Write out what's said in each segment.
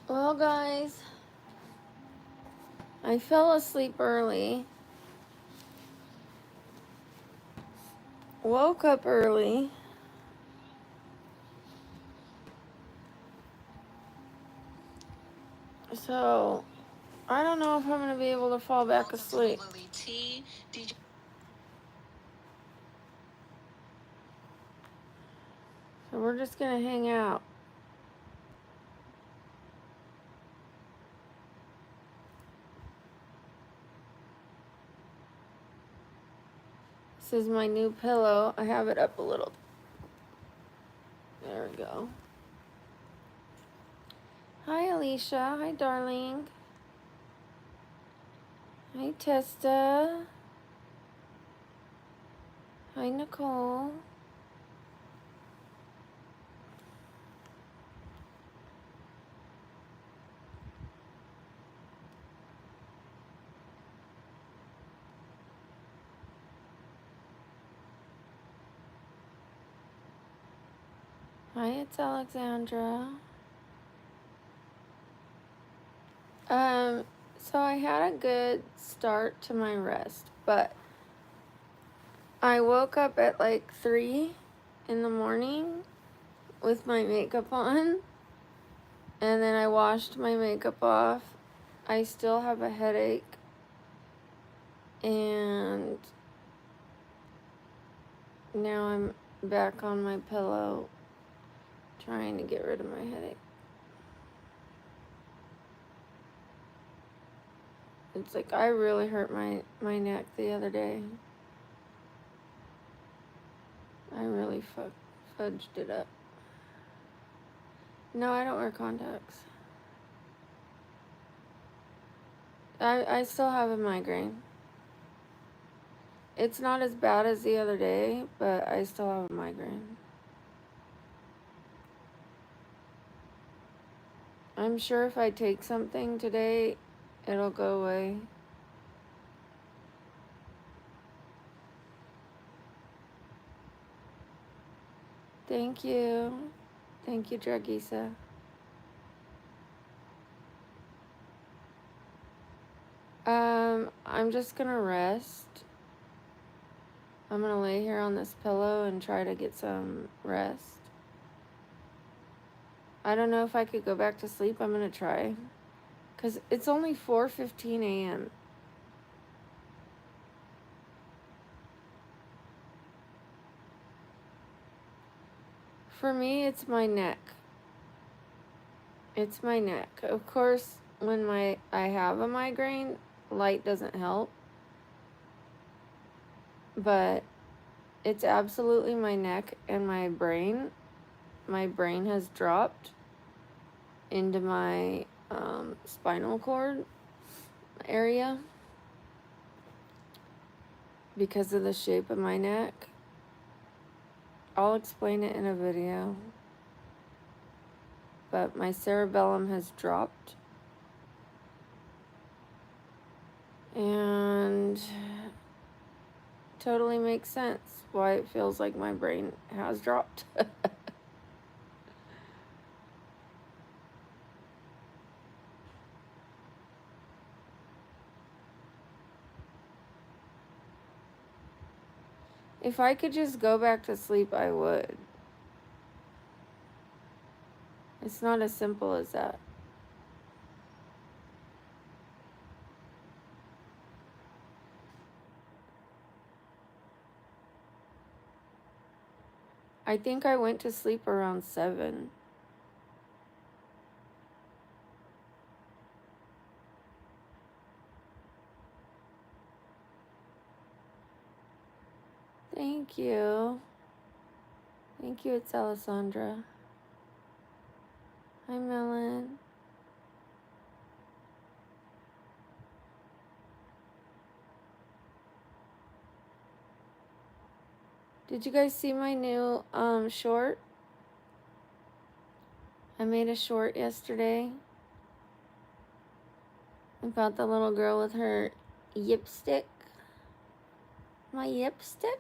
Well, guys, I fell asleep early, woke up early, so I don't know if I'm going to be able to fall back asleep. So we're just going to hang out. This is my new pillow. I have it up a little. There we go. Hi, Alicia. Hi, darling. Hi, Testa. Hi, Nicole. Hi, it's Alexandra. So I had a good start to my rest, but I woke up at like 3 in the morning with my makeup on, and then I washed my makeup off. I still have a headache, and now I'm back on my pillow trying to get rid of my headache. It's like I really hurt my neck the other day. I really fudged it up. No, I don't wear contacts. I still have a migraine. It's not as bad as the other day, but I still have a migraine. I'm sure if I take something today, it'll go away. Thank you. Thank you, Dragisa. I'm just gonna rest. I'm gonna lay here on this pillow and try to get some rest. I don't know if I could go back to sleep. I'm gonna try. 'Cause it's only 4:15 a.m. For me, it's my neck. It's my neck. Of course, when I have a migraine, light doesn't help. But it's absolutely my neck and my brain. My brain has dropped into my spinal cord area because of the shape of my neck. I'll explain it in a video. But my cerebellum has dropped. And totally makes sense why it feels like my brain has dropped. If I could just go back to sleep, I would. It's not as simple as that. I think I went to sleep around 7. Thank you. Thank you, it's Alessandra. Hi, Melon. Did you guys see my new short? I made a short yesterday about the little girl with her yipstick. My yipstick.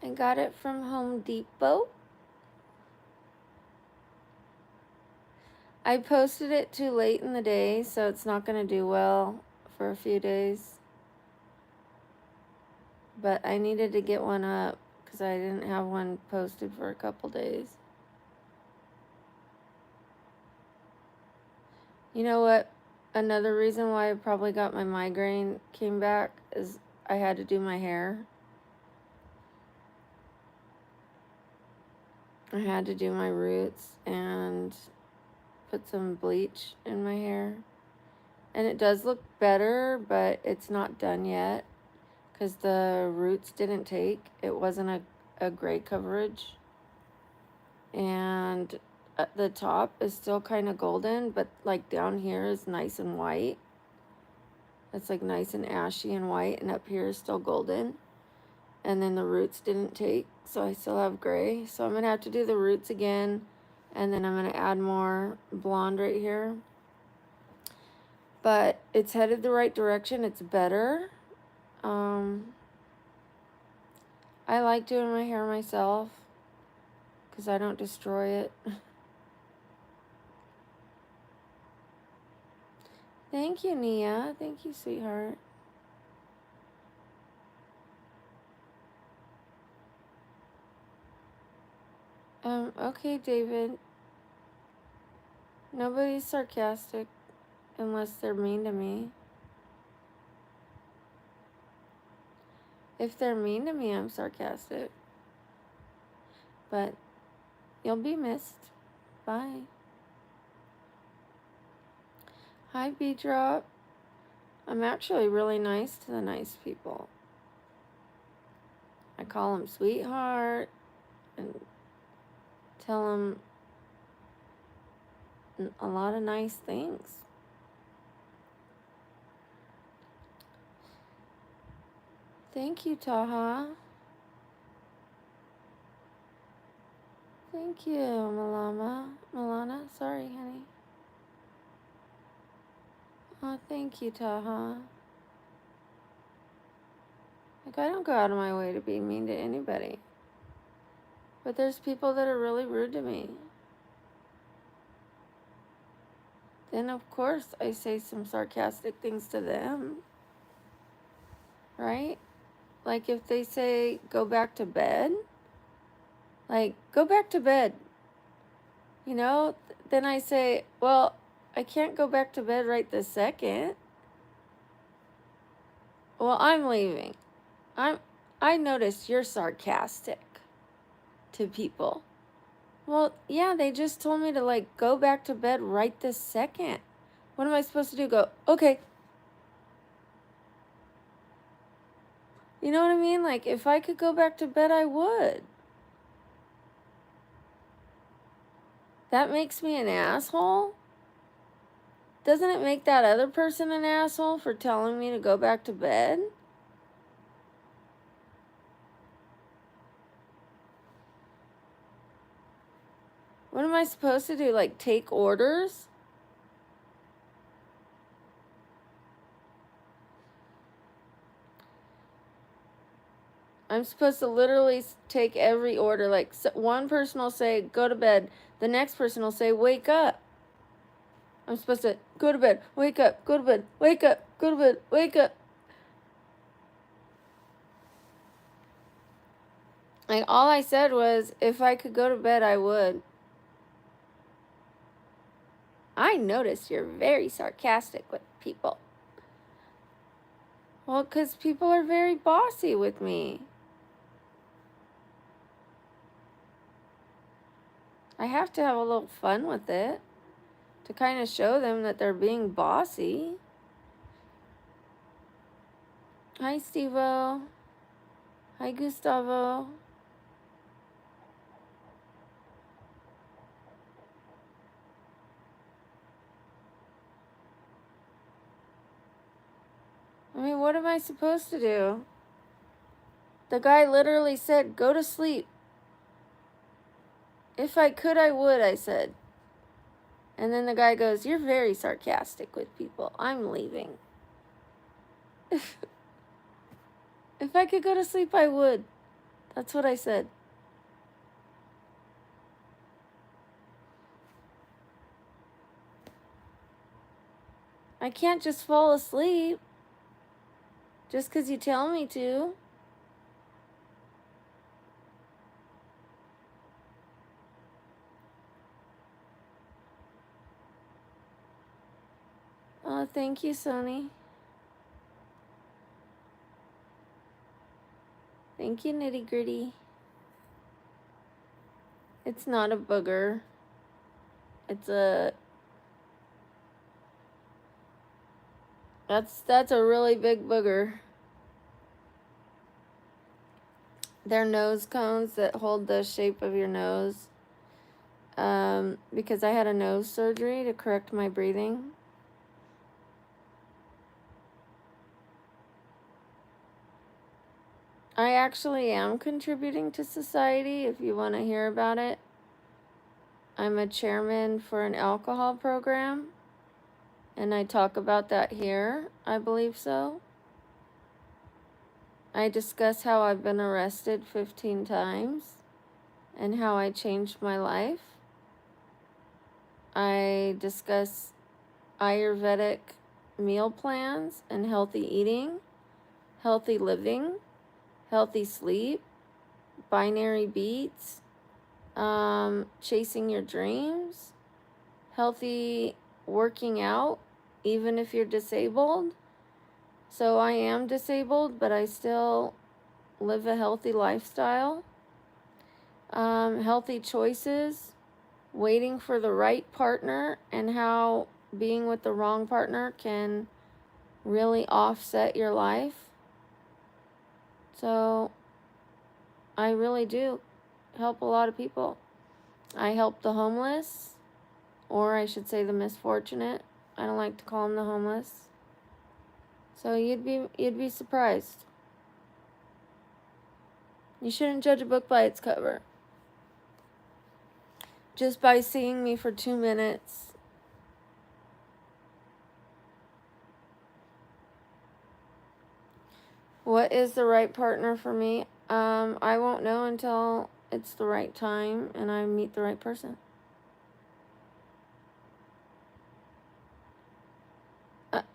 I got it from Home Depot. I posted it too late in the day, so it's not going to do well for a few days. But I needed to get one up because I didn't have one posted for a couple days. You know what? Another reason why I probably got my migraine came back is I had to do my hair. I had to do my roots and put some bleach in my hair. And it does look better, but it's not done yet because the roots didn't take. It wasn't a gray coverage. And the top is still kind of golden, but like down here is nice and white. It's like nice and ashy and white, and up here is still golden. And then the roots didn't take, so I still have gray. So I'm going to have to do the roots again, and then I'm going to add more blonde right here. But it's headed the right direction. It's better. I like doing my hair myself because I don't destroy it. Thank you, Nia. Thank you, sweetheart. Okay, David. Nobody's sarcastic unless they're mean to me. If they're mean to me, I'm sarcastic. But you'll be missed. Bye. Hi, B-Drop. I'm actually really nice to the nice people. I call them sweetheart and tell them a lot of nice things. Thank you, Taha. Thank you, Milana. Sorry, honey. Oh, thank you, Taha. Like, I don't go out of my way to be mean to anybody. But there's people that are really rude to me. Then, of course, I say some sarcastic things to them. Right? Like, if they say, go back to bed. Like, go back to bed. You know? Then I say, well, I can't go back to bed right this second. Well, I'm leaving. I noticed you're sarcastic to people. Well, yeah, they just told me to, like, go back to bed right this second. What am I supposed to do? Go, okay. You know what I mean? Like, if I could go back to bed, I would. That makes me an asshole? Doesn't it make that other person an asshole for telling me to go back to bed? What am I supposed to do? Like, take orders? I'm supposed to literally take every order. Like, one person will say, go to bed. The next person will say, wake up. I'm supposed to go to bed, wake up, go to bed, wake up, go to bed, wake up. Like, all I said was, if I could go to bed, I would. I notice you're very sarcastic with people. Well, because people are very bossy with me. I have to have a little fun with it to kind of show them that they're being bossy. Hi, Steve-O. Hi, Gustavo. I mean, what am I supposed to do? The guy literally said, go to sleep. If I could, I would, I said. And then the guy goes, you're very sarcastic with people. I'm leaving. If I could go to sleep, I would. That's what I said. I can't just fall asleep just 'cause you tell me to. Oh, thank you, Sonny. Thank you, Nitty Gritty. It's not a booger. It's a... That's a really big booger. They're nose cones that hold the shape of your nose. Because I had a nose surgery to correct my breathing. I actually am contributing to society, if you want to hear about it. I'm a chairman for an alcohol program, and I talk about that here, I believe so. I discuss how I've been arrested 15 times and how I changed my life. I discuss Ayurvedic meal plans and healthy eating, healthy living, healthy sleep, binary beats, chasing your dreams, healthy working out, even if you're disabled. So I am disabled, but I still live a healthy lifestyle. Healthy choices, waiting for the right partner, and how being with the wrong partner can really offset your life. So I really do help a lot of people. I help the homeless, or I should say the misfortunate. I don't like to call them the homeless. So you'd be surprised. You shouldn't judge a book by its cover. Just by seeing me for 2 minutes. What is the right partner for me? I won't know until it's the right time and I meet the right person.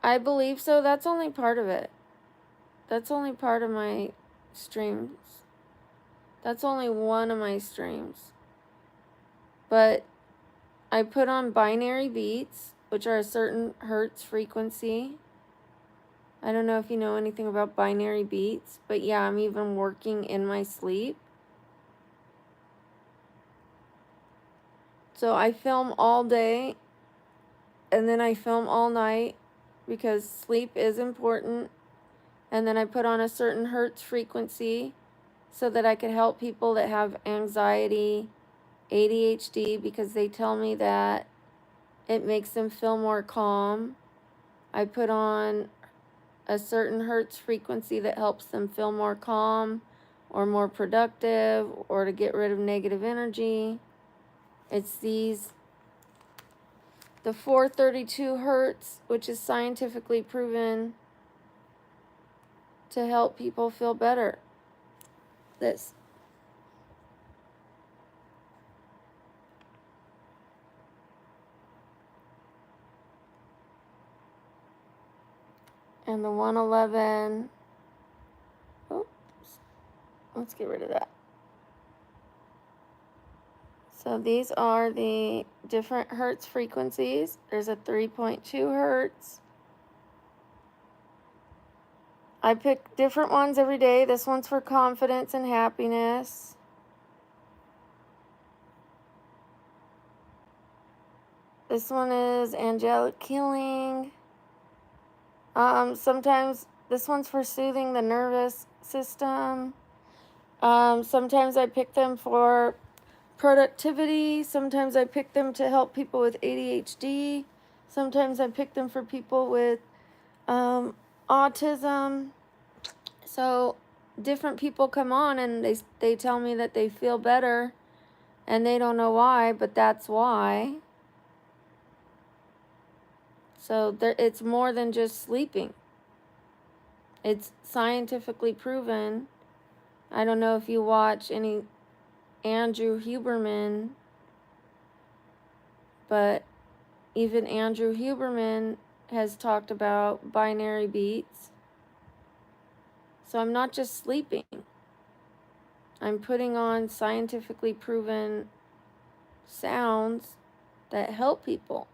I believe so. That's only part of it. That's only part of my streams. That's only one of my streams. But I put on binary beats, which are a certain hertz frequency. I don't know if you know anything about binary beats, but yeah, I'm even working in my sleep. So I film all day and then I film all night because sleep is important. And then I put on a certain hertz frequency so that I could help people that have anxiety, ADHD, because they tell me that it makes them feel more calm. I put on a certain hertz frequency that helps them feel more calm or more productive or to get rid of negative energy. It's the 432 hertz, which is scientifically proven to help people feel better. This. And the 111, oops, let's get rid of that. So these are the different hertz frequencies. There's a 3.2 hertz. I pick different ones every day. This one's for confidence and happiness. This one is angelic healing. Sometimes this one's for soothing the nervous system. Sometimes I pick them for productivity. Sometimes I pick them to help people with ADHD. Sometimes I pick them for people with autism. So different people come on and they tell me that they feel better and they don't know why, but that's why. So it's more than just sleeping. It's scientifically proven. I don't know if you watch any Andrew Huberman, but even Andrew Huberman has talked about binary beats. So I'm not just sleeping. I'm putting on scientifically proven sounds that help people.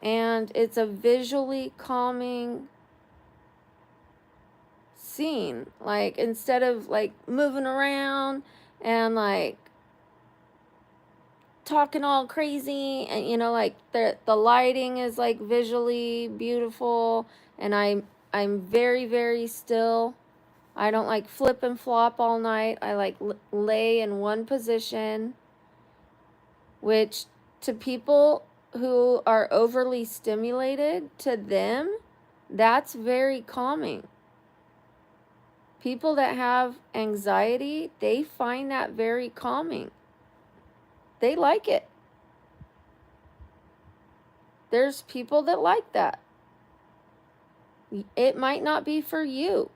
And it's a visually calming scene. Like, instead of like moving around and like talking all crazy, and you know, like the lighting is like visually beautiful, and I'm very, very still. I don't like flip and flop all night. I like lay in one position, which to people who are overly stimulated, to them, that's very calming. People that have anxiety, they find that very calming. They like it. There's people that like that. It might not be for you,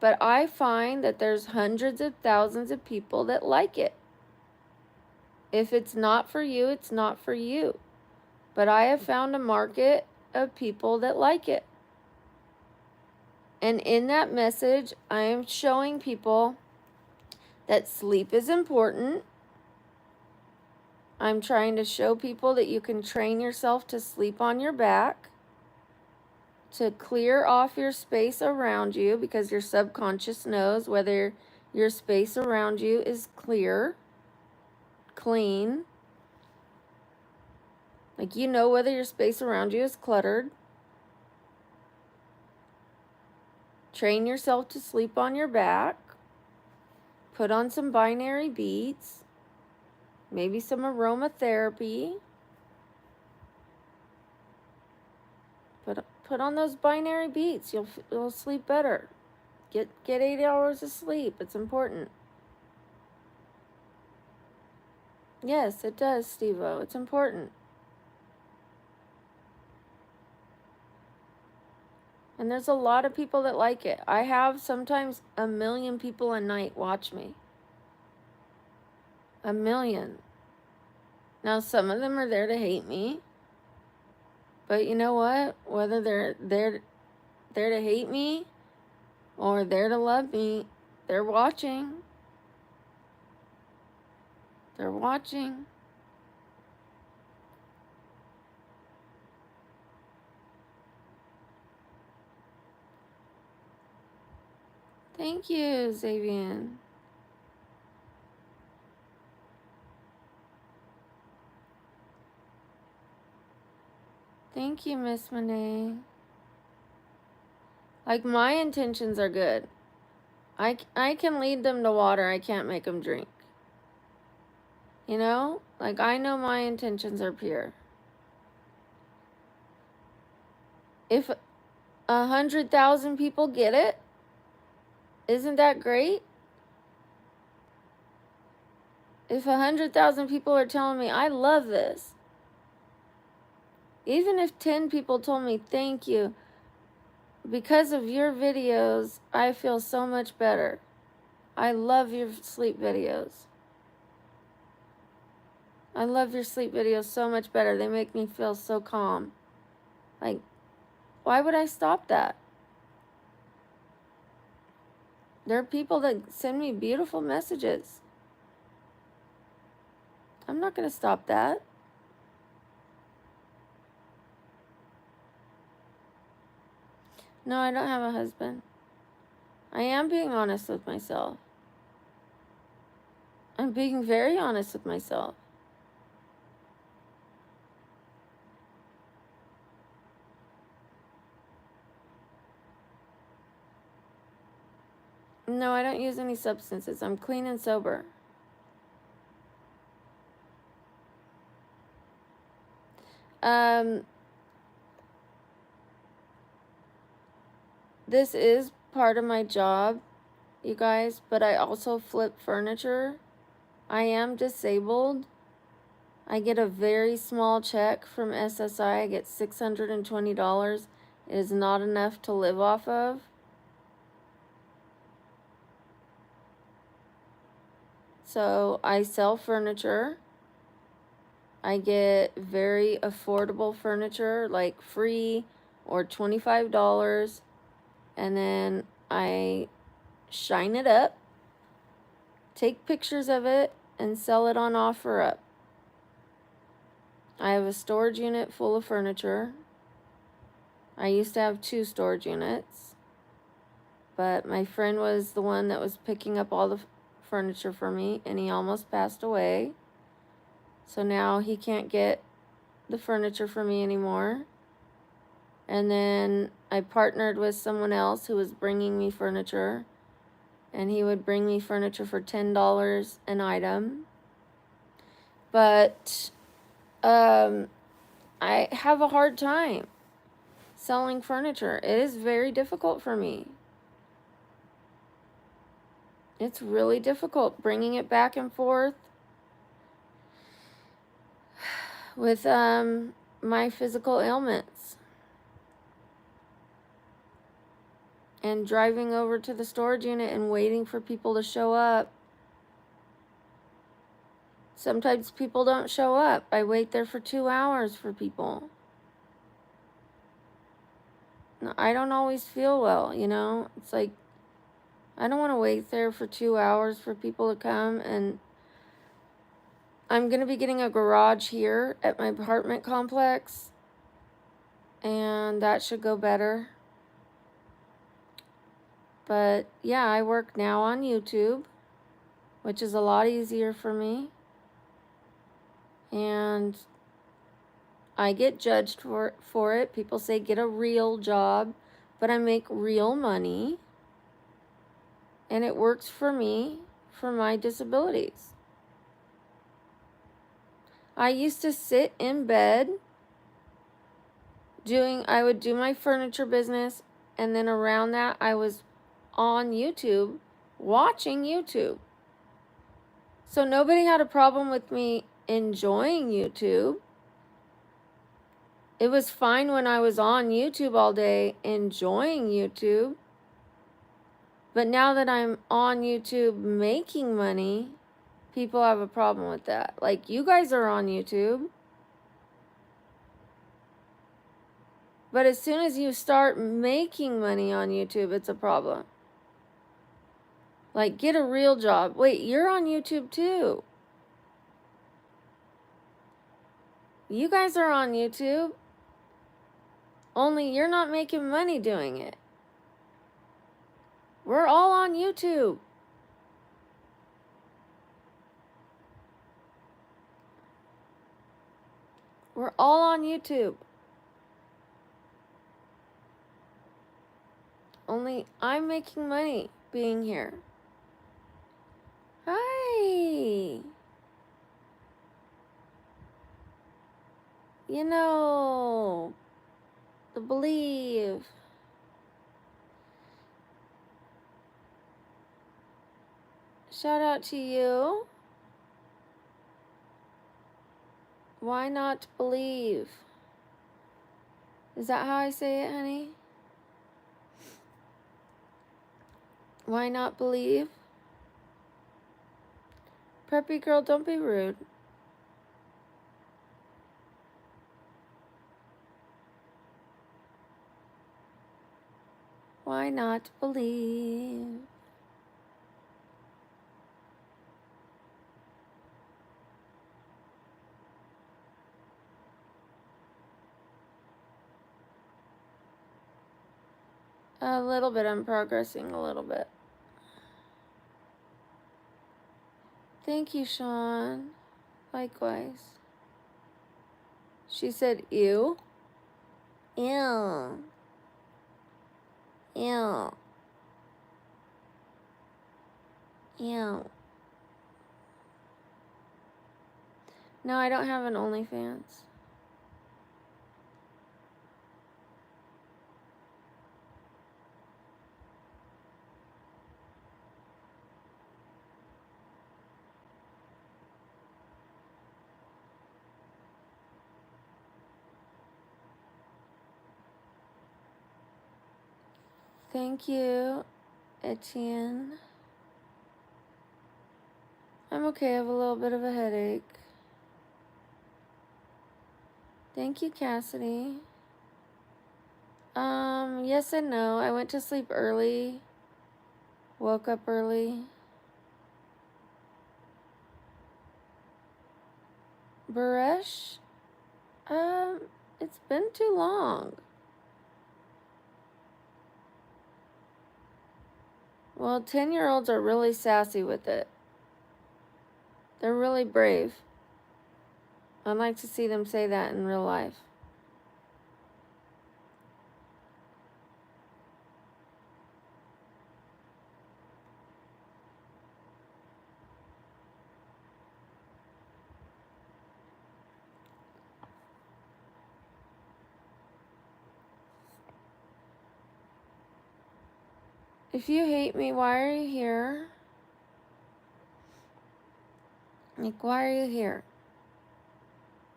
but I find that there's hundreds of thousands of people that like it. If it's not for you, it's not for you. But I have found a market of people that like it. And in that message, I am showing people that sleep is important. I'm trying to show people that you can train yourself to sleep on your back, to clear off your space around you, because your subconscious knows whether your space around you is clear, clean. Like, you know whether your space around you is cluttered. Train yourself to sleep on your back. Put on some binary beats. Maybe some aromatherapy. Put on those binary beats. You'll sleep better. Get 8 hours of sleep. It's important. Yes, it does, Steve-O. It's important. And there's a lot of people that like it. I have sometimes 1 million people a night watch me. 1 million. Now, some of them are there to hate me. But you know what? Whether they're there to hate me or there to love me, they're watching. They're watching. Thank you, Xavier. Thank you, Miss Monet. Like, my intentions are good. I can lead them to water. I can't make them drink. You know? Like, I know my intentions are pure. If 100,000 people get it, isn't that great? If 100,000 people are telling me, I love this. Even if 10 people told me, thank you, because of your videos, I feel so much better. I love your sleep videos. I love your sleep videos so much better. They make me feel so calm. Like, why would I stop that? There are people that send me beautiful messages. I'm not going to stop that. No, I don't have a husband. I am being honest with myself. I'm being very honest with myself. No, I don't use any substances. I'm clean and sober. This is part of my job, you guys, but I also flip furniture. I am disabled. I get a very small check from SSI. I get $620. It is not enough to live off of. So I sell furniture. I get very affordable furniture, like free or $25, and then I shine it up, take pictures of it, and sell it on OfferUp. I have a storage unit full of furniture. I used to have 2 storage units, but my friend was the one that was picking up all the furniture for me, and he almost passed away. So now he can't get the furniture for me anymore. And then I partnered with someone else who was bringing me furniture, and he would bring me furniture for $10 an item. But I have a hard time selling furniture. It is very difficult for me. It's really difficult bringing it back and forth with my physical ailments. And driving over to the storage unit and waiting for people to show up. Sometimes people don't show up. I wait there for 2 hours for people. I don't always feel well, you know? It's like, I don't want to wait there for 2 hours for people to come. And I'm going to be getting a garage here at my apartment complex, and that should go better. But yeah, I work now on YouTube, which is a lot easier for me. And I get judged for it. People say get a real job, but I make real money. And it works for me for my disabilities. I used to sit in bed I would do my furniture business, and then around that I was on YouTube watching YouTube. So nobody had a problem with me enjoying YouTube. It was fine when I was on YouTube all day enjoying YouTube. But now that I'm on YouTube making money, people have a problem with that. Like, you guys are on YouTube. But as soon as you start making money on YouTube, it's a problem. Like, get a real job. Wait, you're on YouTube too. You guys are on YouTube. Only you're not making money doing it. We're all on YouTube. We're all on YouTube. Only I'm making money being here. Hi. You know, the believe. Shout out to you. Why not believe? Is that how I say it, honey? Why not believe? Preppy girl, don't be rude. Why not believe? A little bit. I'm progressing a little bit. Thank you, Sean. Likewise. She said, ew. Ew. Ew. Ew. No, I don't have an OnlyFans. Thank you, Etienne. I'm okay. I have a little bit of a headache. Thank you, Cassidy. Yes and no. I went to sleep early. Woke up early. Baresh? It's been too long. Well, 10-year-olds are really sassy with it. They're really brave. I'd like to see them say that in real life. If you hate me, why are you here? Like, why are you here?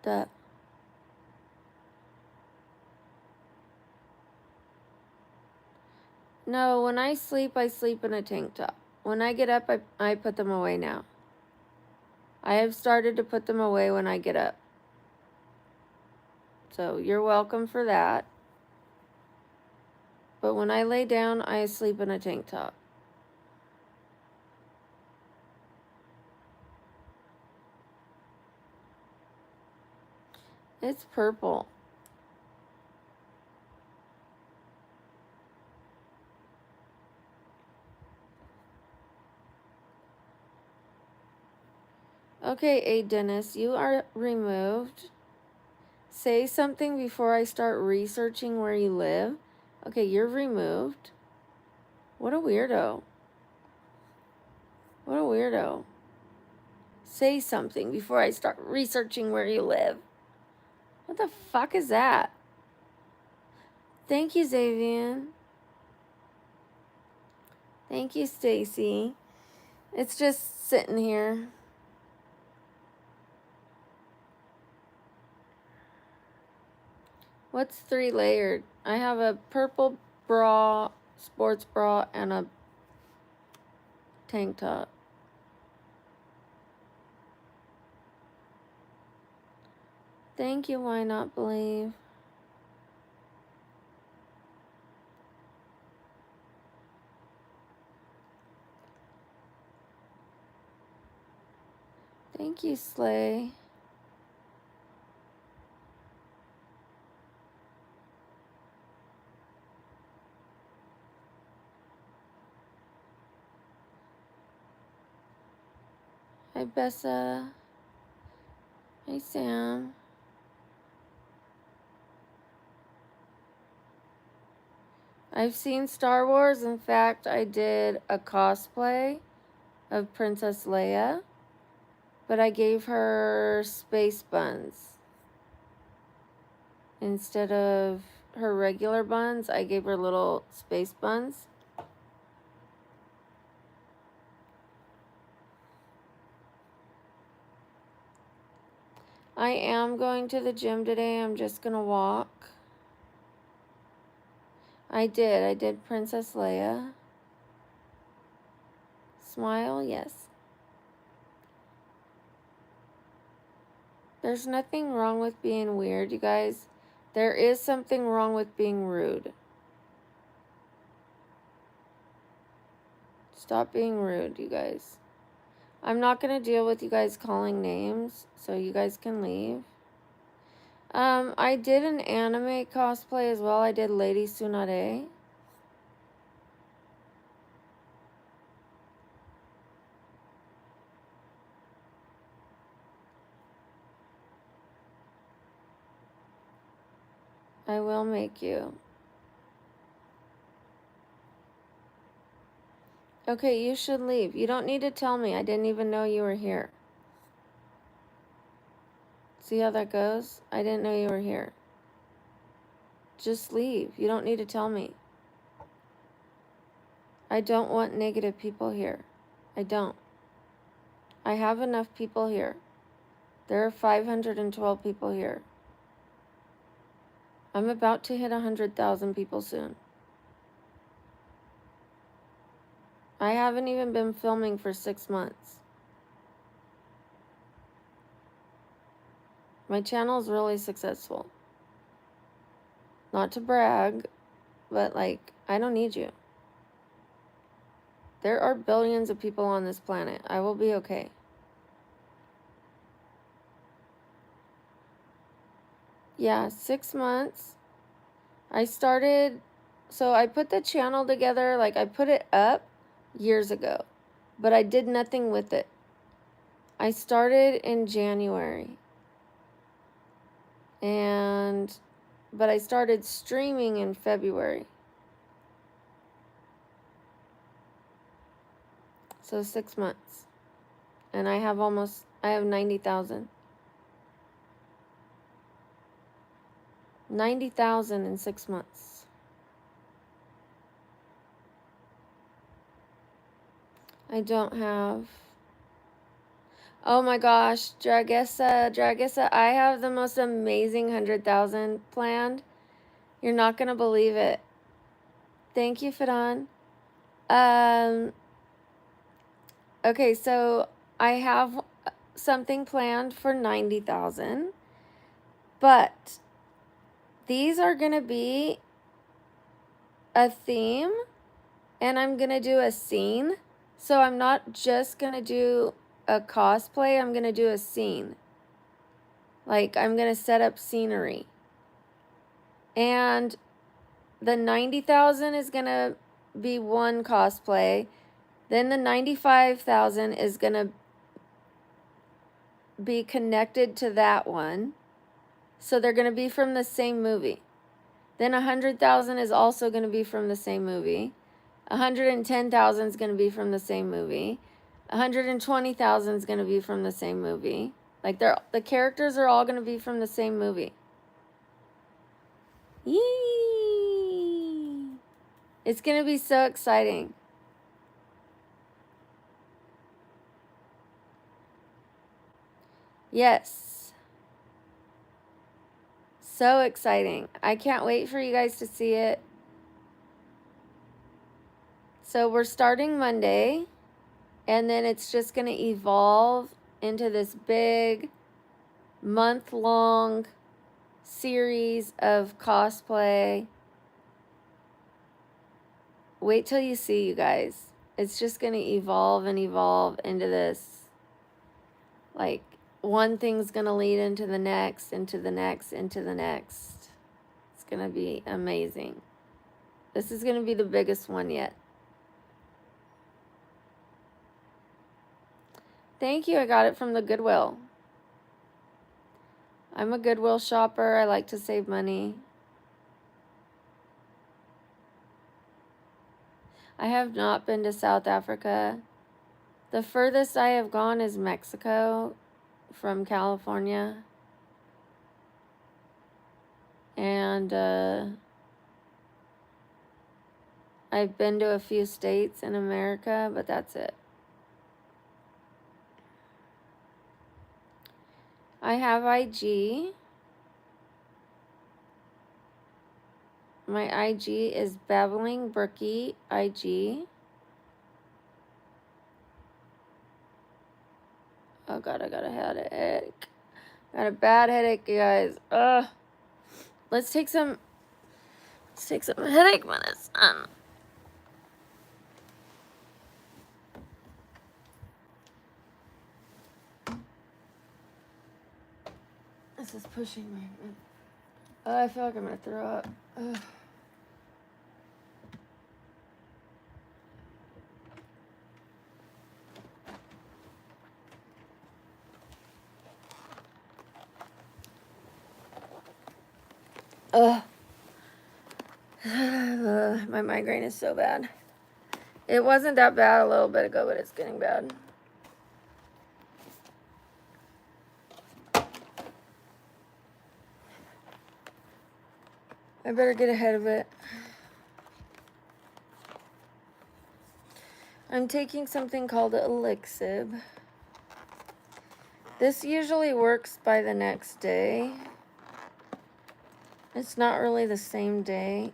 Duh. No, when I sleep in a tank top. When I get up, I put them away now. I have started to put them away when I get up. So you're welcome for that. But when I lay down, I sleep in a tank top. It's purple. Okay, A. Dennis, you are removed. Say something before I start researching where you live. Okay, you're removed. What a weirdo. What a weirdo. Say something before I start researching where you live. What the fuck is that? Thank you, Xavian. Thank you, Stacy. It's just sitting here. What's 3-layered? I have a purple bra, sports bra, and a tank top. Thank you, Why Not Believe. Thank you, Slay. Hi, Bessa. Hi, Sam. I've seen Star Wars. In fact, I did a cosplay of Princess Leia, but I gave her space buns. Instead of her regular buns, I gave her little space buns. I am going to the gym today. I'm just going to walk. I did Princess Leia. Smile, yes. There's nothing wrong with being weird, you guys. There is something wrong with being rude. Stop being rude, you guys. I'm not going to deal with you guys calling names, so you guys can leave. I did an anime cosplay as well. I did Lady Tsunade. I will make you. Okay, you should leave. You don't need to tell me. I didn't even know you were here. See how that goes? I didn't know you were here. Just leave. You don't need to tell me. I don't want negative people here. I don't. I have enough people here. There are 512 people here. I'm about to hit 100,000 people soon. I haven't even been filming for 6 months. My channel is really successful. Not to brag, but like, I don't need you. There are billions of people on this planet. I will be okay. Yeah, 6 months. I started, so I put the channel together, like I put it up years ago, but I did nothing with it. I started in January, but I started streaming in February. So 6 months. And I have 90,000. 90,000 in 6 months. I don't have. Oh my gosh, Dragessa, I have the most amazing 100,000 planned. You're not gonna believe it. Thank you, Fidan. Okay, so I have something planned for 90,000, but these are gonna be a theme, and I'm gonna do a scene. So I'm not just gonna do a cosplay, I'm gonna do a scene. Like, I'm gonna set up scenery. And the 90,000 is gonna be one cosplay. Then the 95,000 is gonna be connected to that one. So they're gonna be from the same movie. Then 100,000 is also gonna be from the same movie. 110,000 is gonna be from the same movie. 120,000 is gonna be from the same movie. Like, the characters are all gonna be from the same movie. Yee! It's gonna be so exciting. Yes. So exciting. I can't wait for you guys to see it. So we're starting Monday, and then it's just gonna evolve into this big month-long series of cosplay. Wait till you see, you guys. It's just gonna evolve and evolve into this, like, one thing's gonna lead into the next, into the next, into the next. It's gonna be amazing. This is gonna be the biggest one yet. Thank you. I got it from the Goodwill. I'm a Goodwill shopper. I like to save money. I have not been to South Africa. The furthest I have gone is Mexico from California. And I've been to a few states in America, but that's it. I have IG. My IG is BabblingBrookie IG. Oh God, I got a headache. Got a bad headache, you guys. Ugh. Let's take some headache medicine. This is pushing me. I feel like I'm gonna throw up. Ugh. Ugh. My migraine is so bad. It wasn't that bad a little bit ago, but it's getting bad. I better get ahead of it. I'm taking something called Elixib. This usually works by the next day. It's not really the same day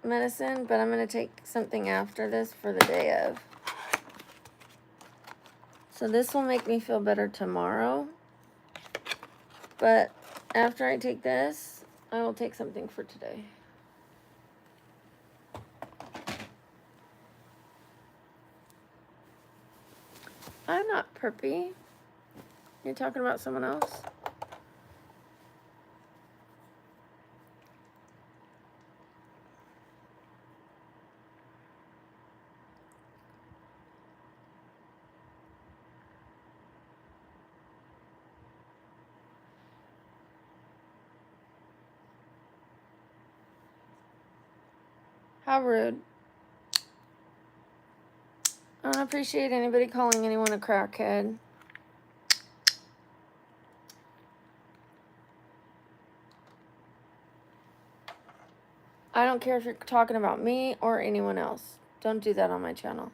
medicine, but I'm going to take something after this for the day of. So this will make me feel better tomorrow. But after I take this, I will take something for today. I'm not perpy. You're talking about someone else? How rude. I don't appreciate anybody calling anyone a crackhead. I don't care if you're talking about me or anyone else. Don't do that on my channel.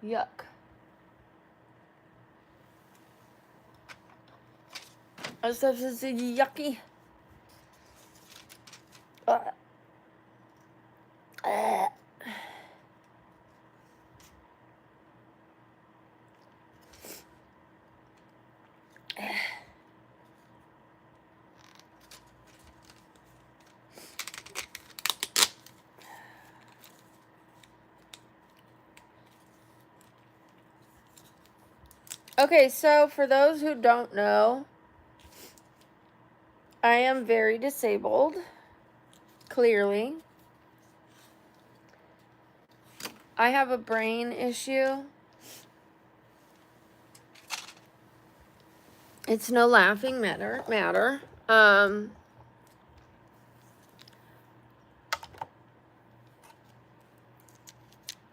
Yuck. That stuff is yucky. Okay, so for those who don't know, I am very disabled, clearly. I have a brain issue. It's no laughing matter.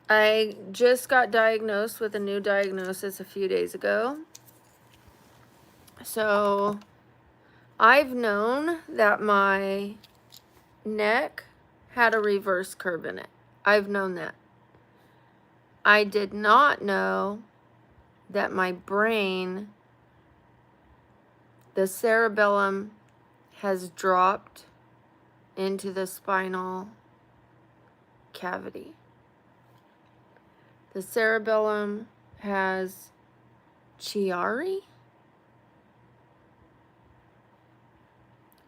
I just got diagnosed with a new diagnosis a few days ago. So I've known that my neck had a reverse curve in it. I've known that. I did not know that my brain, the cerebellum, has dropped into the spinal cavity. The cerebellum has Chiari,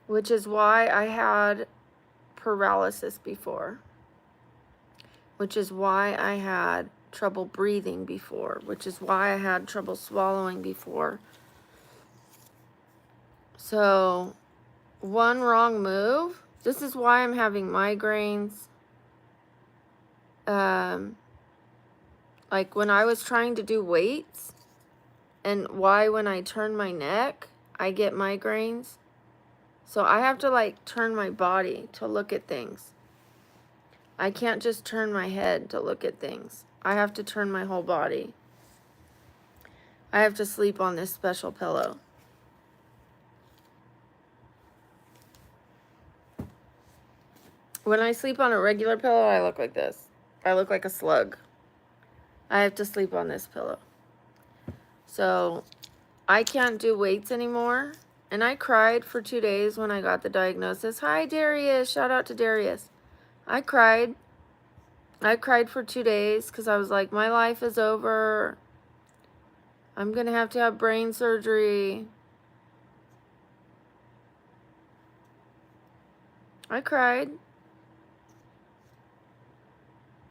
which is why I had paralysis before, which is why I had trouble breathing before, which is why I had trouble swallowing before. So, one wrong move, this is why I'm having migraines. Like when I was trying to do weights, and why when I turn my neck, I get migraines. So I have to like turn my body to look at things. I can't just turn my head to look at things. I have to turn my whole body. I have to sleep on this special pillow. When I sleep on a regular pillow, I look like this. I look like a slug. I have to sleep on this pillow. So I can't do weights anymore. And I cried for 2 days when I got the diagnosis. Hi, Darius. Shout out to Darius. I cried. I cried for 2 days because I was like, my life is over. I'm going to have brain surgery. I cried.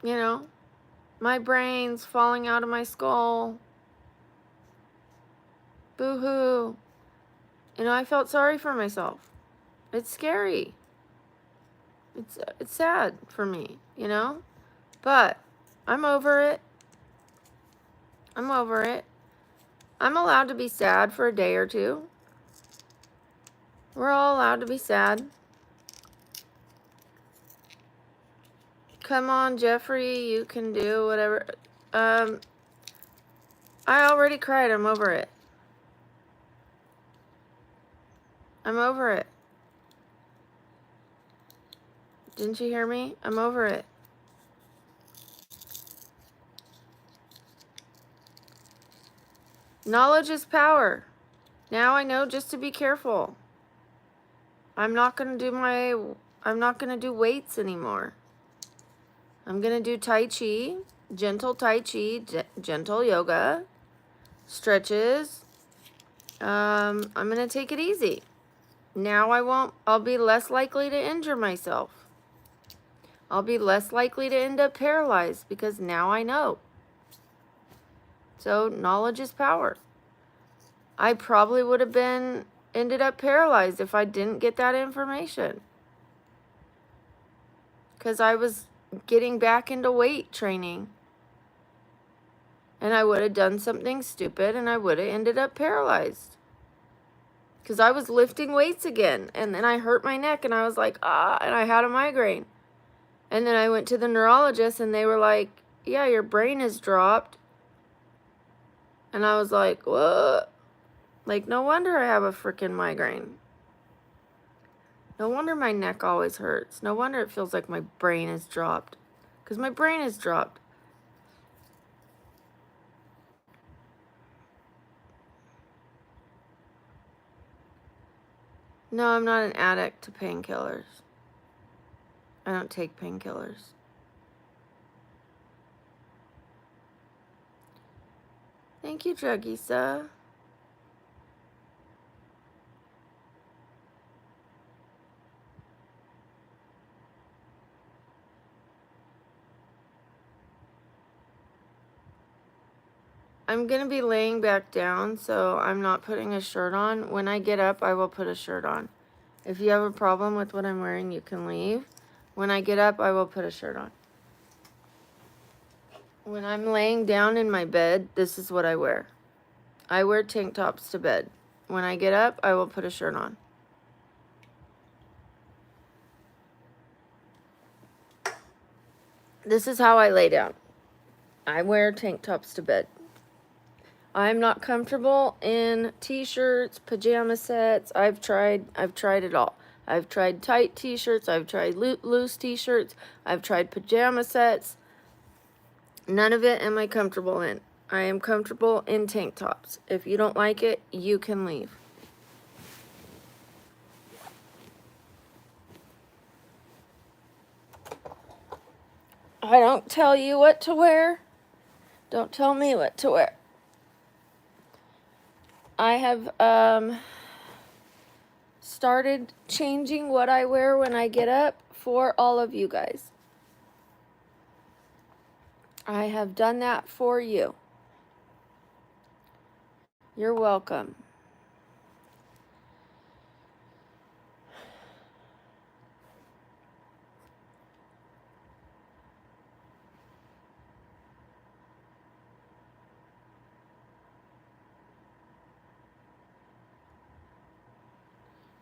You know, my brain's falling out of my skull. Boo-hoo. You know, I felt sorry for myself. It's scary. It's sad for me, you know? But I'm over it. I'm over it. I'm allowed to be sad for a day or two. We're all allowed to be sad. Come on, Jeffrey, you can do whatever. I already cried. I'm over it. I'm over it. Didn't you hear me? I'm over it. Knowledge is power. Now I know just to be careful. I'm not going to do weights anymore. I'm going to do Tai Chi, gentle Tai Chi, gentle yoga, stretches. I'm going to take it easy. Now I'll be less likely to injure myself. I'll be less likely to end up paralyzed because now I know. So knowledge is power. I probably would have ended up paralyzed if I didn't get that information. Because I was getting back into weight training. And I would have done something stupid and I would have ended up paralyzed. Because I was lifting weights again. And then I hurt my neck and I was like, and I had a migraine. And then I went to the neurologist and they were like, yeah, your brain has dropped. And I was like, what? Like, no wonder I have a freaking migraine. No wonder my neck always hurts. No wonder it feels like my brain is dropped. Because my brain is dropped. No, I'm not an addict to painkillers. I don't take painkillers. Thank you, Drugisa. I'm going to be laying back down, so I'm not putting a shirt on. When I get up, I will put a shirt on. If you have a problem with what I'm wearing, you can leave. When I get up, I will put a shirt on. When I'm laying down in my bed, this is what I wear. I wear tank tops to bed. When I get up, I will put a shirt on. This is how I lay down. I wear tank tops to bed. I'm not comfortable in t-shirts, pajama sets. I've tried it all. I've tried tight t-shirts. I've tried loose t-shirts. I've tried pajama sets. None of it am I comfortable in. I am comfortable in tank tops. If you don't like it, you can leave. I don't tell you what to wear. Don't tell me what to wear. I have started changing what I wear when I get up for all of you guys. I have done that for you. You're welcome.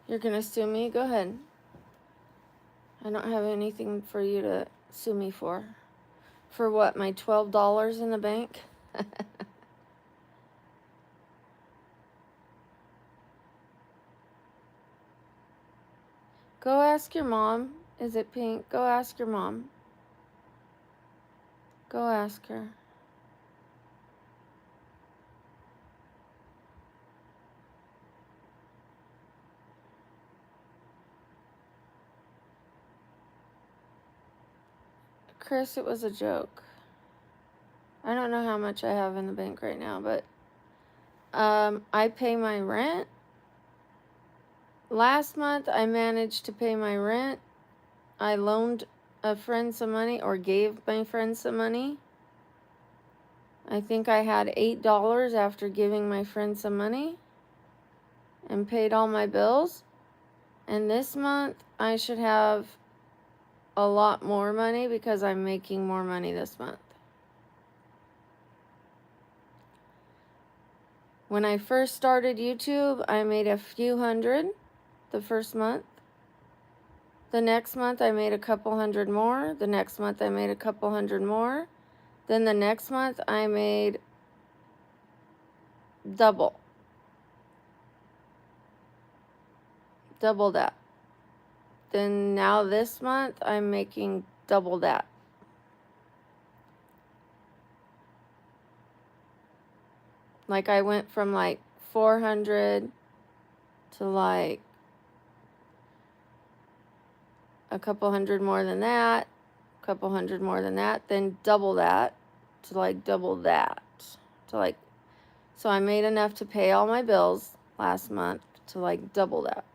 You're gonna sue me? Go ahead. I don't have anything for you to sue me for. For what, my $12 in the bank? Go ask your mom. Is it pink? Go ask your mom. Go ask her. Chris, it was a joke. I don't know how much I have in the bank right now, but I pay my rent. Last month, I managed to pay my rent. I loaned a friend some money or gave my friend some money. I think I had $8 after giving my friend some money and paid all my bills. And this month, I should have a lot more money because I'm making more money this month. When I first started YouTube, I made a few hundred the first month. The next month, I made a couple hundred more. The next month, I made a couple hundred more. Then the next month, I made double. double that. Then now this month, I'm making double that. Like I went from like 400 to like a couple hundred more than that, a couple hundred more than that, then double that to like double that. To like, so I made enough to pay all my bills last month to like double that.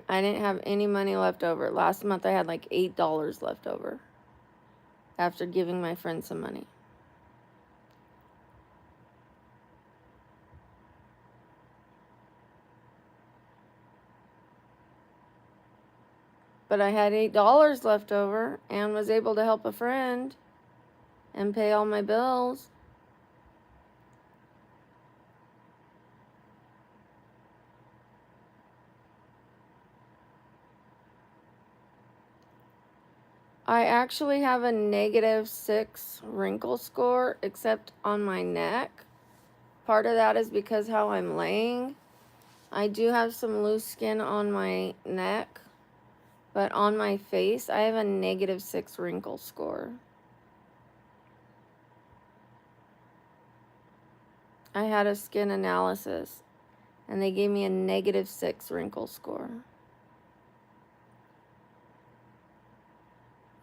I didn't have any money left over. Last month I had like $8 left over after giving my friend some money. But I had $8 left over and was able to help a friend and pay all my bills. I actually have a -6 wrinkle score, except on my neck. Part of that is because how I'm laying. I do have some loose skin on my neck, but on my face, I have a -6 wrinkle score. I had a skin analysis, and they gave me a -6 wrinkle score.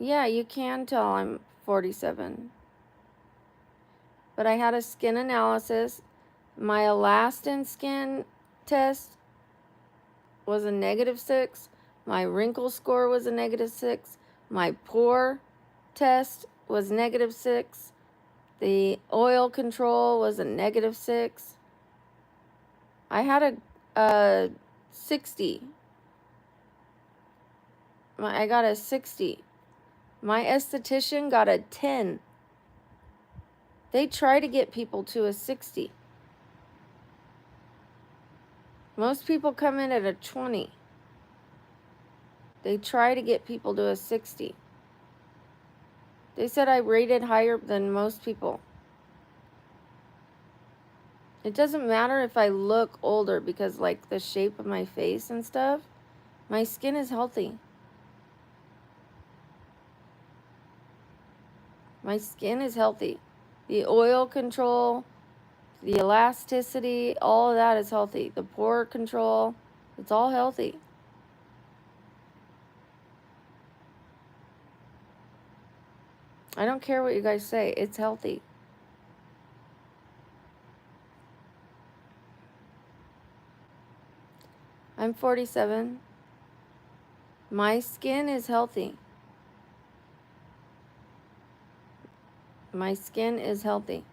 Yeah, you can tell I'm 47. But I had a skin analysis. My elastin skin test was a -6. My wrinkle score was a -6. My pore test was -6. The oil control was a -6. I had a 60. I got a 60. My esthetician got a 10. They try to get people to a 60. Most people come in at a 20. They try to get people to a 60. They said I rated higher than most people. It doesn't matter if I look older because, like, the shape of my face and stuff, my skin is healthy. My skin is healthy. The oil control, the elasticity, all of that is healthy. The pore control, it's all healthy. I don't care what you guys say. It's healthy. I'm 47. My skin is healthy. My skin is healthy.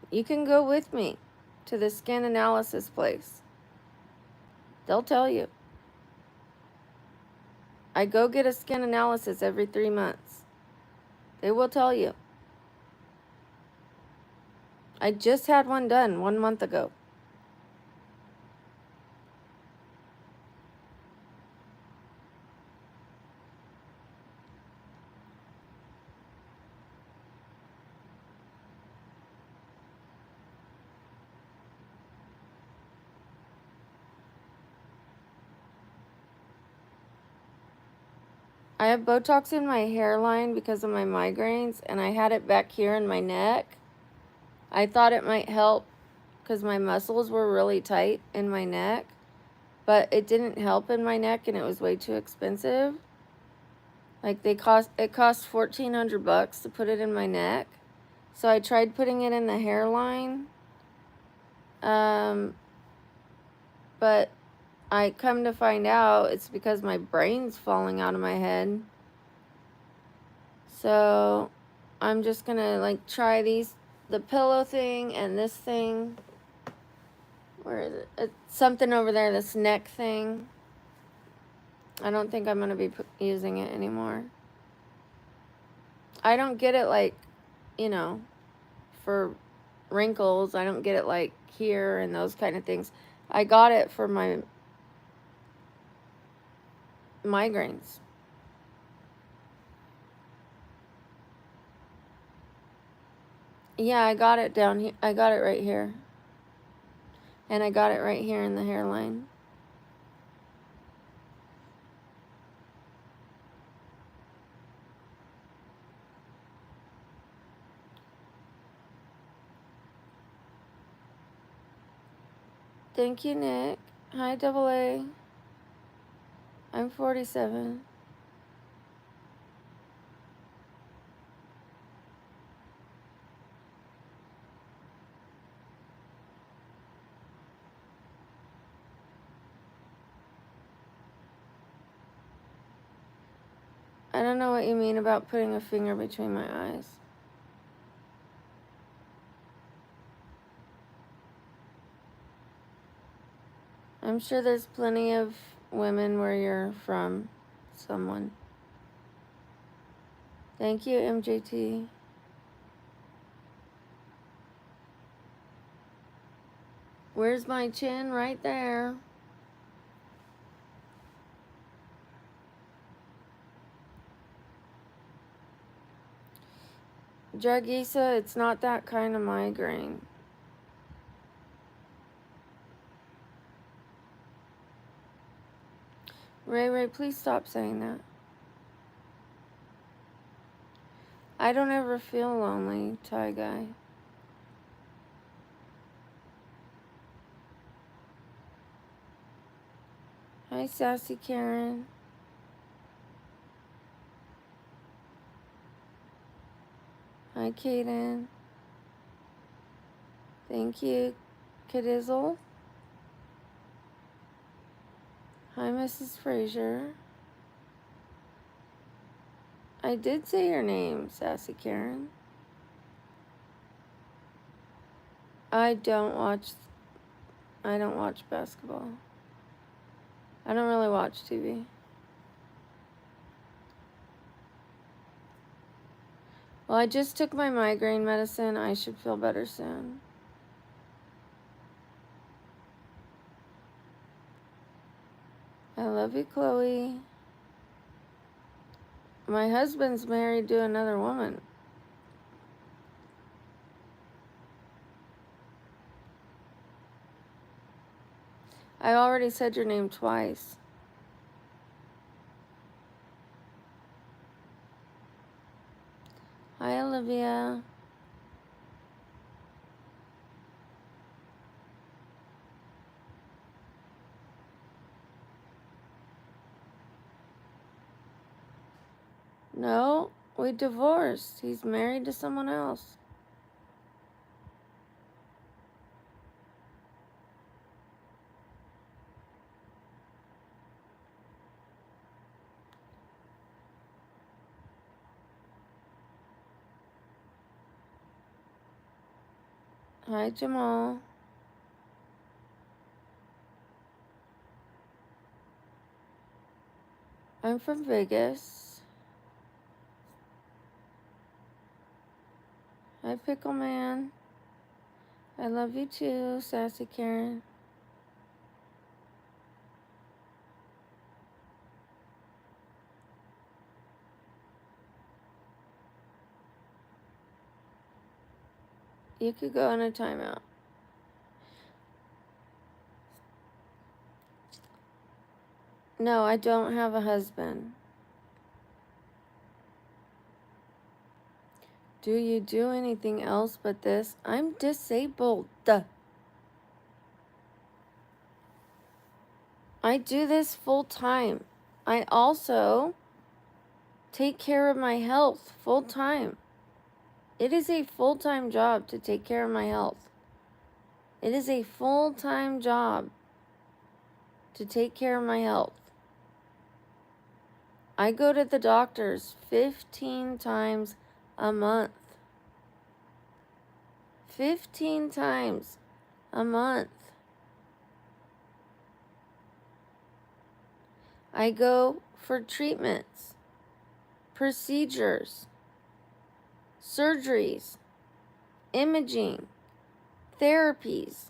You can go with me to the skin analysis place. They'll tell you. I go get a skin analysis every 3 months. They will tell you. I just had one done 1 month ago. I have Botox in my hairline because of my migraines, and I had it back here in my neck. I thought it might help because my muscles were really tight in my neck, but it didn't help in my neck, and it was way too expensive. Like it cost $1,400 to put it in my neck. So I tried putting it in the hairline, but I come to find out it's because my brain's falling out of my head. So I'm just gonna like try the pillow thing and this thing. Where is it? It's something over there, this neck thing. I don't think I'm gonna be using it anymore. I don't get it like, you know, for wrinkles. I don't get it like here and those kind of things. I got it for my migraines. Yeah, I got it down here. I got it right here. And I got it right here in the hairline. Thank you, Nick. Hi, Double A. I'm 47. I don't know what you mean about putting a finger between my eyes. I'm sure there's plenty of women where you're from. Someone. Thank you, MJT. Where's my chin? Right there. Jagisa, it's not that kind of migraine. Ray, please stop saying that. I don't ever feel lonely, Thai guy. Hi, Sassy Karen. Hi, Kaden. Thank you, Kadizzle. Hi, Mrs. Frazier. I did say your name, Sassy Karen. I don't watch basketball. I don't really watch TV. Well, I just took my migraine medicine. I should feel better soon. I love you, Chloe. My husband's married to another woman. I already said your name twice. Hi, Olivia. No, we divorced. He's married to someone else. Hi, Jamal. I'm from Vegas. Hi, Pickle Man. I love you too, Sassy Karen. You could go on a timeout. No, I don't have a husband. Do you do anything else but this? I'm disabled. I do this full time. I also take care of my health full time. It is a full-time job to take care of my health. It is a full-time job to take care of my health. I go to the doctors 15 times a month. 15 times a month. I go for treatments, procedures, surgeries, imaging, therapies,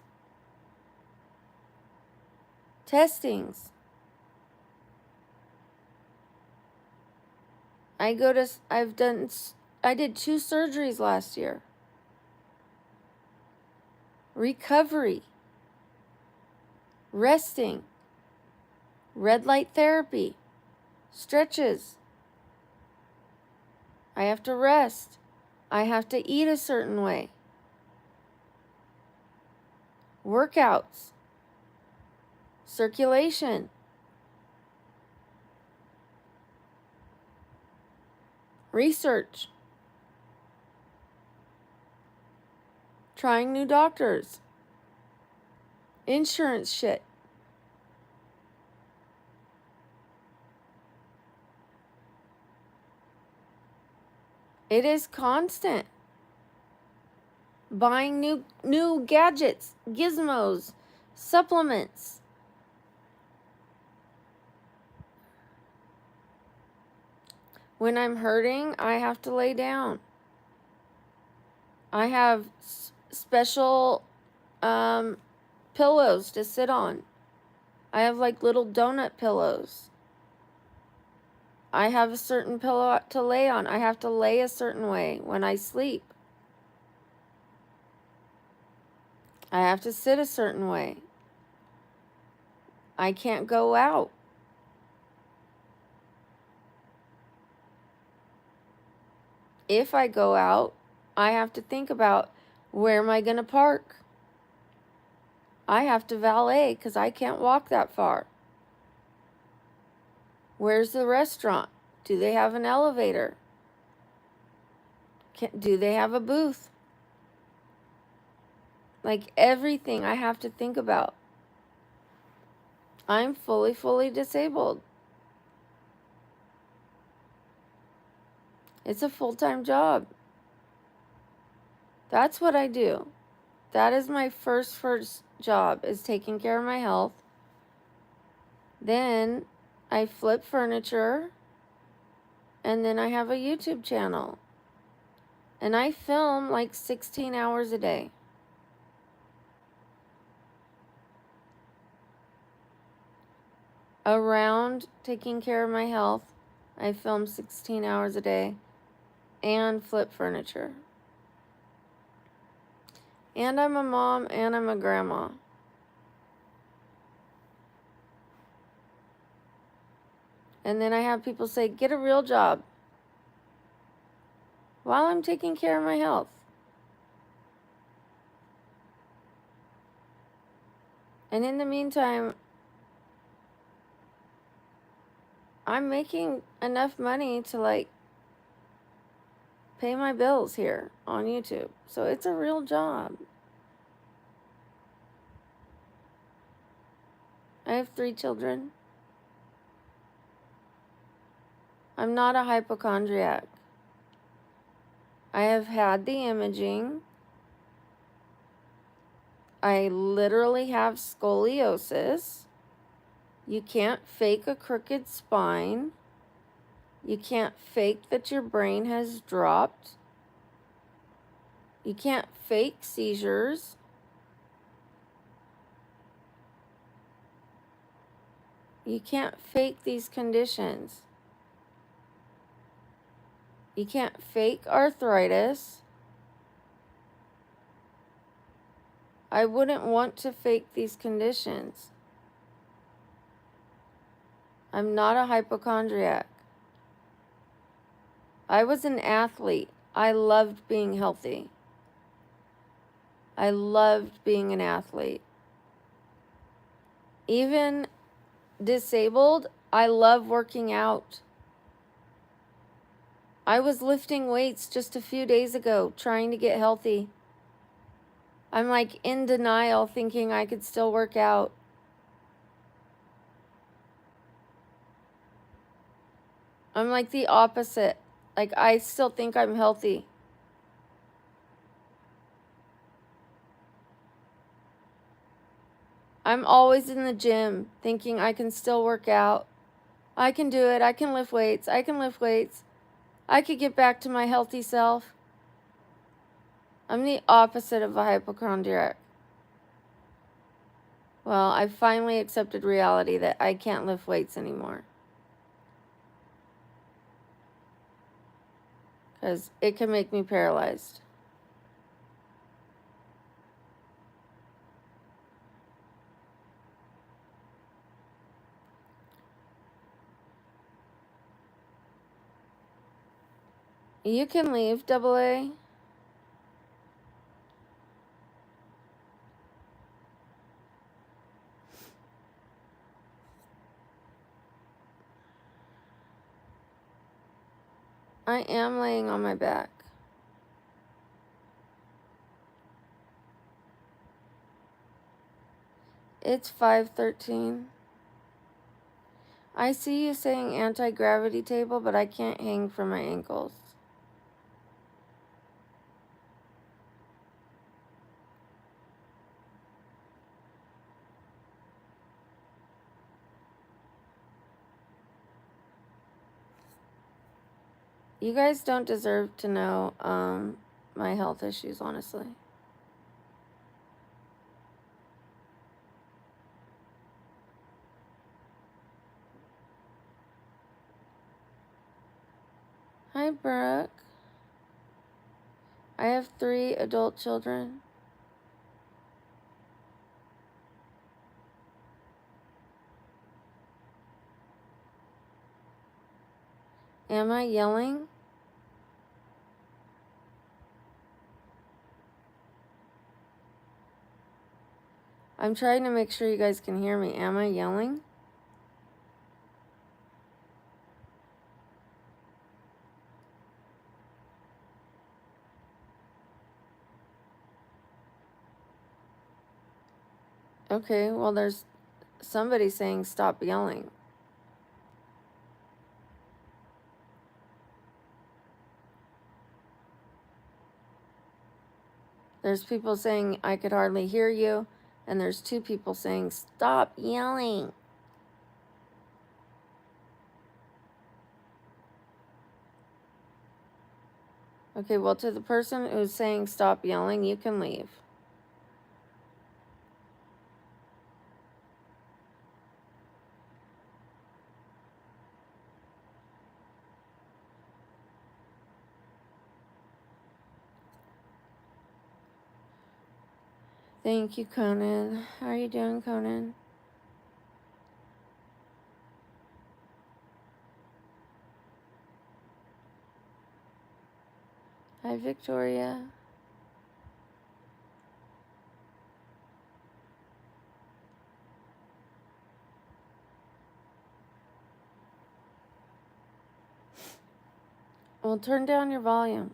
testings. I did 2 surgeries last year. recovery, resting, red light therapy, stretches. I have to rest. I have to eat a certain way. Workouts, circulation, research, trying new doctors, insurance shit. It is constant. Buying new gadgets, gizmos, supplements. When I'm hurting, I have to lay down. I have special pillows to sit on. I have like little donut pillows. I have a certain pillow to lay on. I have to lay a certain way when I sleep. I have to sit a certain way. I can't go out. If I go out, I have to think about, where am I going to park? I have to valet because I can't walk that far. Where's the restaurant? Do they have an elevator? Do they have a booth? Like everything I have to think about. I'm fully disabled. It's a full-time job. That's what I do. That is my first job, is taking care of my health. Then I flip furniture, and then I have a YouTube channel. And I film like 16 hours a day. Around taking care of my health, I film 16 hours a day and flip furniture. And I'm a mom and I'm a grandma. And then I have people say, get a real job, while I'm taking care of my health. And in the meantime, I'm making enough money to like pay my bills here on YouTube. So it's a real job. I have 3 children. I'm not a hypochondriac. I have had the imaging. I literally have scoliosis. You can't fake a crooked spine. You can't fake that your brain has dropped. You can't fake seizures. You can't fake these conditions. You can't fake arthritis. I wouldn't want to fake these conditions. I'm not a hypochondriac. I was an athlete. I loved being healthy. I loved being an athlete. Even disabled, I love working out. I was lifting weights just a few days ago, trying to get healthy. I'm like in denial, thinking I could still work out. I'm like the opposite. Like, I still think I'm healthy. I'm always in the gym, thinking I can still work out. I can do it. I can lift weights. I can lift weights. I could get back to my healthy self. I'm the opposite of a hypochondriac. Well, I finally accepted reality that I can't lift weights anymore. Because it can make me paralyzed. You can leave, Double A. I am laying on my back. It's 5:13. I see you saying anti-gravity table, but I can't hang from my ankles. You guys don't deserve to know my health issues, honestly. Hi, Brooke. I have 3 adult children. Am I yelling? I'm trying to make sure you guys can hear me. Am I yelling? Okay, well, there's somebody saying stop yelling. There's people saying I could hardly hear you, and there's 2 people saying stop yelling. Okay, well, to the person who's saying stop yelling, you can leave. Thank you, Conan. How are you doing, Conan? Hi, Victoria. Well, turn down your volume.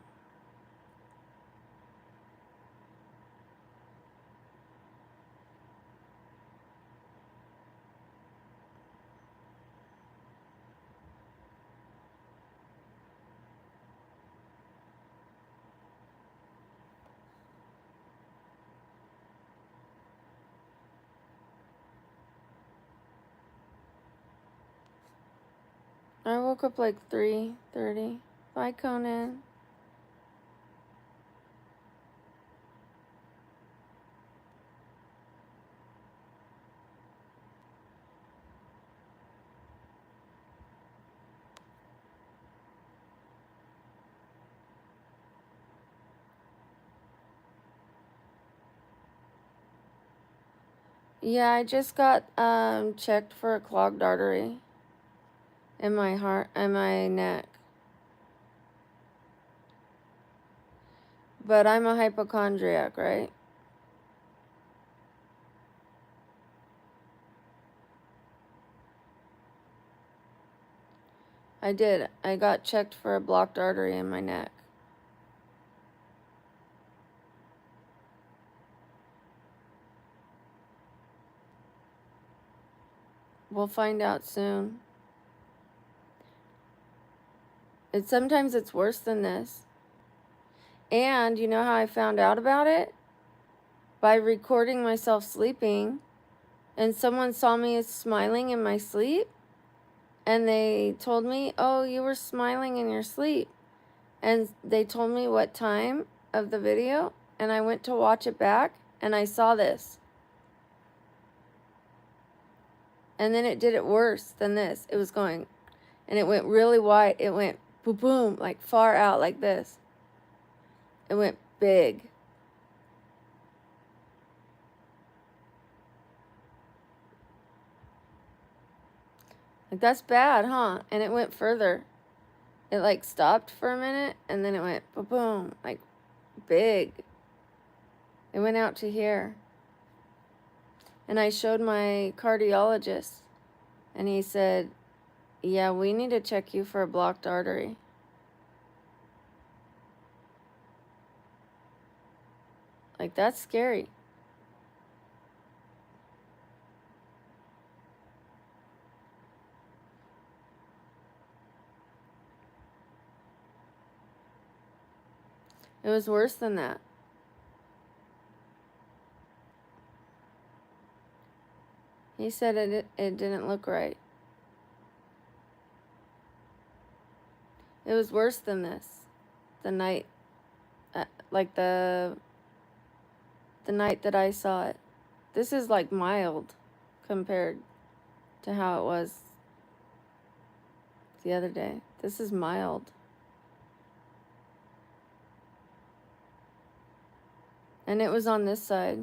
I woke up like 3:30. Bye, Conan. Yeah, I just got checked for a clogged artery in my heart and my neck. But I'm a hypochondriac, right? I did. I got checked for a blocked artery in my neck. We'll find out soon. Sometimes it's worse than this. And you know how I found out about it? By recording myself sleeping. And someone saw me smiling in my sleep. And they told me, oh, you were smiling in your sleep. And they told me what time of the video. And I went to watch it back. And I saw this. And then it did it worse than this. It was going, and it went really wide. It went boom, boom, like far out like this. It went big. Like, that's bad, huh? And it went further. It like stopped for a minute and then it went boom, like big. It went out to here. And I showed my cardiologist and he said, yeah, we need to check you for a blocked artery. Like, that's scary. It was worse than that. He said it didn't look right. It was worse than this. The night, like the night that I saw it. This is like mild compared to how it was the other day. This is mild. And it was on this side.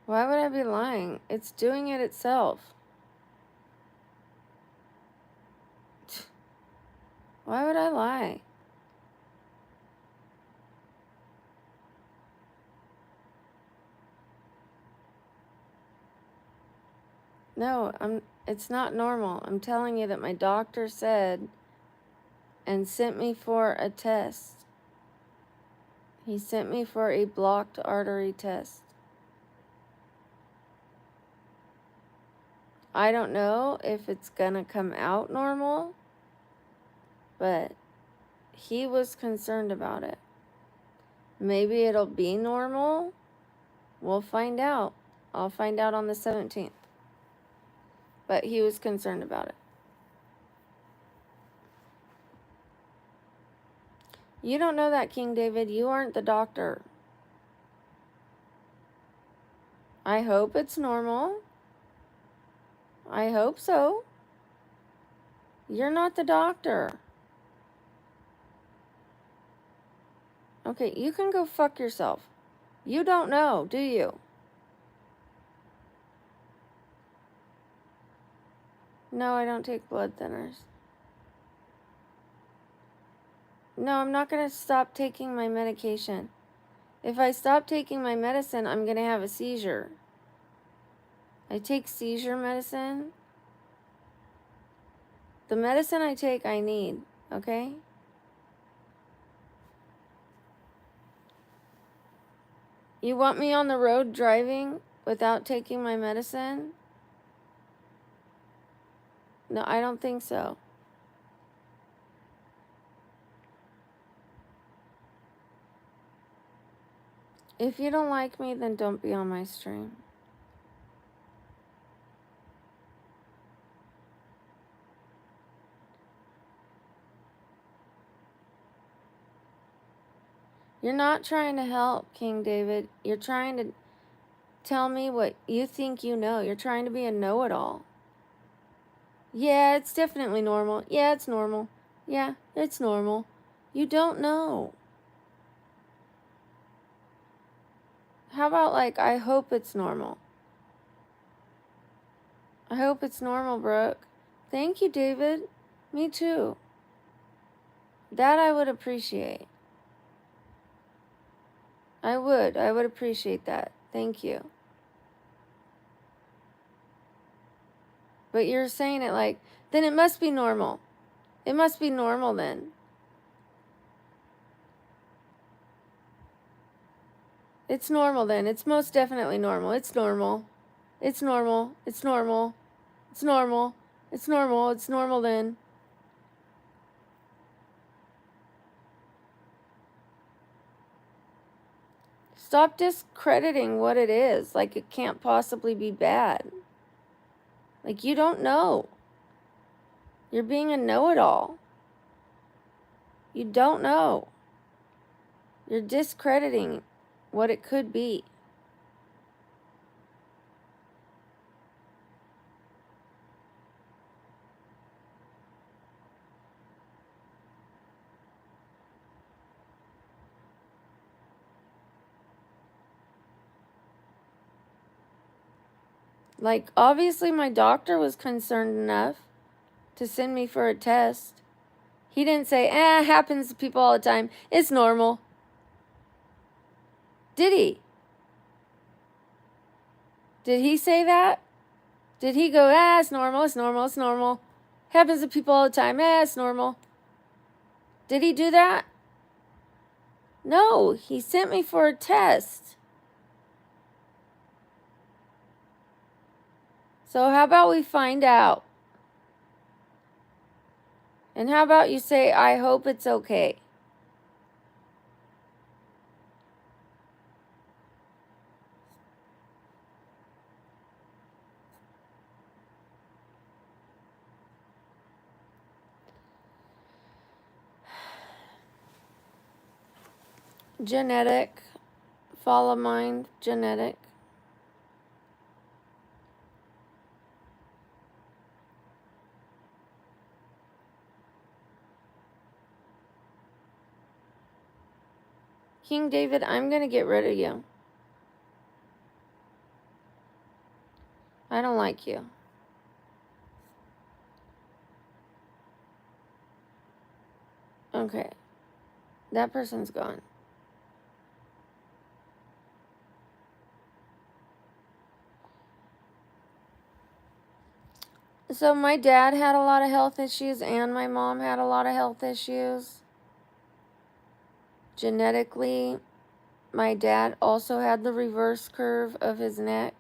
Why would I be lying? It's doing it itself. Why would I lie? No, it's not normal. I'm telling you that my doctor said and sent me for a test. He sent me for a blocked artery test. I don't know if it's gonna come out normal, but he was concerned about it. Maybe it'll be normal. We'll find out. I'll find out on the 17th. But he was concerned about it. You don't know that, King David. You aren't the doctor. I hope it's normal. I hope so. You're not the doctor. Okay, you can go fuck yourself. You don't know, do you? No, I don't take blood thinners. No, I'm not going to stop taking my medication. If I stop taking my medicine, I'm going to have a seizure. I take seizure medicine. The medicine I take, I need, okay? You want me on the road driving without taking my medicine? No, I don't think so. If you don't like me, then don't be on my stream. You're not trying to help, King David. You're trying to tell me what you think you know. You're trying to be a know-it-all. Yeah, it's definitely normal. Yeah, it's normal. Yeah, it's normal. You don't know. How about, like, I hope it's normal? I hope it's normal, Brooke. Thank you, David. Me too. That I would appreciate. I would appreciate that. Thank you. But you're saying it like, then it must be normal. It must be normal then. It's normal then. It's most definitely normal. It's normal. It's normal. It's normal. It's normal. It's normal. It's normal then. Stop discrediting what it is. Like it can't possibly be bad. Like you don't know. You're being a know-it-all. You don't know. You're discrediting what it could be. Like, obviously my doctor was concerned enough to send me for a test. He didn't say, it happens to people all the time. It's normal. Did he? Did he say that? Did he go, it's normal, it's normal, it's normal. Happens to people all the time. It's normal. Did he do that? No, he sent me for a test. So how about we find out? And how about you say, I hope it's okay? Genetic. Follow mind. Genetic. King David, I'm going to get rid of you. I don't like you. Okay. That person's gone. So my dad had a lot of health issues and my mom had a lot of health issues. Genetically, my dad also had the reverse curve of his neck.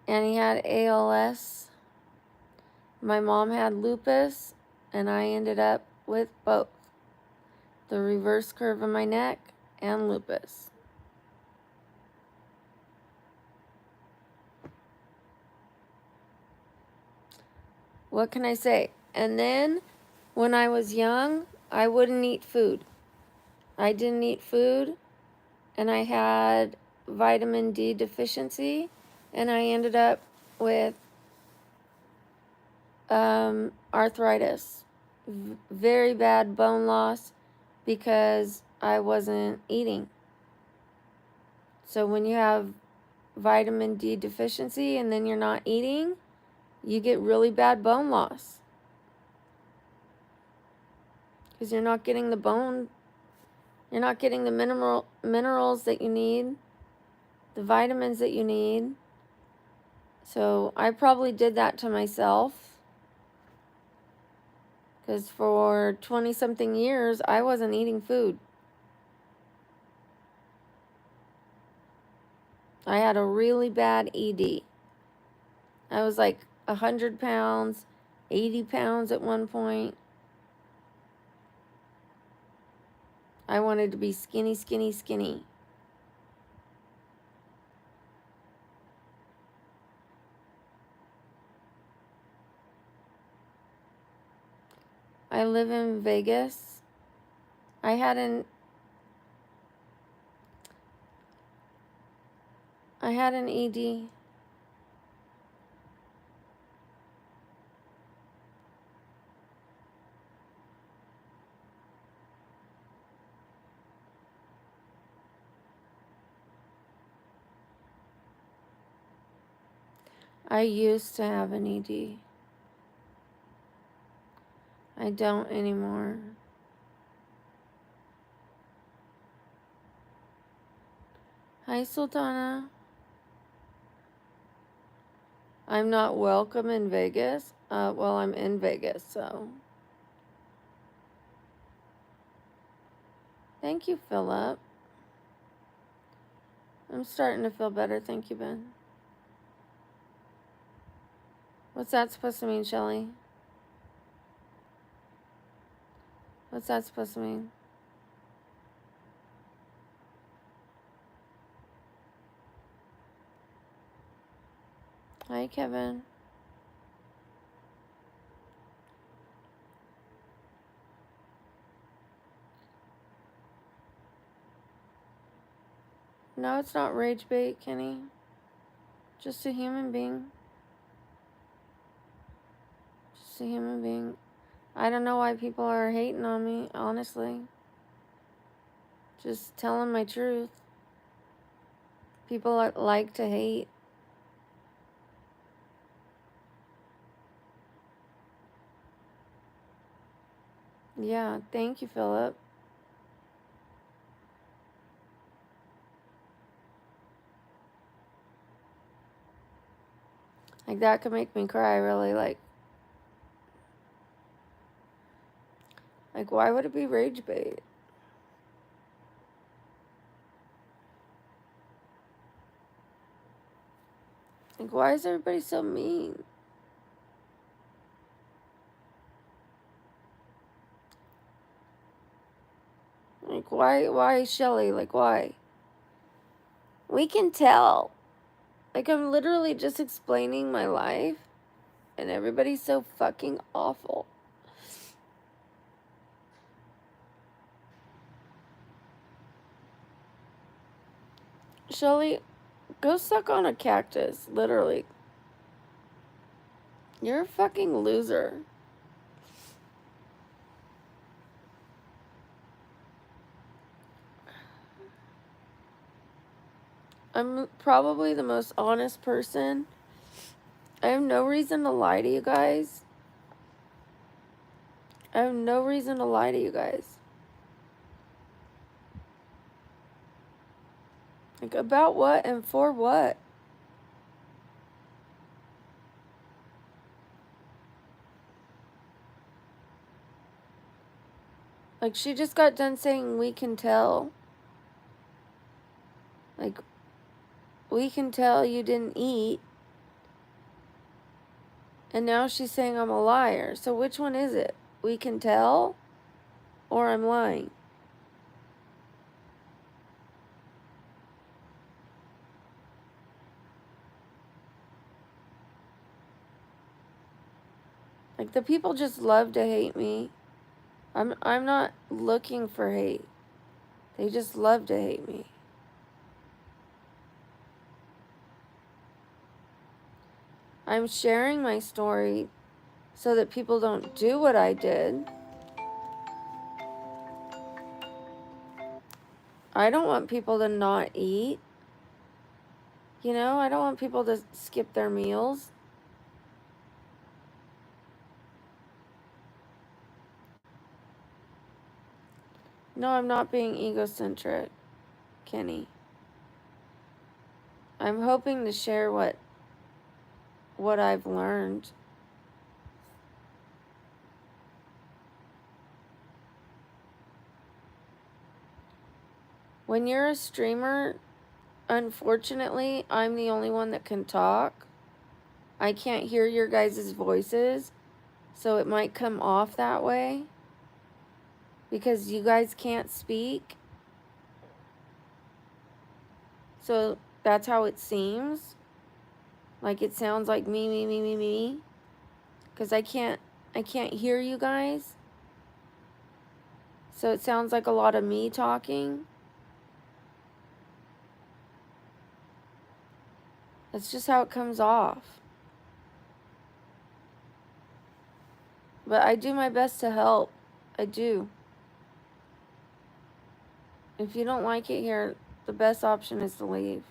And he had ALS. My mom had lupus, and I ended up with both. The reverse curve of my neck and lupus. What can I say? And then, when I was young, I wouldn't eat food. I didn't eat food, and I had vitamin D deficiency, and I ended up with arthritis. Very bad bone loss because I wasn't eating. So when you have vitamin D deficiency and then you're not eating, you get really bad bone loss. Because you're not getting the bone, you're not getting the minerals that you need, the vitamins that you need. So I probably did that to myself. Because for 20-something years, I wasn't eating food. I had a really bad ED. I was like 100 pounds, 80 pounds at one point. I wanted to be skinny, skinny, skinny. I live in Vegas. I had an ED. I used to have an ED. I don't anymore. Hi, Sultana. I'm not welcome in Vegas. Well, I'm in Vegas, so. Thank you, Philip. I'm starting to feel better. Thank you, Ben. What's that supposed to mean, Shelly? What's that supposed to mean? Hi, Kevin. No, it's not rage bait, Kenny. Just a human being. Just a human being. I don't know why people are hating on me, honestly. Just telling my truth. People like to hate. Yeah, thank you, Philip. Like, that could make me cry, really. Like, why would it be rage bait? Like, why is everybody so mean? Like, why, Shelly? Like, why? We can tell. Like, I'm literally just explaining my life, and everybody's so fucking awful. Shelly, go suck on a cactus, literally. You're a fucking loser. I'm probably the most honest person. I have no reason to lie to you guys. I have no reason to lie to you guys. Like, about what and for what? Like, she just got done saying we can tell. Like, we can tell you didn't eat. And now she's saying I'm a liar. So which one is it? We can tell? Or I'm lying? Like, the people just love to hate me. I'm not looking for hate. They just love to hate me. I'm sharing my story so that people don't do what I did. I don't want people to not eat. You know, I don't want people to skip their meals. No, I'm not being egocentric, Kenny. I'm hoping to share what I've learned. When you're a streamer, unfortunately, I'm the only one that can talk. I can't hear your guys' voices, so it might come off that way because you guys can't speak. So that's how it seems. Like, it sounds like me. Because I can't hear you guys. So it sounds like a lot of me talking. That's just how it comes off. But I do my best to help. I do. If you don't like it here, the best option is to leave.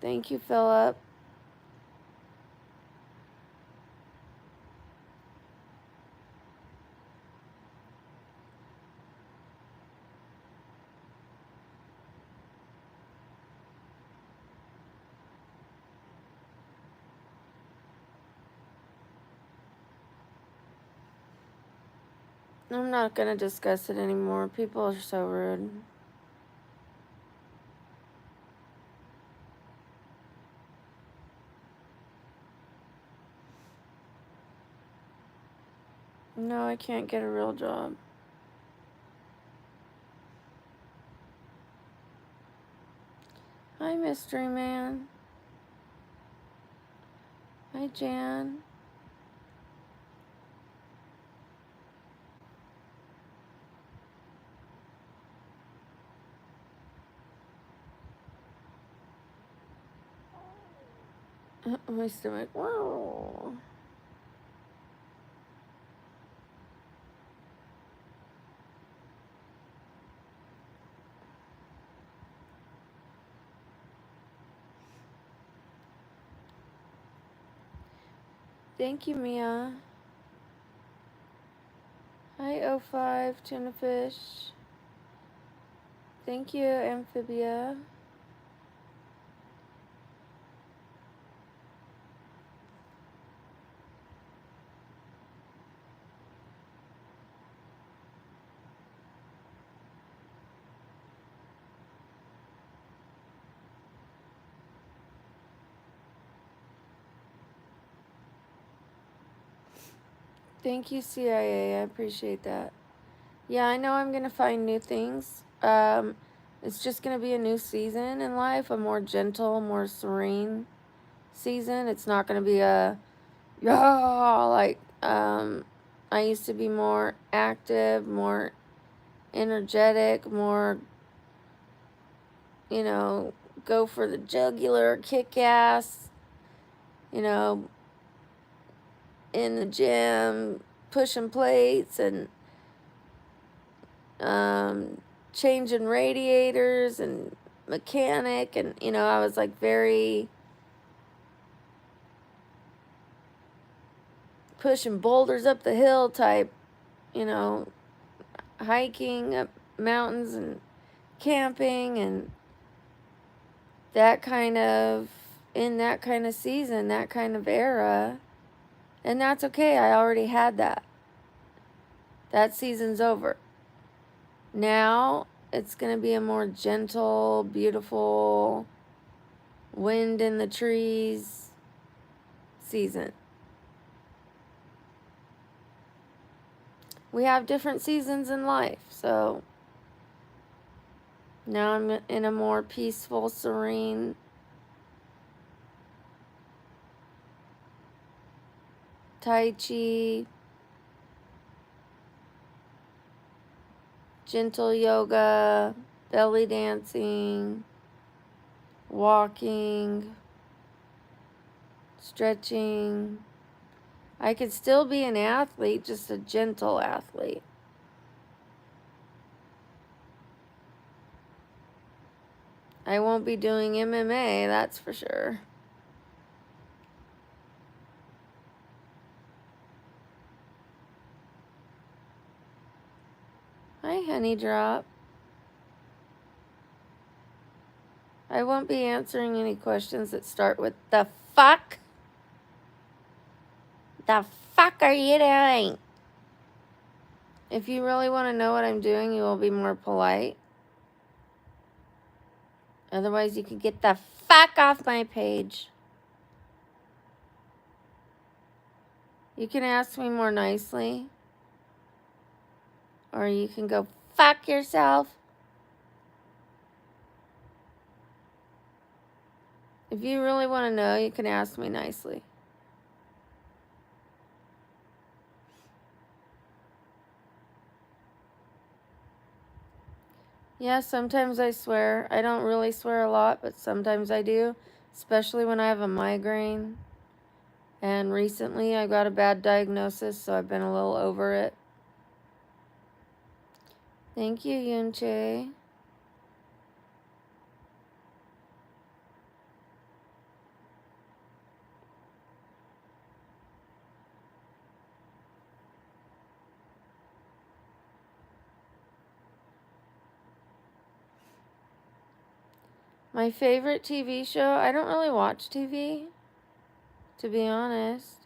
Thank you, Philip. I'm not going to discuss it anymore. People are so rude. No, I can't get a real job. Hi, Mystery Man. Hi, Jan. My stomach. Wow. Thank you, Mia. Hi, O5, tuna fish. Thank you, Amphibia. Thank you, CIA. I appreciate that. Yeah, I know I'm going to find new things. It's just going to be a new season in life, a more gentle, more serene season. It's not going to be a, yeah, like, I used to be more active, more energetic, more, you know, go for the jugular, kick ass, you know, in the gym, pushing plates and changing radiators and mechanic. And, you know, I was like very pushing boulders up the hill type, you know, hiking up mountains and camping and that kind of, in that kind of season, that kind of era. And that's okay. I already had that. That season's over. Now it's going to be a more gentle, beautiful, wind in the trees season. We have different seasons in life, so now I'm in a more peaceful, serene, Tai Chi, gentle yoga, belly dancing, walking, stretching. I could still be an athlete, just a gentle athlete. I won't be doing MMA, that's for sure. Hi, Honey Drop. I won't be answering any questions that start with the fuck. The fuck are you doing? If you really want to know what I'm doing, you will be more polite. Otherwise, you can get the fuck off my page. You can ask me more nicely. Or you can go fuck yourself. If you really want to know, you can ask me nicely. Yeah, sometimes I swear. I don't really swear a lot, but sometimes I do. Especially when I have a migraine. And recently I got a bad diagnosis, so I've been a little over it. Thank you, Yunche. My favorite TV show, I don't really watch TV, to be honest.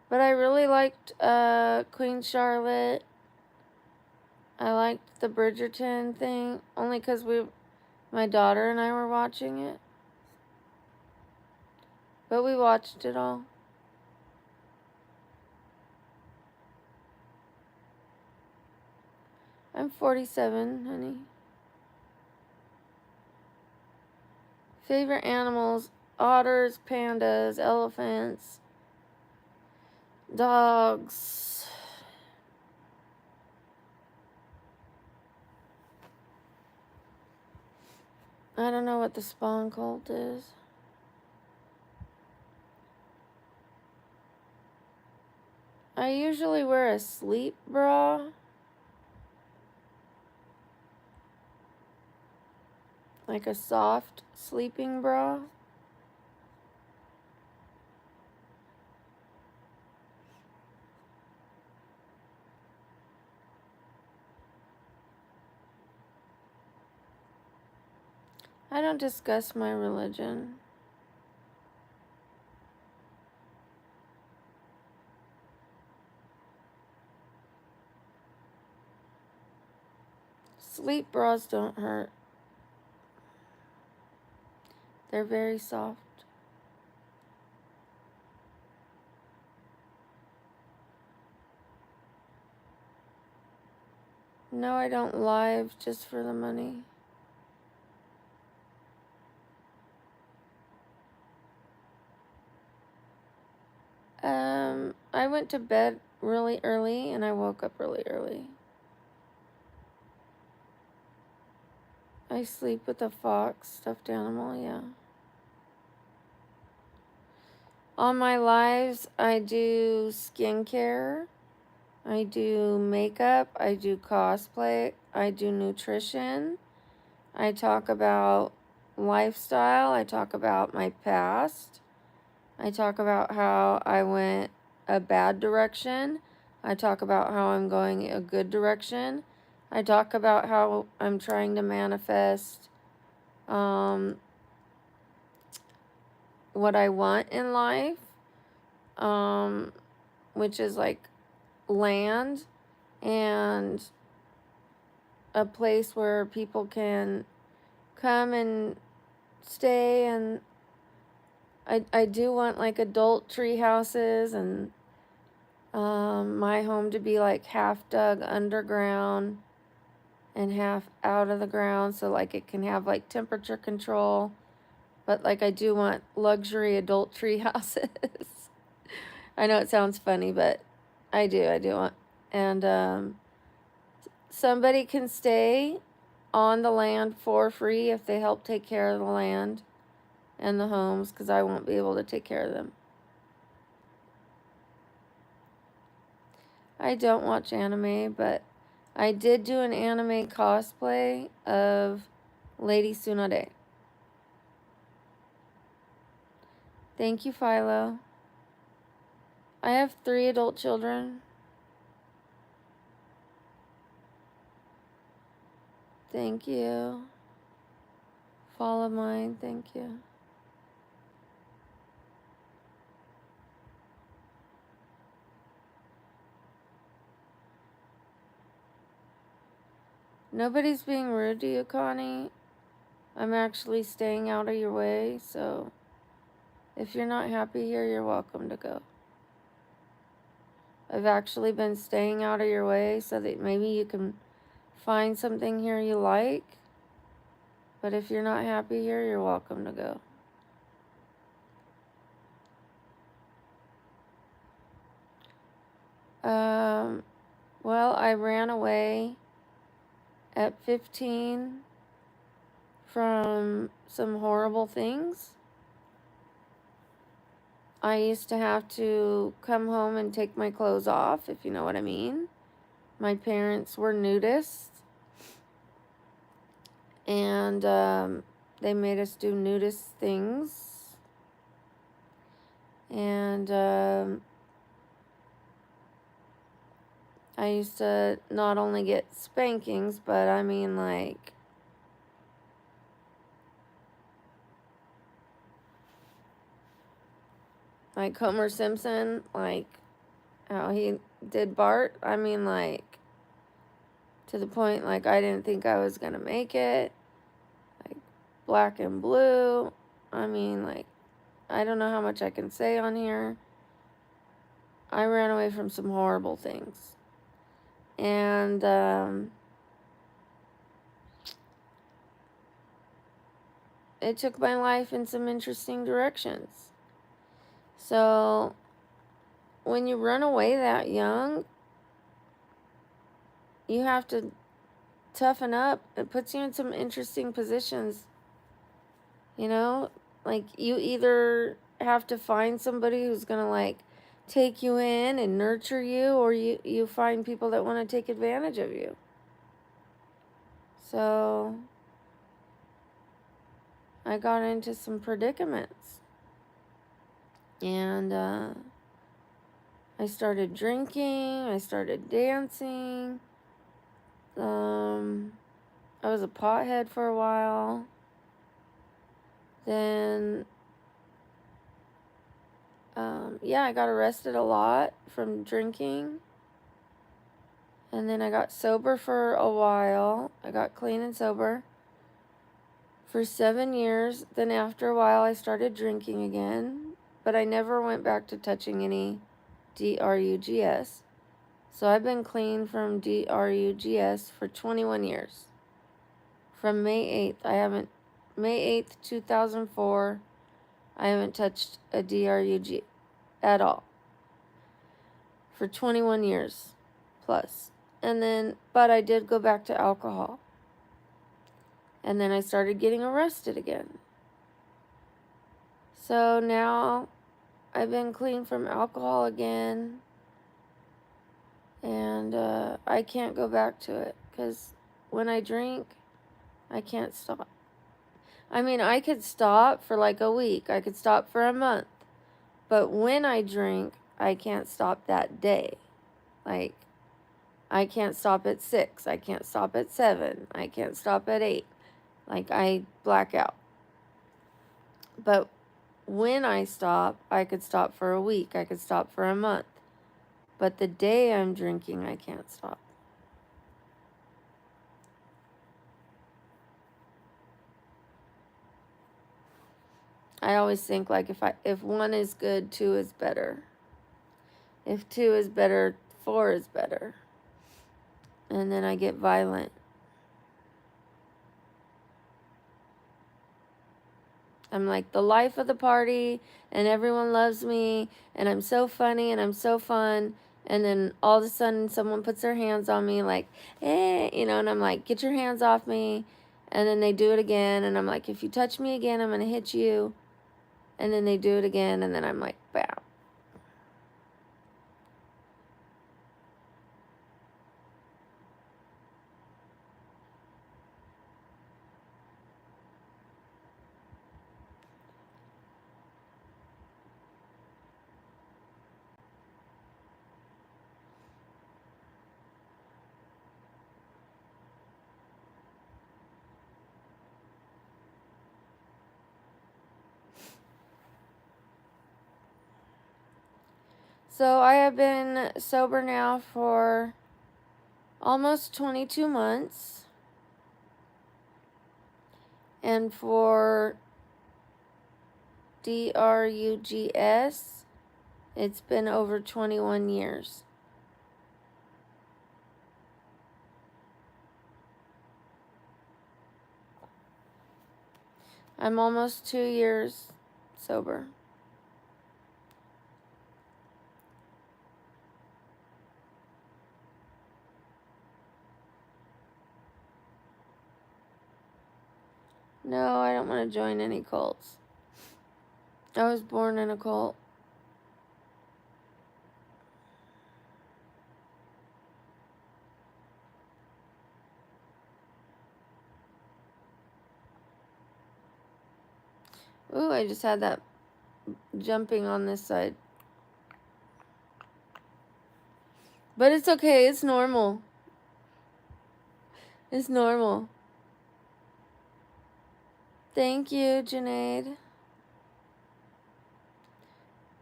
But I really liked Queen Charlotte. I liked the Bridgerton thing, only because my daughter and I were watching it. But we watched it all. I'm 47, honey. Favorite animals, otters, pandas, elephants, dogs. I don't know what the spawn cult is. I usually wear a sleep bra. Like a soft sleeping bra. I don't discuss my religion. Sleep bras don't hurt. They're very soft. No, I don't live just for the money. I went to bed really early and I woke up really early. I sleep with a fox, stuffed animal, yeah. On my lives, I do skincare, I do makeup, I do cosplay, I do nutrition, I talk about lifestyle, I talk about my past, I talk about how I went a bad direction, I talk about how I'm going a good direction, I talk about how I'm trying to manifest what I want in life, which is like land and a place where people can come and stay. And I do want like adult tree houses and my home to be like half dug underground and half out of the ground, so like it can have like temperature control. But like I do want luxury adult tree houses. I know it sounds funny, but I do want. And somebody can stay on the land for free if they help take care of the land and the homes, because I won't be able to take care of them. I don't watch anime, but I did do an anime cosplay of Lady Tsunade. Thank you, Philo. I have 3 adult children. Thank you. Follow mine. Thank you. Nobody's being rude to you, Connie. I'm actually staying out of your way, so if you're not happy here, you're welcome to go. I've actually been staying out of your way so that maybe you can find something here you like. But if you're not happy here, you're welcome to go. Well, I ran away at 15 from some horrible things. I used to have to come home and take my clothes off, if you know what I mean. My parents were nudists, and they made us do nudist things. And I used to not only get spankings, but I mean like Homer Simpson, like how he did Bart. I mean like to the point like I didn't think I was gonna make it. Like black and blue. I mean like I don't know how much I can say on here. I ran away from some horrible things. And it took my life in some interesting directions. So when you run away that young, you have to toughen up. It puts you in some interesting positions. You know, like you either have to find somebody who's gonna like take you in and nurture you, or you find people that want to take advantage of you. So I got into some predicaments. And I started drinking, I started dancing. I was a pothead for a while. Then, yeah, I got arrested a lot from drinking. And then I got sober for a while. I got clean and sober for 7 years. Then after a while, I started drinking again. But I never went back to touching any drugs. So I've been clean from drugs for 21 years. From May 8th, May 8th, 2004, I haven't touched a drug at all. For 21 years plus. And then, but I did go back to alcohol. And then I started getting arrested again. So now I've been clean from alcohol again. And I can't go back to it. Because when I drink, I can't stop. I mean, I could stop for like a week. I could stop for a month. But when I drink, I can't stop that day. Like, I can't stop at 6. I can't stop at 7. I can't stop at 8. Like, I black out. But when I stop, I could stop for a week. I could stop for a month. But the day I'm drinking, I can't stop. I always think like if 1 is good, 2 is better. If 2 is better, 4 is better. And then I get violent. I'm like the life of the party, and everyone loves me, and I'm so funny, and I'm so fun. And then all of a sudden, someone puts their hands on me, like, hey, and I'm like, get your hands off me. And then they do it again, and I'm like, if you touch me again, I'm going to hit you. And then they do it again, and then I'm like, bam. So I have been sober now for almost 22 months. And for drugs, it's been over 21 years. I'm almost 2 years sober. No, I don't want to join any cults. I was born in a cult. Ooh, I just had that jumping on this side. But it's okay, it's normal. It's normal. Thank you, Junaid.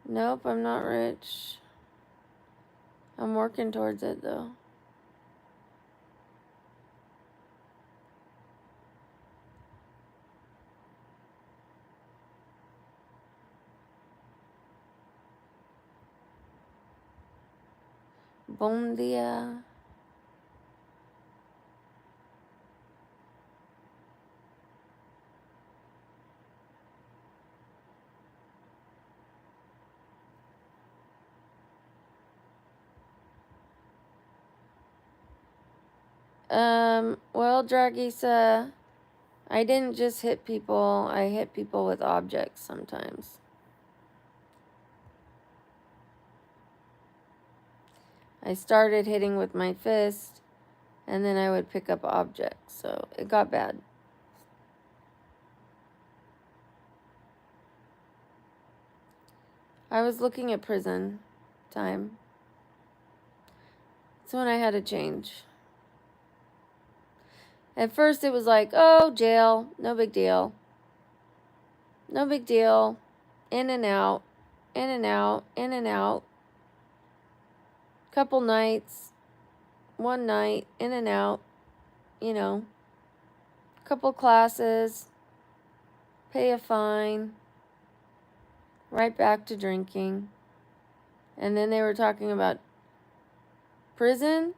Nope, I'm not rich. I'm working towards it, though. Bon dia. Well, Dragisa, I didn't just hit people. I hit people with objects sometimes. I started hitting with my fist, and then I would pick up objects, so it got bad. I was looking at prison time. That's when I had to change. At first it was like, oh, jail, no big deal. No big deal. In and out, in and out, in and out. Couple nights, one night, in and out, you know. Couple classes, pay a fine, right back to drinking. And then they were talking about prison.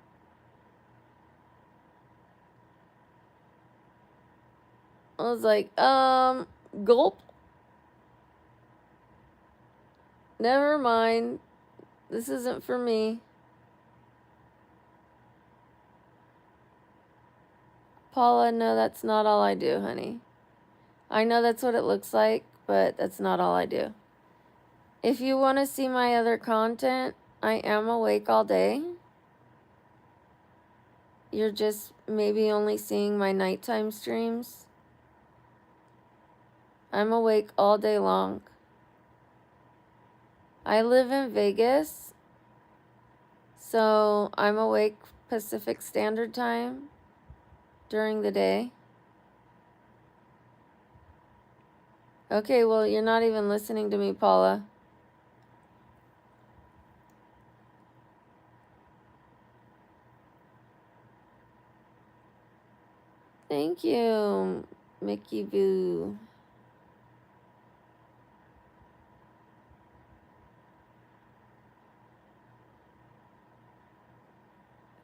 I was like, gulp. Never mind. This isn't for me. Paula, no, that's not all I do, honey. I know that's what it looks like, but that's not all I do. If you want to see my other content, I am awake all day. You're just maybe only seeing my nighttime streams. I'm awake all day long. I live in Vegas, so I'm awake Pacific Standard Time during the day. Okay, well, you're not even listening to me, Paula. Thank you, Mickey Boo.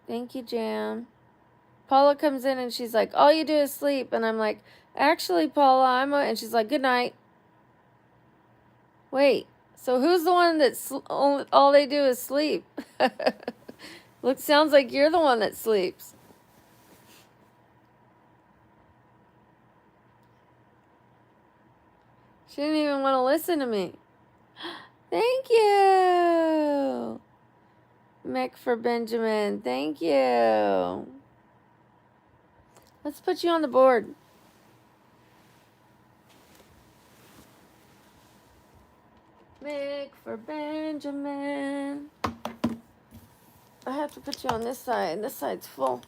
Thank you, Jam. Paula comes in and she's like, all you do is sleep. And I'm like, actually, Paula, and she's like, good night. Wait, so who's the one that's all they do is sleep? Sounds like you're the one that sleeps. She didn't even want to listen to me. Thank you. Mick for Benjamin. Thank you. Let's put you on the board. Mick for Benjamin. I have to put you on this side. This side's full.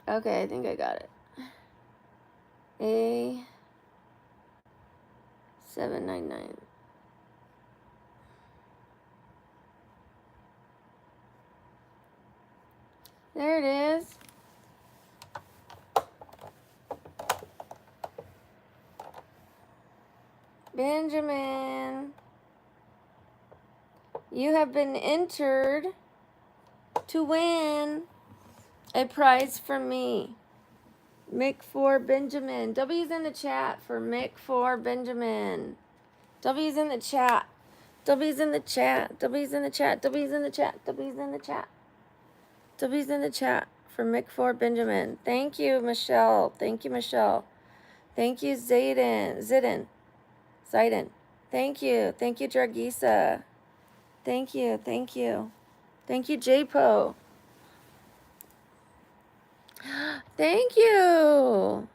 Okay, I think I got it. A799. There it is. Benjamin, you have been entered to win a prize from me. Mick for Benjamin. W's in the chat for Mick for Benjamin. W's in the chat. W's in the chat. W's in the chat. W's in the chat. W's in the chat. W's in the chat for Mick for Benjamin. Thank you, Michelle. Thank you, Michelle. Thank you, Zidin. Thank you. Thank you, Dragisa. Thank you. Thank you. Thank you, JPO. Thank you.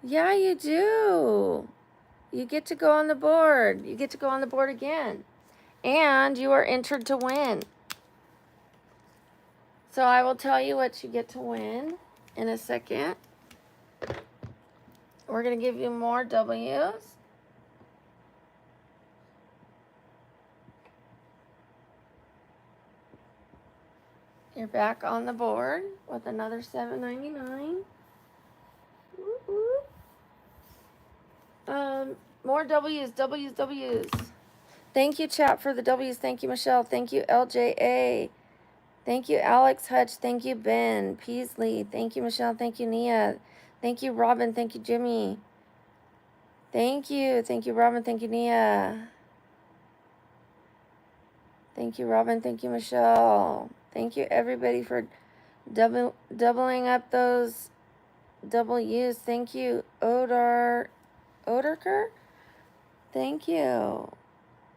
Yeah, you do. You get to go on the board. You get to go on the board again. And you are entered to win. So I will tell you what you get to win in a second. We're going to give you more W's. You're back on the board with another $7.99. More W's. Thank you, chat, for the W's. Thank you, Michelle. Thank you, LJA. Thank you, Alex Hutch. Thank you, Ben Peasley. Thank you, Michelle. Thank you, Nia. Thank you, Robin. Thank you, Jimmy. Thank you. Thank you, Robin. Thank you, Nia. Thank you, Robin. Thank you, Michelle. Thank you, everybody, for doubling up those W's. Thank you, Oderker. Thank you.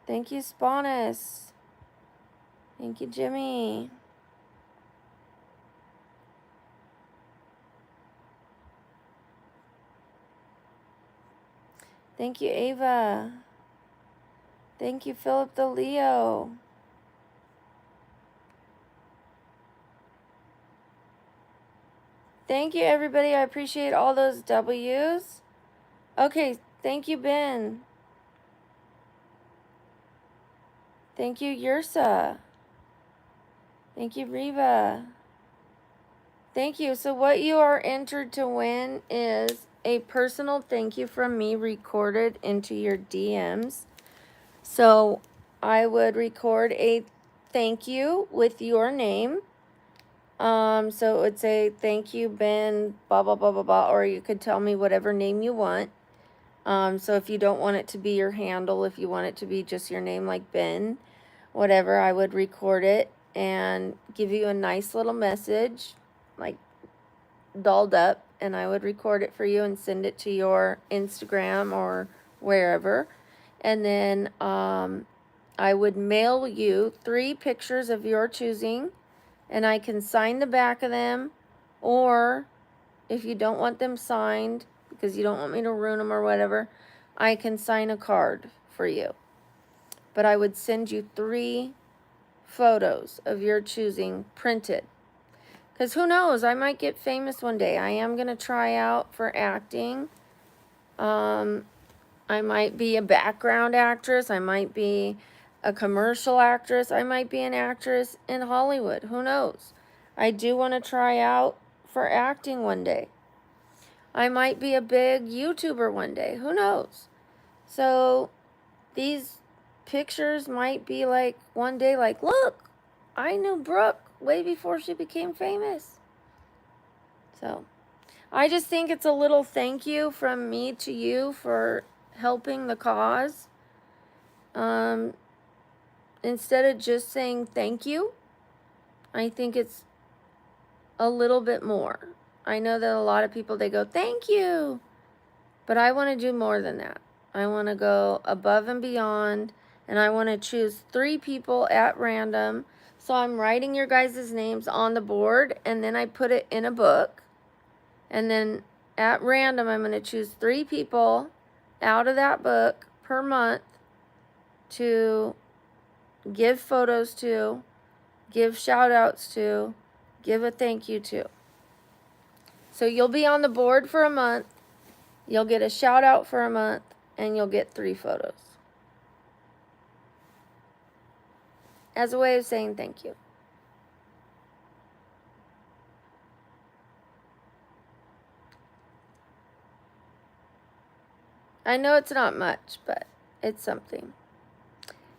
Thank you, Spawnus. Thank you, Jimmy. Thank you, Ava. Thank you, Philip the Leo. Thank you, everybody. I appreciate all those W's. Okay, thank you, Ben. Thank you, Yursa. Thank you, Reva. Thank you. So what you are entered to win is a personal thank you from me recorded into your DMs. So I would record a thank you with your name. So it would say, thank you, Ben, blah, blah, blah, blah, blah, or you could tell me whatever name you want. So if you don't want it to be your handle, if you want it to be just your name like Ben, whatever, I would record it and give you a nice little message, like dolled up, and I would record it for you and send it to your Instagram or wherever. And then I would mail you 3 pictures of your choosing, and I can sign the back of them, or if you don't want them signed because you don't want me to ruin them or whatever, I can sign a card for you. But I would send you 3 photos of your choosing printed. Because who knows, I might get famous one day. I am going to try out for acting. I might be a background actress. I might be a commercial actress. I might be an actress in Hollywood. Who knows? I do want to try out for acting one day. I might be a big YouTuber one day. Who knows? So these pictures might be like one day like, look, I knew Brooke way before she became famous. So I just think it's a little thank you from me to you for helping the cause. Instead of just saying thank you, I think it's a little bit more. I know that a lot of people, they go, thank you. But I want to do more than that. I want to go above and beyond, and I want to choose 3 people at random. So I'm writing your guys' names on the board, and then I put it in a book. And then at random, I'm going to choose 3 people out of that book per month to give photos to, give shout outs to, give a thank you to. So you'll be on the board for a month, you'll get a shout out for a month, and you'll get 3 photos. As a way of saying thank you. I know it's not much, but it's something.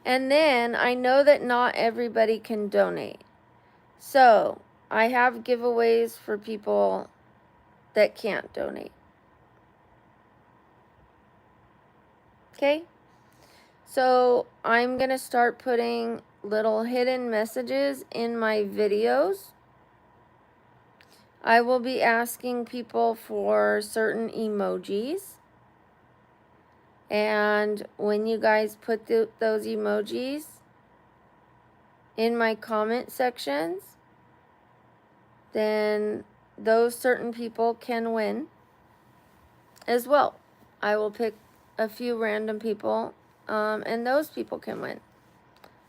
And then I know that not everybody can donate. So I have giveaways for people that can't donate. Okay? So I'm going to start putting little hidden messages in my videos. I will be asking people for certain emojis. And when you guys put those emojis in my comment sections, then those certain people can win as well. I will pick a few random people, and those people can win.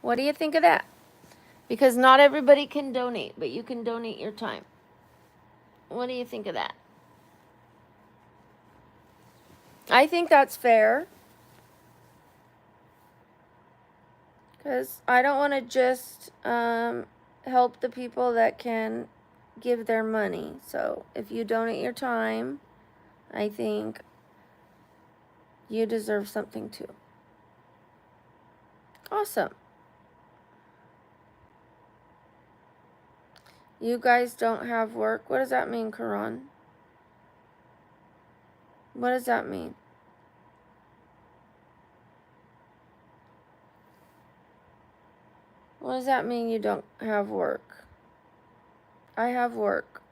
What do you think of that? Because not everybody can donate, but you can donate your time. What do you think of that? I think that's fair. Because I don't want to just help the people that can give their money. So if you donate your time, I think you deserve something too. Awesome. You guys don't have work? What does that mean, Karan? What does that mean? What does that mean you don't have work? I have work.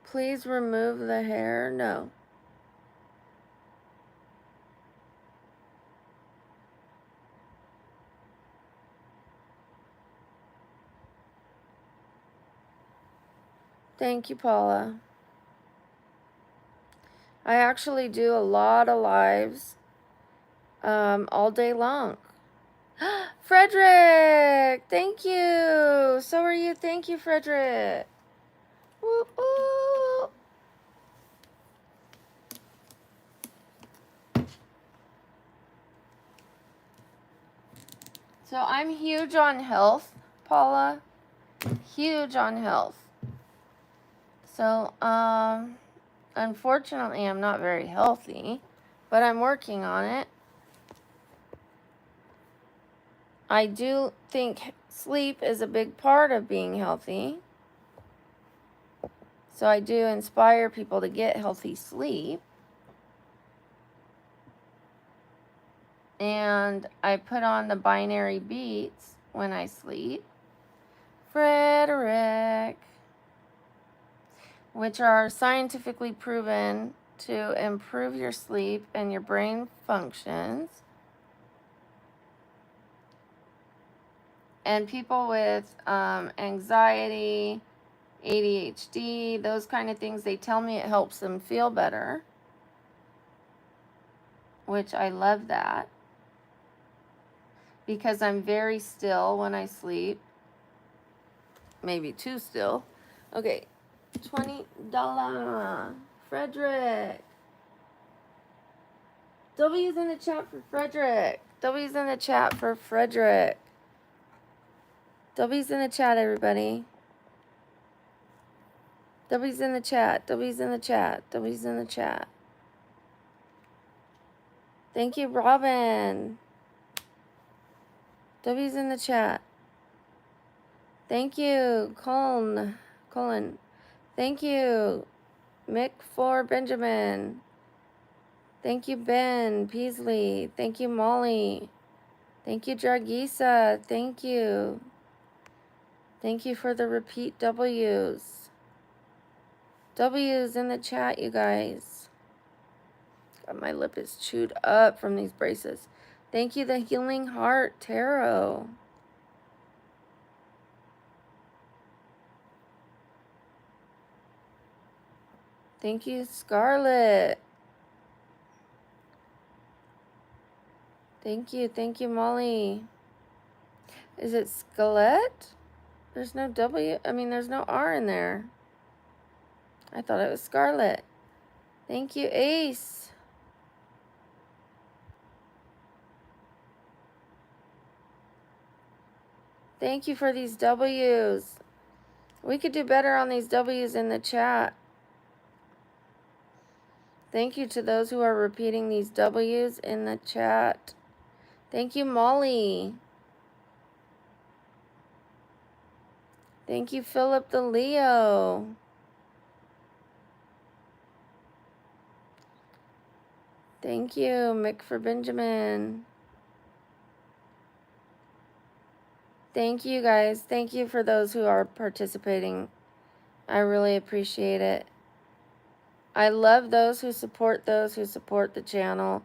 Please remove the hair. No. Thank you, Paula. I actually do a lot of lives all day long. Frederick, thank you. So are you. Thank you, Frederick. Whoop, whoop. So I'm huge on health, Paula. Huge on health. So, unfortunately, I'm not very healthy, but I'm working on it. I do think sleep is a big part of being healthy. So I do inspire people to get healthy sleep. And I put on the binary beats when I sleep. Frederick. Which are scientifically proven to improve your sleep and your brain functions. And people with anxiety, ADHD, those kind of things, they tell me it helps them feel better. Which I love that. Because I'm very still when I sleep. Maybe too still. Okay, $20. Frederick. W's in the chat for Frederick. W's in the chat for Frederick. W's in the chat, everybody. W's in the chat. W's in the chat. W's in the chat. Thank you, Robin. W's in the chat. Thank you, Colin. Thank you, Mick for Benjamin. Thank you, Ben Peasley. Thank you, Molly. Thank you, Dragisa. Thank you. Thank you for the repeat W's. W's in the chat, you guys. God, my lip is chewed up from these braces. Thank you, the Healing Heart Tarot. Thank you, Scarlett. Thank you, Molly. Is it Skelet? There's no W, there's no R in there. I thought it was Scarlett. Thank you, Ace. Thank you for these W's. We could do better on these W's in the chat. Thank you to those who are repeating these W's in the chat. Thank you, Molly. Thank you, Philip the Leo. Thank you, Mick for Benjamin. Thank you, guys. Thank you for those who are participating. I really appreciate it. I love those who support the channel.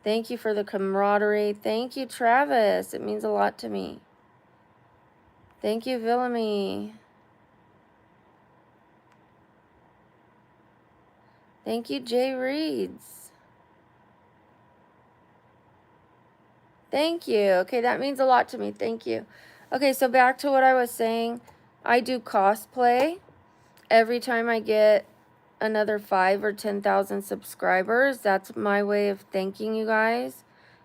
Thank you for the camaraderie. Thank you, Travis. It means a lot to me. Thank you, Villamy. Thank you, Jay Reeds. Thank you. Okay, that means a lot to me. Thank you. Okay, so back to what I was saying. I do cosplay every time I get another 5 or 10,000 subscribers, that's my way of thanking you guys.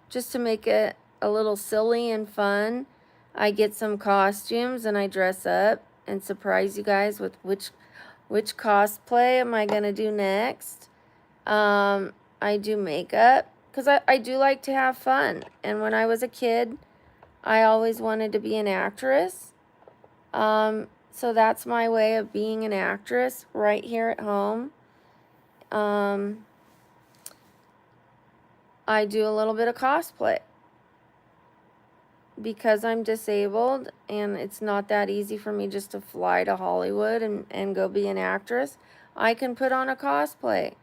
Just to make it a little silly and fun, I get some costumes and I dress up and surprise you guys with which cosplay am I gonna do next. I do makeup because I do like to have fun. And when I was a kid, I always wanted to be an actress. So that's my way of being an actress right here at home. I do a little bit of cosplay because I'm disabled and it's not that easy for me just to fly to Hollywood and go be an actress. I can put on a cosplay.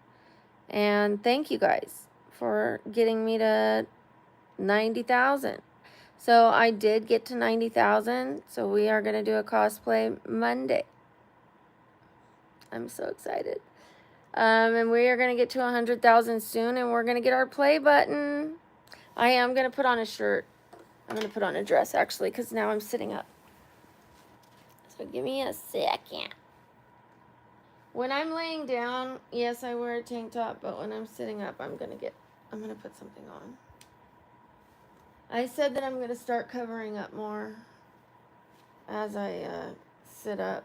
And thank you guys for getting me to 90,000. So I did get to 90,000. So we are going to do a cosplay Monday. I'm so excited. And we are going to get to 100,000 soon, and we're going to get our play button. I am going to put on a shirt. I'm going to put on a dress, actually, because now I'm sitting up. So give me a second. When I'm laying down, yes, I wear a tank top, but when I'm sitting up, I'm going to put something on. I said that I'm going to start covering up more as I sit up.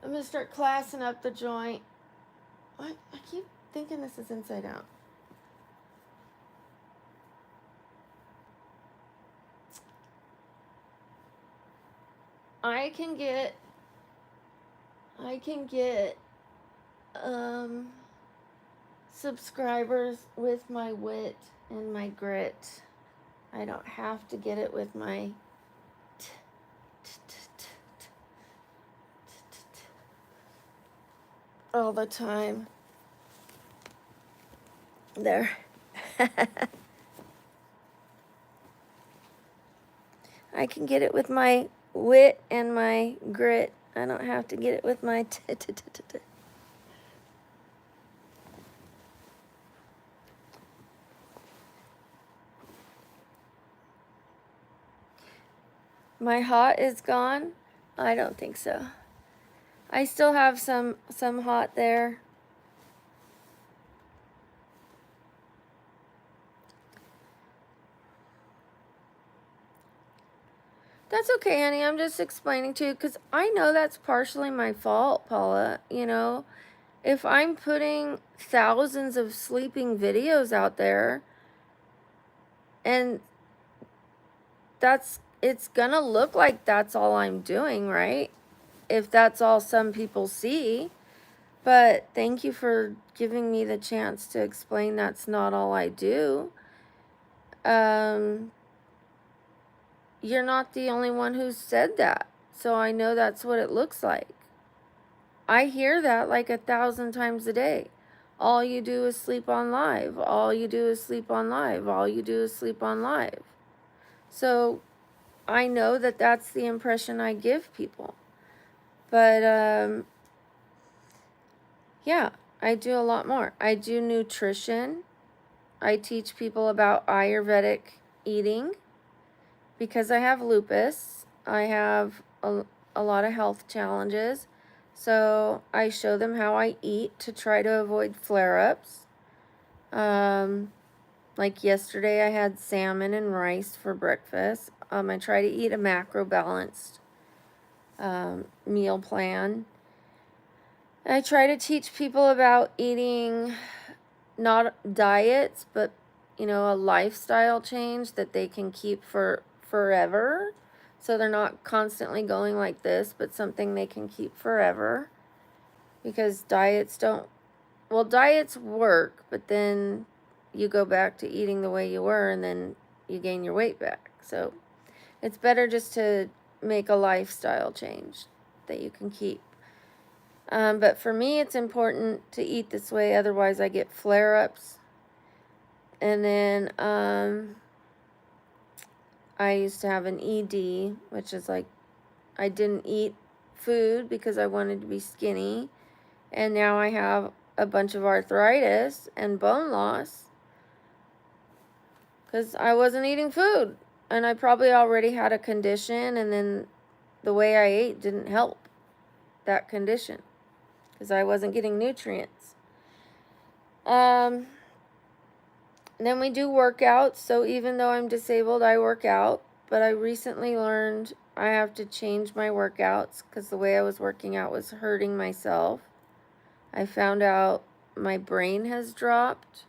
I'm going to start classing up the joint. What? I keep thinking this is inside out. I can get subscribers with my wit and my grit. I don't have to get it with my all the time. There. I can get it with my wit and my grit. I don't have to get it with my My hot is gone? I don't think so. I still have some hot there. That's okay, honey. I'm just explaining to you because I know that's partially my fault, Paula. You know, if I'm putting thousands of sleeping videos out there and it's gonna look like that's all I'm doing, right? If that's all some people see. But thank you for giving me the chance to explain that's not all I do. You're not the only one who said that. So I know that's what it looks like. I hear that like 1,000 times a day. All you do is sleep on live. All you do is sleep on live. All you do is sleep on live. So I know that that's the impression I give people. But yeah, I do a lot more. I do nutrition. I teach people about Ayurvedic eating. Because I have lupus, I have a lot of health challenges. So I show them how I eat to try to avoid flare-ups. Like yesterday I had salmon and rice for breakfast. I try to eat a macro-balanced meal plan. I try to teach people about eating, not diets, but, you know, a lifestyle change that they can keep for forever. So they're not constantly going like this, but something they can keep forever. Because diets work, but then you go back to eating the way you were and then you gain your weight back. So it's better just to make a lifestyle change that you can keep. But for me, it's important to eat this way, otherwise I get flare-ups. And then I used to have an ED, which is like I didn't eat food because I wanted to be skinny. And now I have a bunch of arthritis and bone loss because I wasn't eating food. And I probably already had a condition, and then the way I ate didn't help. that condition because I wasn't getting nutrients. Then we do workouts. So even though I'm disabled, I work out. But I recently learned I have to change my workouts because the way I was working out was hurting myself. I found out my brain has dropped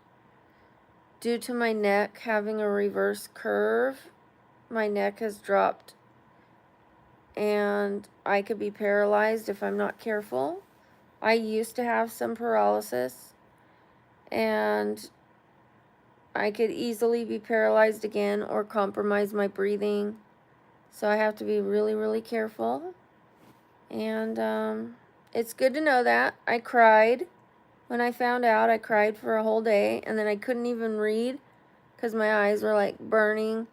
due to my neck having a reverse curve. My neck has dropped and I could be paralyzed if I'm not careful. I used to have some paralysis and I could easily be paralyzed again or compromise my breathing. So I have to be really, really careful. And it's good to know that. I cried when I found out. I cried for a whole day and then I couldn't even read because my eyes were like burning.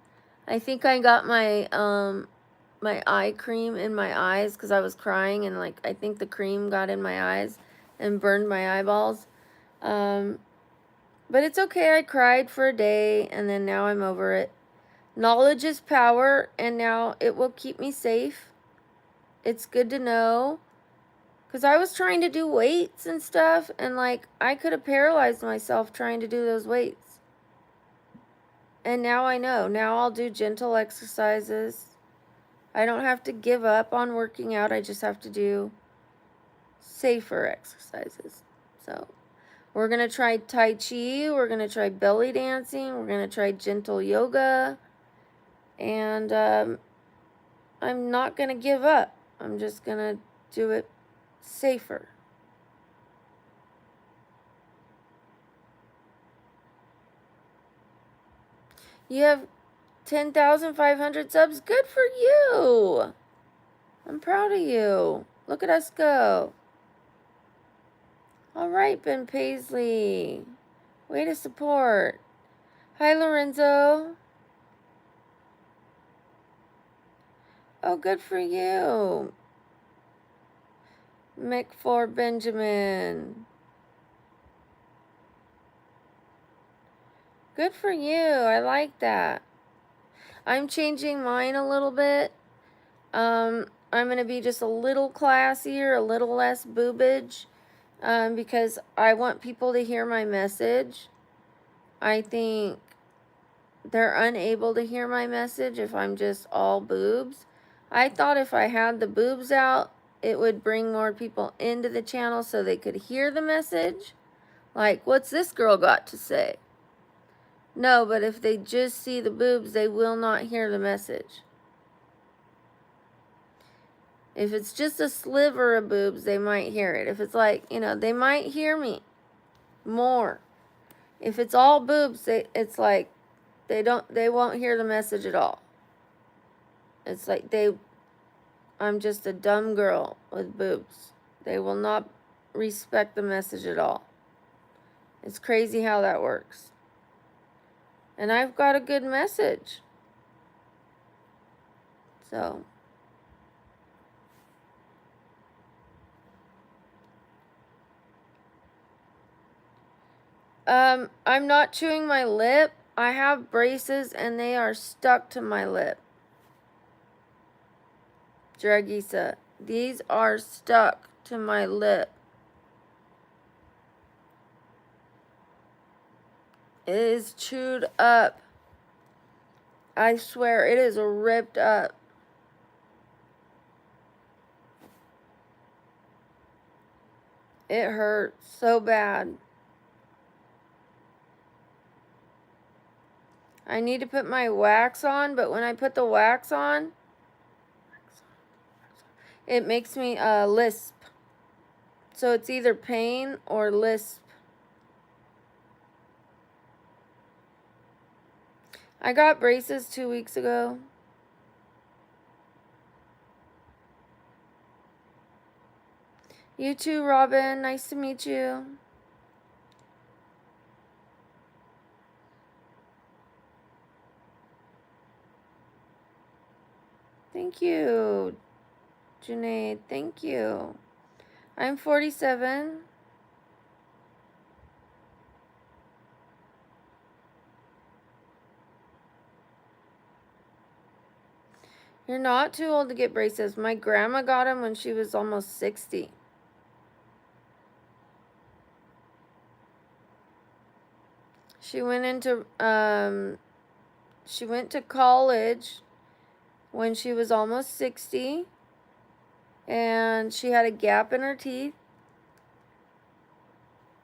I think I got my my eye cream in my eyes because I was crying and like I think the cream got in my eyes and burned my eyeballs. But it's okay. I cried for a day and then now I'm over it. Knowledge is power and now it will keep me safe. It's good to know because I was trying to do weights and stuff and like I could have paralyzed myself trying to do those weights. And now I know. Now I'll do gentle exercises. I don't have to give up on working out. I just have to do safer exercises. So we're going to try Tai Chi. We're going to try belly dancing. We're going to try gentle yoga. And I'm not going to give up. I'm just going to do it safer. You have 10,500 subs. Good for you. I'm proud of you. Look at us go. All right, Ben Paisley. Way to support. Hi, Lorenzo. Oh, good for you. Mick for Benjamin. Good for you. I like that. I'm changing mine a little bit. I'm going to be just a little classier, a little less boobage, because I want people to hear my message. I think they're unable to hear my message if I'm just all boobs. I thought if I had the boobs out, it would bring more people into the channel so they could hear the message. Like, what's this girl got to say? No, but if they just see the boobs, they will not hear the message. If it's just a sliver of boobs, they might hear it. If it's like, they might hear me more. If it's all boobs, it's like they won't hear the message at all. It's like I'm just a dumb girl with boobs. They will not respect the message at all. It's crazy how that works. And I've got a good message. So I'm not chewing my lip. I have braces and they are stuck to my lip. Dragisa, these are stuck to my lip. It is chewed up. I swear it is ripped up. It hurts so bad. I need to put my wax on, but when I put the wax on, it makes me lisp. So it's either pain or lisp. I got braces 2 weeks ago. You too, Robin. Nice to meet you. Thank you, Junaid. Thank you. I'm 47. You're not too old to get braces. My grandma got them when she was almost 60. She went to college when she was almost 60, and she had a gap in her teeth,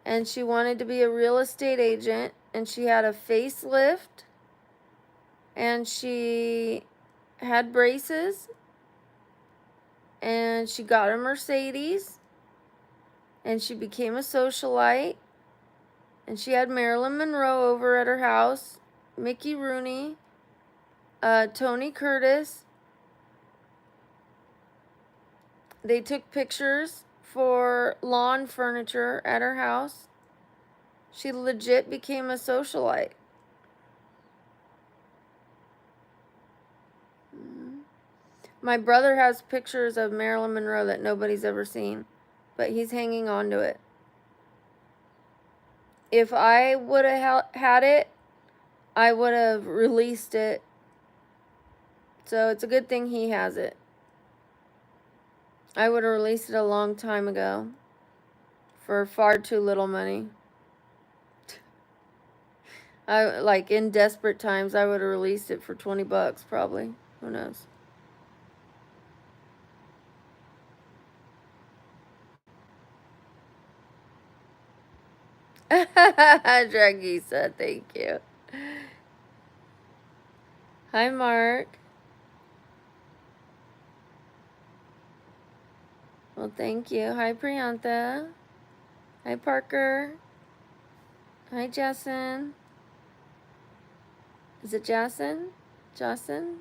and she wanted to be a real estate agent, and she had a facelift, and she had braces, and she got a Mercedes, and she became a socialite, and she had Marilyn Monroe over at her house, Mickey Rooney, Tony Curtis. They took pictures for lawn furniture at her house. She legit became a socialite. My brother has pictures of Marilyn Monroe that nobody's ever seen, but he's hanging on to it. If I would have had it, I would have released it. So it's a good thing he has it. I would have released it a long time ago for far too little money. Like in desperate times, I would have released it for $20 probably. Who knows? Dragisa, thank you. Hi, Mark. Well, thank you. Hi, Priyantha. Hi, Parker. Hi, Jason. Is it Jason? Jason?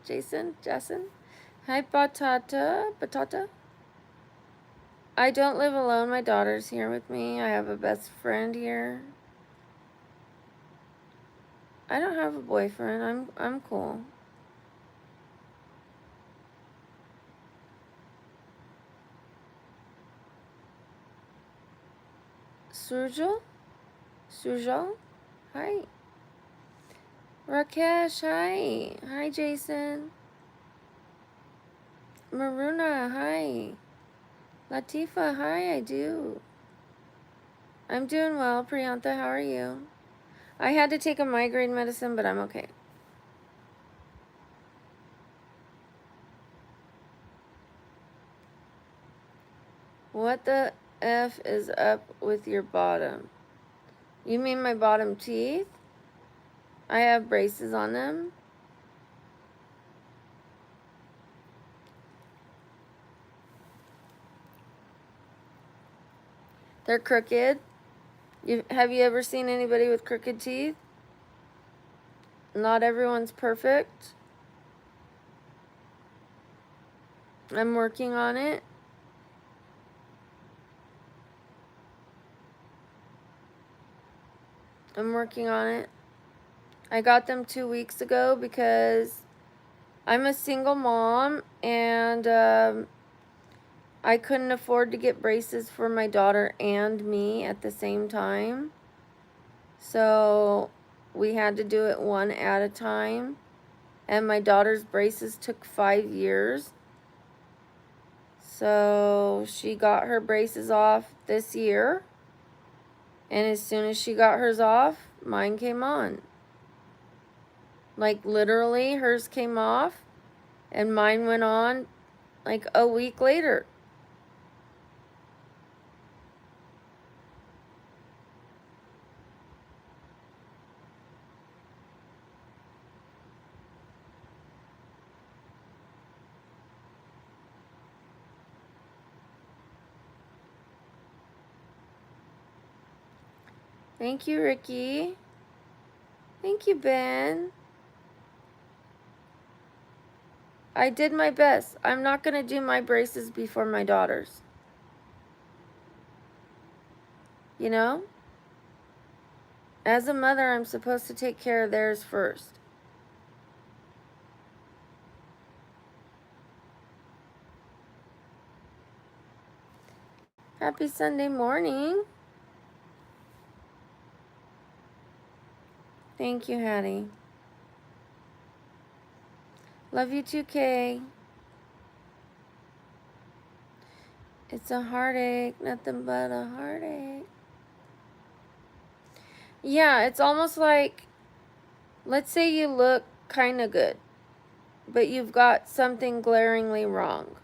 Jason? Jason? Hi, Batata. Batata? I don't live alone. My daughter's here with me. I have a best friend here. I don't have a boyfriend. I'm cool. Surjo? Surjo? Hi. Rakesh, hi. Hi, Jason. Maruna, hi. Latifa, hi, I do. I'm doing well. Priyantha, how are you? I had to take a migraine medicine, but I'm okay. What the F is up with your bottom? You mean my bottom teeth? I have braces on them. They're crooked. Have you ever seen anybody with crooked teeth? Not everyone's perfect. I'm working on it. I'm working on it. I got them 2 weeks ago because I'm a single mom and I couldn't afford to get braces for my daughter and me at the same time. So we had to do it one at a time. And my daughter's braces took 5 years. So she got her braces off this year. And as soon as she got hers off, mine came on. Like literally, hers came off and mine went on like a week later. Thank you, Ricky. Thank you, Ben. I did my best. I'm not going to do my braces before my daughter's. You know? As a mother, I'm supposed to take care of theirs first. Happy Sunday morning. Thank you, Hattie. Love you too, Kay. It's a heartache, nothing but a heartache. Yeah, it's almost like, let's say you look kind of good, but you've got something glaringly wrong.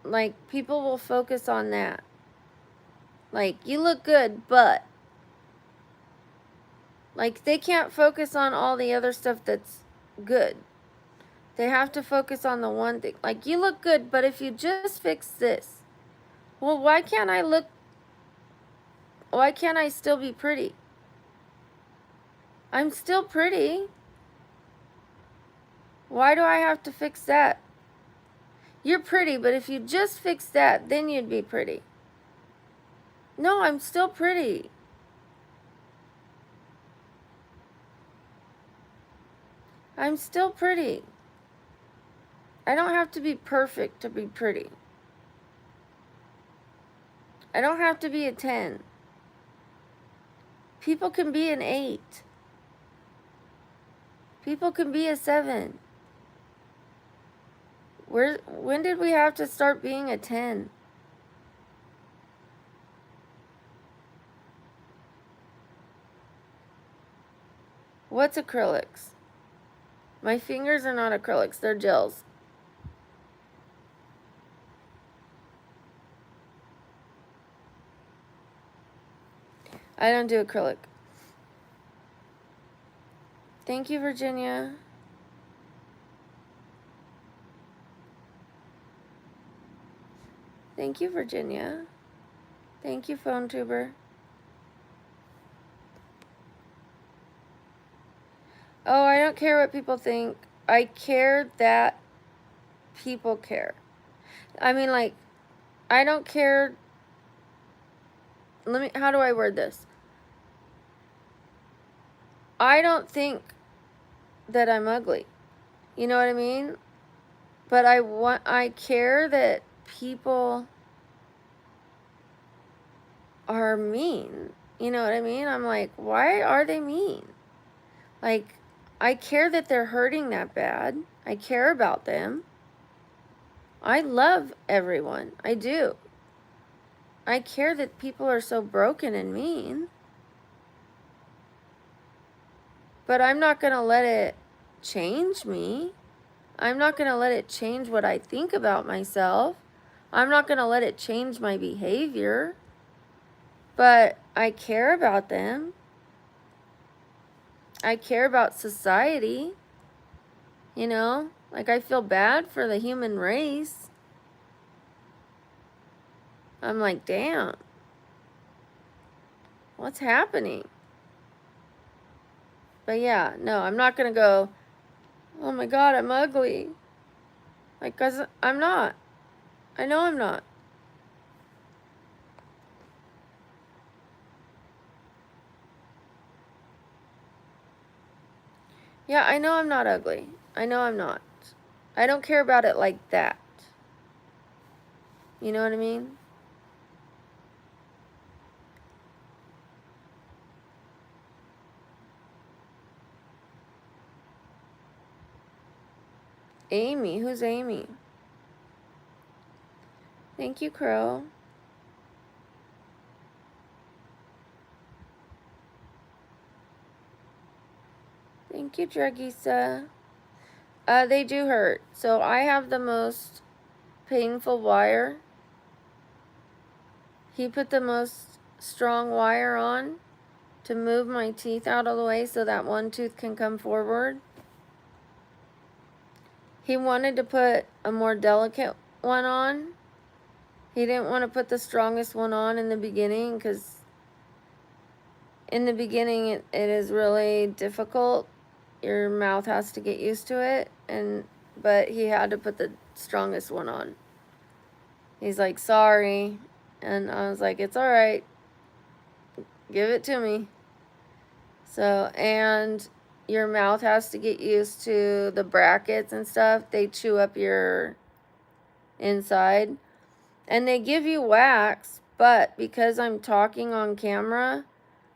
Like, people will focus on that. Like, you look good, but. Like, they can't focus on all the other stuff that's good. They have to focus on the one thing. Like, you look good, but if you just fix this, well, why can't I still be pretty? I'm still pretty. Why do I have to fix that? You're pretty, but if you just fix that, then you'd be pretty. No, I'm still pretty. I'm still pretty. I don't have to be perfect to be pretty. I don't have to be a 10. People can be an 8. People can be a 7. When did we have to start being a 10? What's acrylics? My fingers are not acrylics, they're gels. I don't do acrylic. Thank you, Virginia. Thank you, Virginia. Thank you, phone tuber. Oh, I don't care what people think. I care that people care. I mean, like, I don't care. How do I word this? I don't think that I'm ugly. You know what I mean? But I care that people are mean. You know what I mean? I'm like, why are they mean? Like, I care that they're hurting that bad. I care about them. I love everyone. I do. I care that people are so broken and mean. But I'm not going to let it change me. I'm not going to let it change what I think about myself. I'm not going to let it change my behavior. But I care about them. I care about society. You know? Like, I feel bad for the human race. I'm like, damn. What's happening? But yeah, no, I'm not going to go, oh my God, I'm ugly. Like, 'cause I'm not. I know I'm not. Yeah, I know I'm not ugly. I know I'm not. I don't care about it like that. You know what I mean? Amy. Who's Amy? Thank you, Crow. Thank you, Dragisa. They do hurt. So I have the most painful wire. He put the most strong wire on to move my teeth out of the way so that one tooth can come forward. He wanted to put a more delicate one on. He didn't want to put the strongest one on in the beginning because in the beginning it is really difficult. Your mouth has to get used to it, but he had to put the strongest one on. He's like, sorry. And I was like, it's all right. Give it to me. So, and your mouth has to get used to the brackets and stuff. They chew up your inside. And they give you wax, but because I'm talking on camera,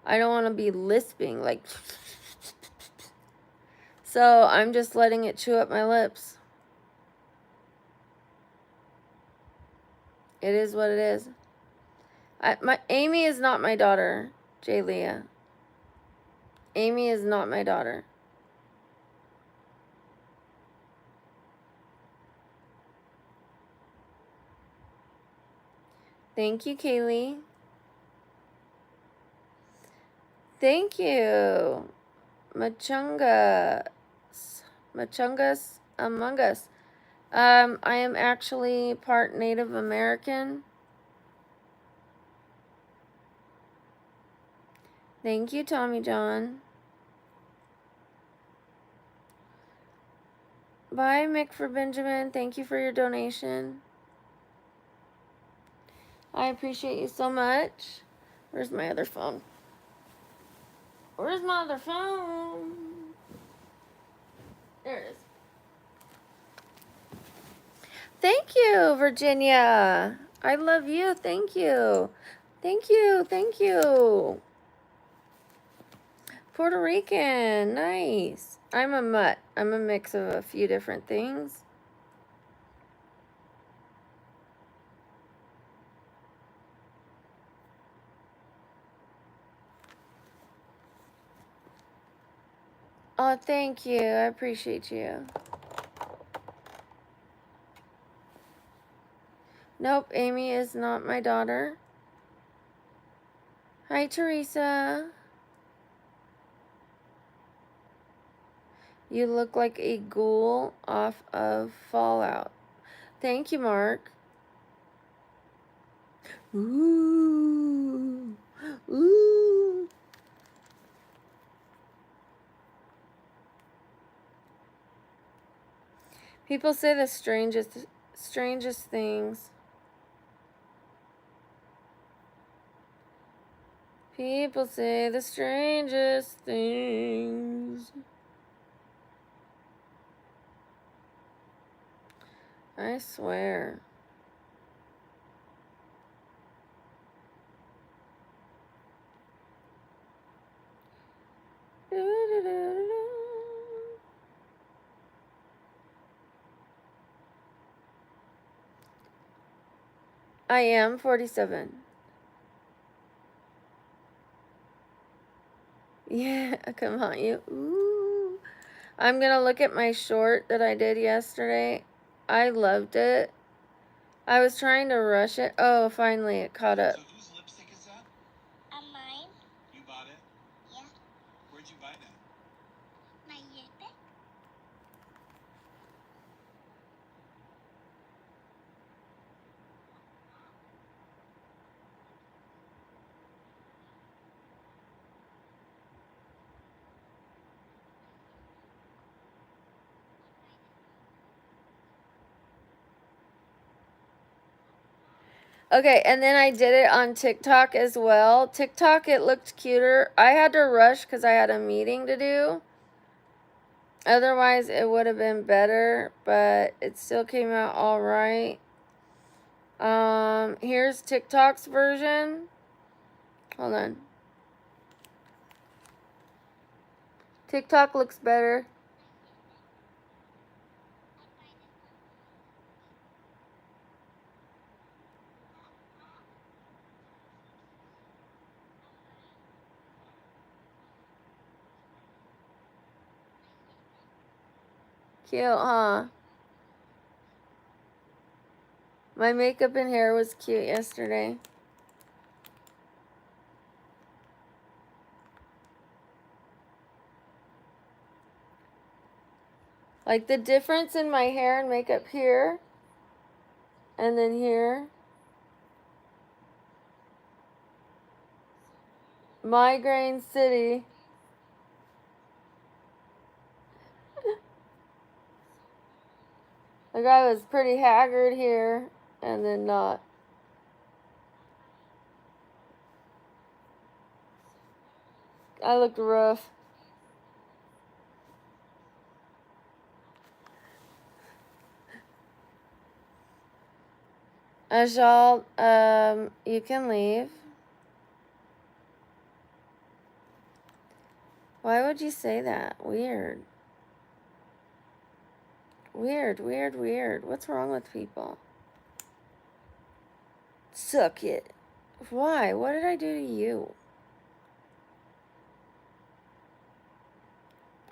I don't want to be lisping like. So I'm just letting it chew up my lips. It is what it is. Amy is not my daughter, J. Leah. Amy is not my daughter. Thank you, Kaylee. Thank you. Machungas Among Us. I am actually part Native American. Thank you, Tommy John. Bye, Mick for Benjamin. Thank you for your donation. I appreciate you so much. Where's my other phone? Where's my other phone? There it is. Thank you, Virginia. I love you. Thank you. Thank you. Thank you. Puerto Rican. Nice. I'm a mutt. I'm a mix of a few different things. Oh, thank you. I appreciate you. Nope, Amy is not my daughter. Hi, Teresa. You look like a ghoul off of Fallout. Thank you, Mark. Ooh. Ooh. People say the strangest things. People say the strangest things. I swear. I am 47. Yeah, come on, you. Ooh. I'm gonna look at my short that I did yesterday. I loved it. I was trying to rush it. Oh, finally it caught up. So whose lipstick is that? Mine. You bought it? Yeah. Where'd you buy that? My lipstick. Okay, and then I did it on TikTok as well. TikTok, it looked cuter. I had to rush because I had a meeting to do. Otherwise, it would have been better, but it still came out all right. Here's TikTok's version. Hold on. TikTok looks better. Cute, huh? My makeup and hair was cute yesterday. Like the difference in my hair and makeup here and then here. Migraine City. Like I was pretty haggard here and then not. I looked rough. Ajal, you can leave. Why would you say that? Weird. Weird, weird, weird. What's wrong with people? Suck it. Why? What did I do to you?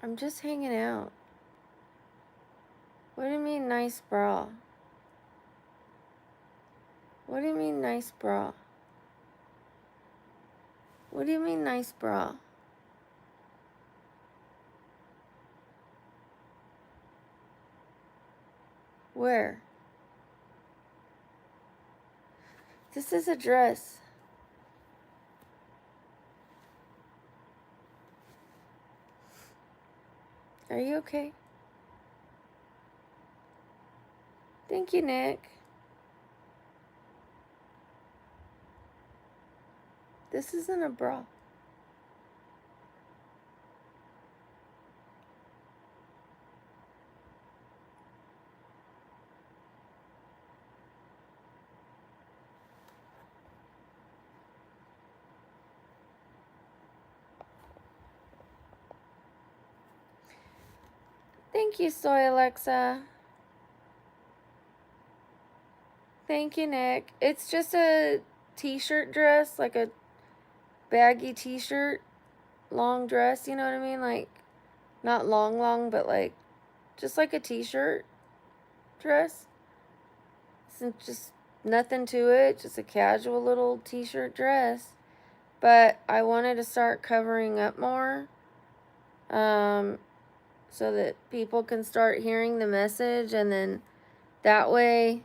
I'm just hanging out. What do you mean, nice bra? What do you mean, nice bra? What do you mean, nice bra? Where? This is a dress. Are you okay? Thank you, Nick. This isn't a bra. Thank you, Soy Alexa. Thank you, Nick. It's just a t-shirt dress, like a baggy t-shirt, long dress, you know what I mean? Like, not long, but like, just like a t-shirt dress. It's just nothing to it, just a casual little t-shirt dress. But I wanted to start covering up more, so that people can start hearing the message, and then that way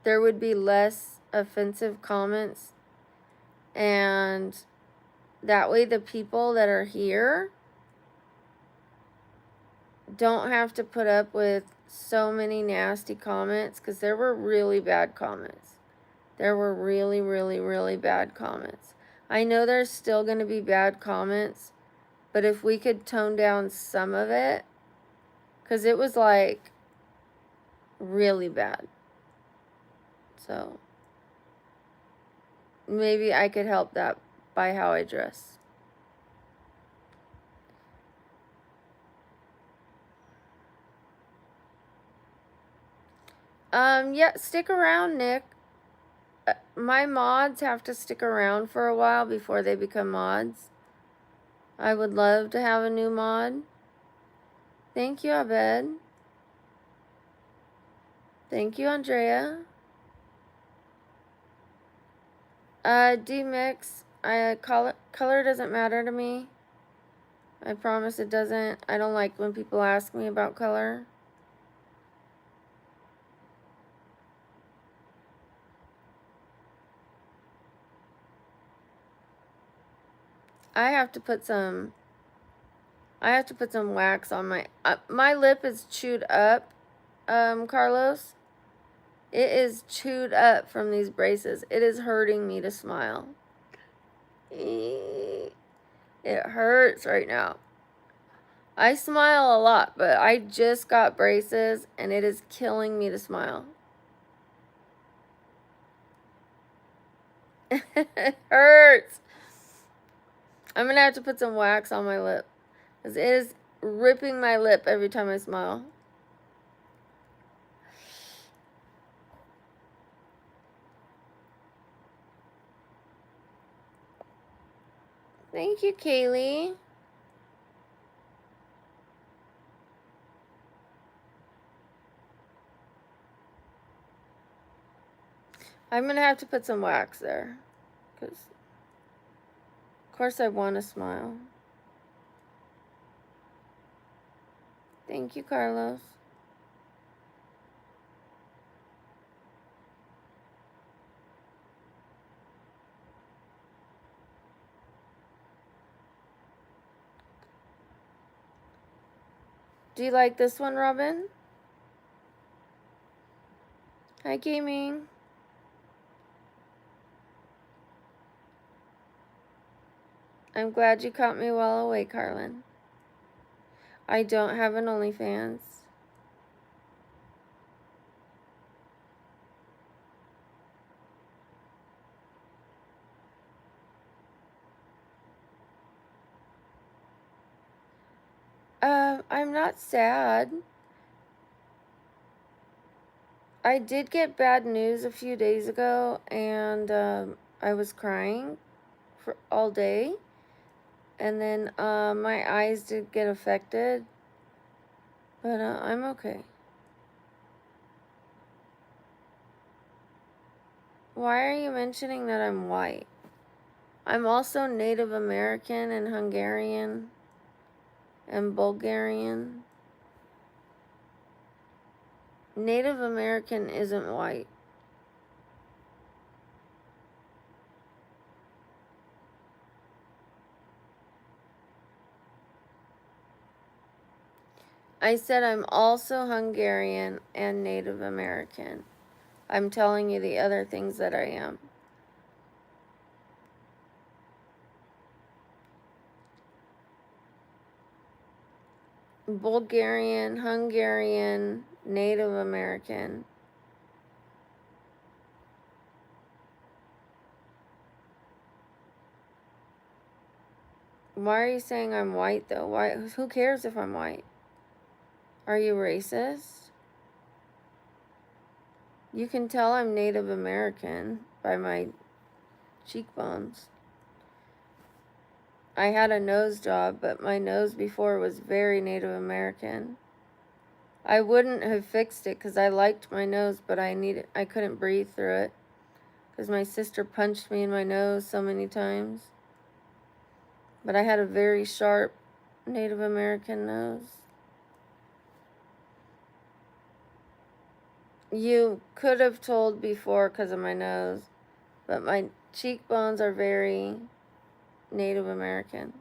there would be less offensive comments, and that way the people that are here don't have to put up with so many nasty comments, because there were really bad comments. There were really, really, really bad comments. I know there's still going to be bad comments, but if we could tone down some of it, because it was like really bad. So maybe I could help that by how I dress. Yeah, stick around, Nick. My mods have to stick around for a while before they become mods. I would love to have a new mod. Thank you, Abed. Thank you, Andrea. D-Mix, color doesn't matter to me. I promise it doesn't. I don't like when people ask me about color. I have to put some wax on my lip is chewed up, Carlos. It is chewed up from these braces. It is hurting me to smile. It hurts right now. I smile a lot, but I just got braces and it is killing me to smile. It hurts. I'm gonna have to put some wax on my lip, because it is ripping my lip every time I smile. Thank you, Kaylee. I'm gonna have to put some wax there, because of course I want to smile. Thank you, Carlos. Do you like this one, Robin? Hi, gaming. I'm glad you caught me well awake, Carlin. I don't have an OnlyFans. I'm not sad. I did get bad news a few days ago, and I was crying for all day, and then my eyes did get affected, but I'm okay. Why are you mentioning that I'm white? I'm also Native American and Hungarian and Bulgarian. Native American isn't white. I said I'm also Hungarian and Native American. I'm telling you the other things that I am. Bulgarian, Hungarian, Native American. Why are you saying I'm white though? Why? Who cares if I'm white? Are you racist? You can tell I'm Native American by my cheekbones. I had a nose job, but my nose before was very Native American. I wouldn't have fixed it because I liked my nose, but I couldn't breathe through it because my sister punched me in my nose so many times. But I had a very sharp Native American nose. You could have told before because of my nose, but my cheekbones are very Native American.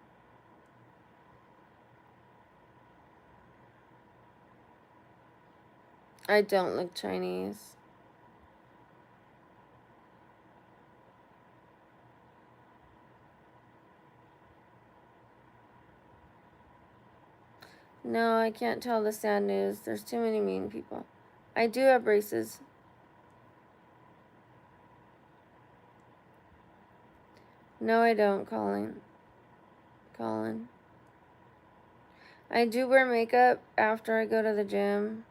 I don't look Chinese. No, I can't tell the sad news. There's too many mean people. I do have braces. No, I don't, Colin. I do wear makeup after I go to the gym.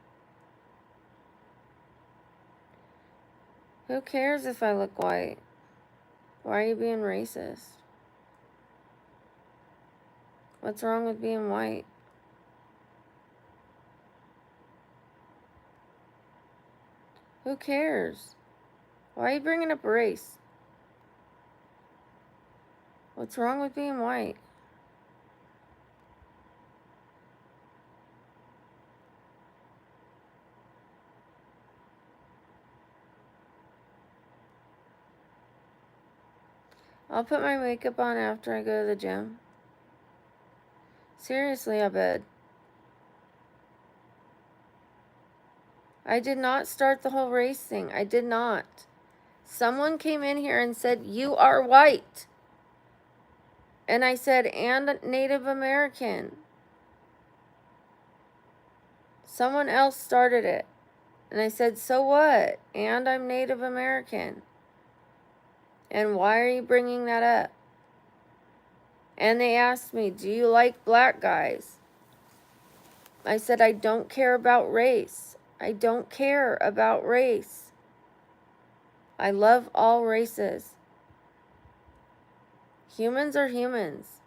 Who cares if I look white? Why are you being racist? What's wrong with being white? Who cares? Why are you bringing up race? What's wrong with being white? I'll put my makeup on after I go to the gym. Seriously, I bet. I did not start the whole race thing. I did not. Someone came in here and said, "You are white." And I said, "And Native American." Someone else started it. And I said, "So what? And I'm Native American." And why are you bringing that up? And they asked me, "Do you like black guys?" I said, "I don't care about race. I don't care about race. I love all races. Humans are humans.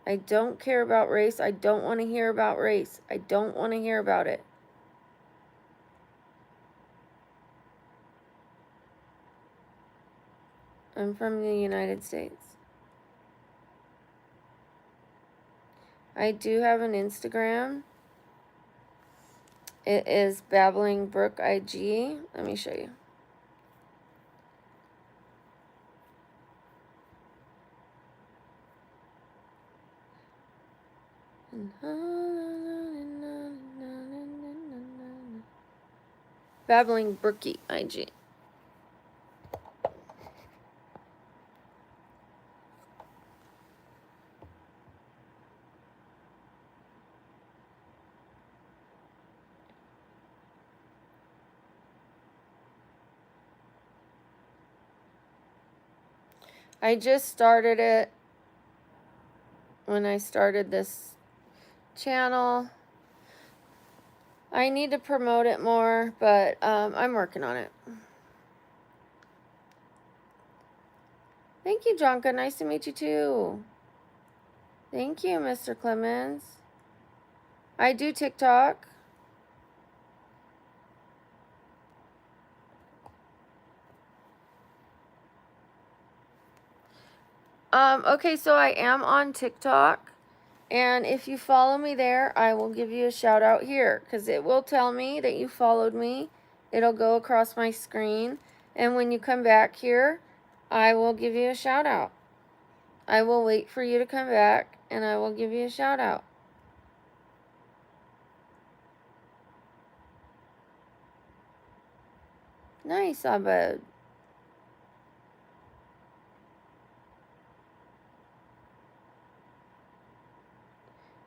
I don't care about race. I don't want to hear about race. I don't want to hear about it." I'm from the United States. I do have an Instagram. It is BabblingBrook IG. Let me show you. BabblingBrookie IG. I just started it when I started this channel. I need to promote it more, but I'm working on it. Thank you, Jonka. Nice to meet you too. Thank you, Mr. Clemens. I do TikTok. Okay, so I am on TikTok. And if you follow me there, I will give you a shout out here. Because it will tell me that you followed me. It'll go across my screen. And when you come back here, I will give you a shout out. I will wait for you to come back. And I will give you a shout out. Nice, Abed.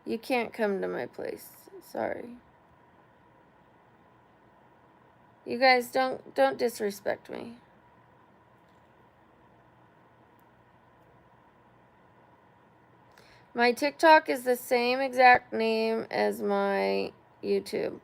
You can't come to my place. Sorry. You guys don't disrespect me. My TikTok is the same exact name as my YouTube.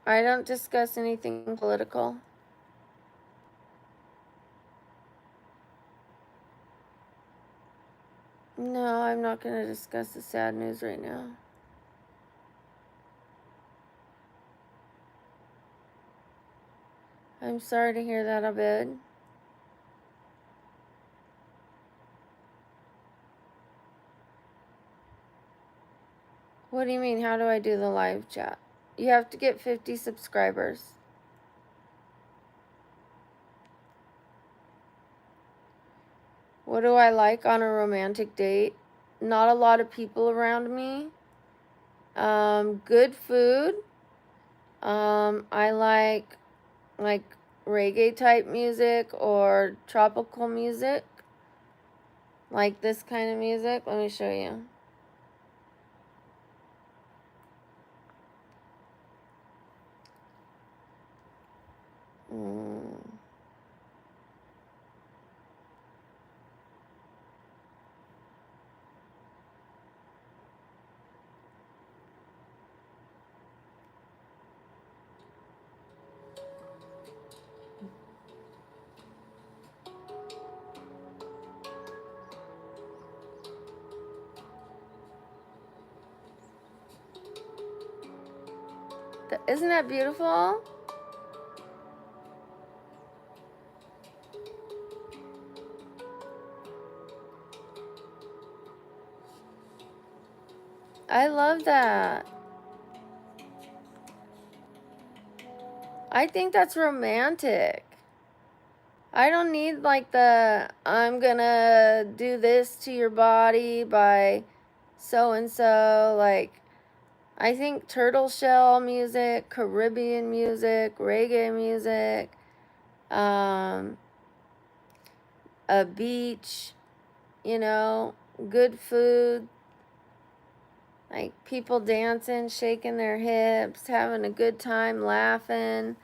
I don't discuss anything political. No, I'm not going to discuss the sad news right now. I'm sorry to hear that, Abed. What do you mean? How do I do the live chat? You have to get 50 subscribers. What do I like on a romantic date? Not a lot of people around me. Good food. I like reggae type music or tropical music. Like this kind of music. Let me show you. Isn't that beautiful? I love that. I think that's romantic. I don't need like the I'm gonna do this to your body by so and so. Like, I think turtle shell music, Caribbean music, reggae music, a beach, good food, like people dancing, shaking their hips, having a good time, laughing,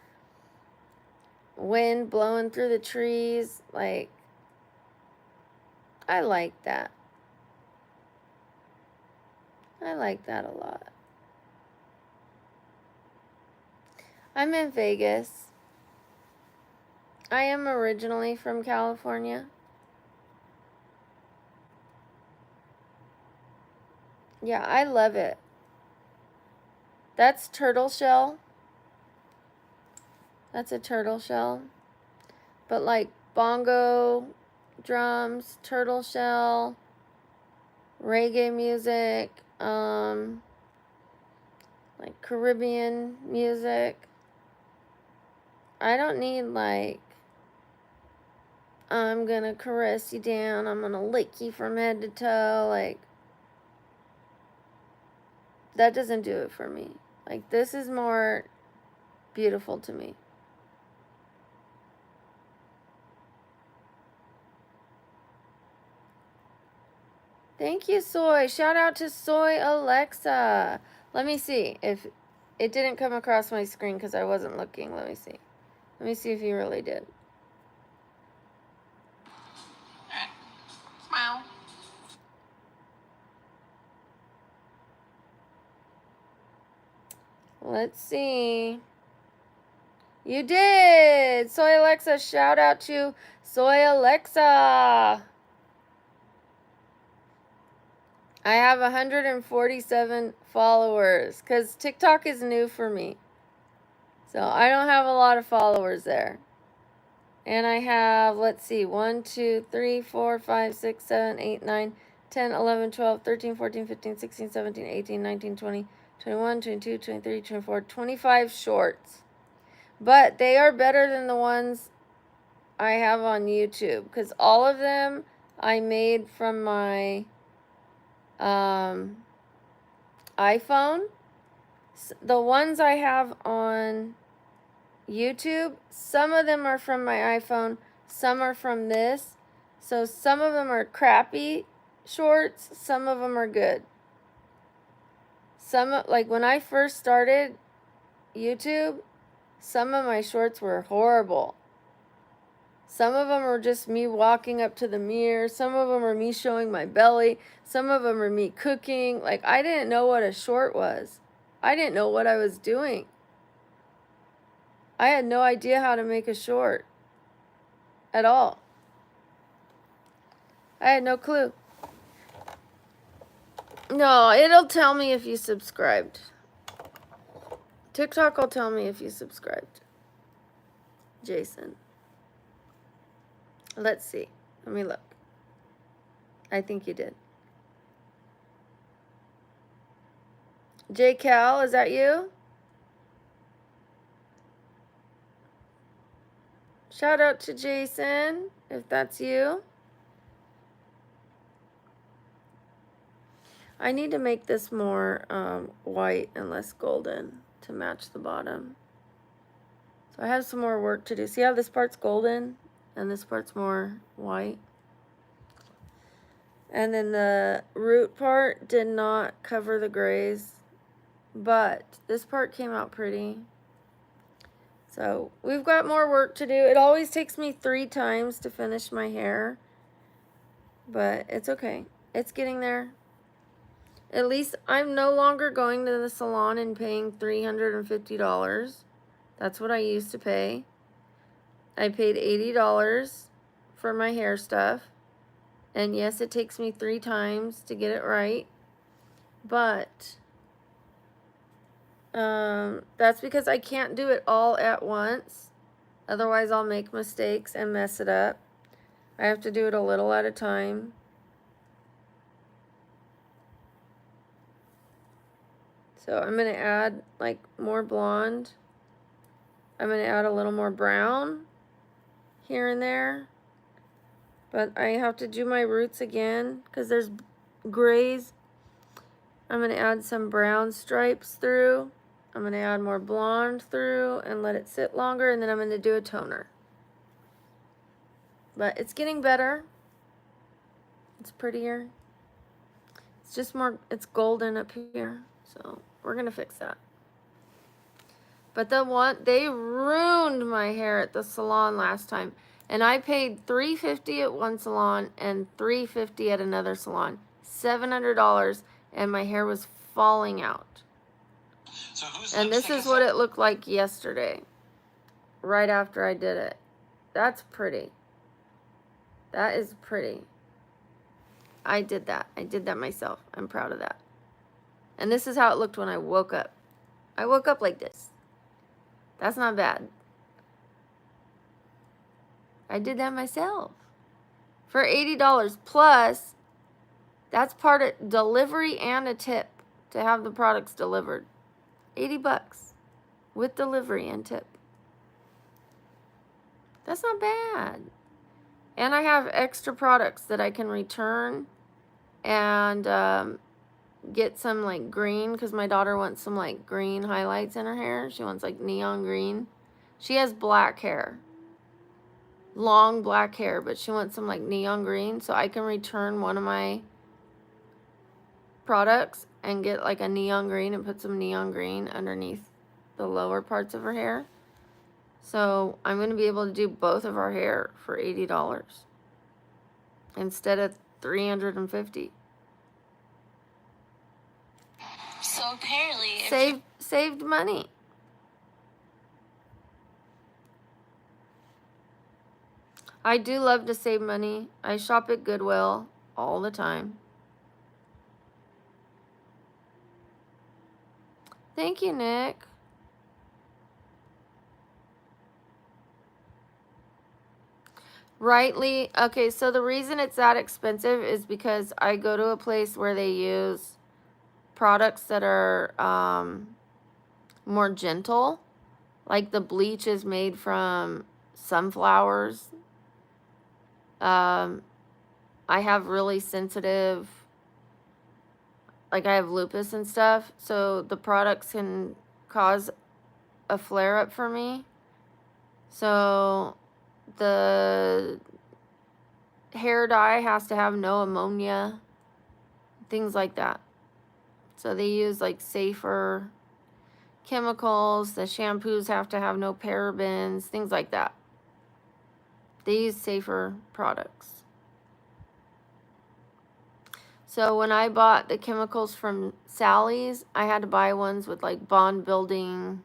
wind blowing through the trees. Like, I like that. I like that a lot. I'm in Vegas. I am originally from California. Yeah, I love it. That's turtle shell. That's a turtle shell. But like bongo, drums, turtle shell, reggae music, like Caribbean music. I don't need like, I'm gonna caress you down, I'm gonna lick you from head to toe. Like, that doesn't do it for me. Like, this is more beautiful to me. Thank you, Soy. Shout out to Soy Alexa. Let me see if it didn't come across my screen because I wasn't looking. Let me see. Let me see if he really did. Smile. Let's see. You did! Soy Alexa, shout out to Soy Alexa. I have 147 followers because TikTok is new for me. So I don't have a lot of followers there. And I have, let's see, 1, 2, 3, 4, 5, 6, 7, 8, 9, 10, 11, 12, 13, 14, 15, 16, 17, 18, 19, 20, 21, 22, 23, 24, 25 shorts. But they are better than the ones I have on YouTube because all of them I made from my iPhone. The ones I have on YouTube, some of them are from my iPhone, some are from this. So some of them are crappy shorts, some of them are good. Some, like when I first started YouTube, some of my shorts were horrible. Some of them are just me walking up to the mirror. Some of them are me showing my belly. Some of them are me cooking. Like, I didn't know what a short was. I didn't know what I was doing. I had no idea how to make a short at all. I had no clue. No, it'll tell me if you subscribed. TikTok will tell me if you subscribed. Jason. Let's see. Let me look. I think you did. J Cal, is that you? Shout out to Jason, if that's you. I need to make this more white and less golden to match the bottom. So I have some more work to do. See how this part's golden and this part's more white? And then the root part did not cover the grays, but this part came out pretty. So we've got more work to do. It always takes me 3 times to finish my hair, but it's okay. It's getting there. At least I'm no longer going to the salon and paying $350. That's what I used to pay. I paid $80 for my hair stuff. And yes, it takes me 3 times to get it right. But that's because I can't do it all at once. Otherwise, I'll make mistakes and mess it up. I have to do it a little at a time. So I'm going to add like more blonde. I'm going to add a little more brown here and there. But I have to do my roots again because there's grays. I'm going to add some brown stripes through. I'm going to add more blonde through and let it sit longer. And then I'm going to do a toner. But it's getting better. It's prettier. It's just more, it's golden up here. So we're going to fix that. But they ruined my hair at the salon last time. And I paid $350 at one salon and $350 at another salon. $700, and my hair was falling out. So whose And this lipstick is what that? it looked like yesterday, right after I did it. That's pretty. That is pretty. I did that. I did that myself. I'm proud of that. And this is how it looked when I woke up. I woke up like this. That's not bad. I did that myself for $80 plus. That's part of delivery and a tip to have the products delivered. $80 with delivery and tip. That's not bad. And I have extra products that I can return and get some like green, because my daughter wants some like green highlights in her hair. She wants like neon green. She has black hair. Long black hair, but she wants some like neon green, so I can return one of my products and get like a neon green and put some neon green underneath the lower parts of her hair. So I'm going to be able to do both of our hair for $80 instead of $350. So apparently, Saved money. I do love to save money. I shop at Goodwill all the time. Thank you, Nick. Rightly, okay, so the reason it's that expensive is because I go to a place where they use products that are more gentle. Like the bleach is made from sunflowers. I have really sensitive, like I have lupus and stuff, so the products can cause a flare-up for me. So the hair dye has to have no ammonia, things like that. So they use like safer chemicals. The shampoos have to have no parabens, things like that. They use safer products. So when I bought the chemicals from Sally's, I had to buy ones with like bond building,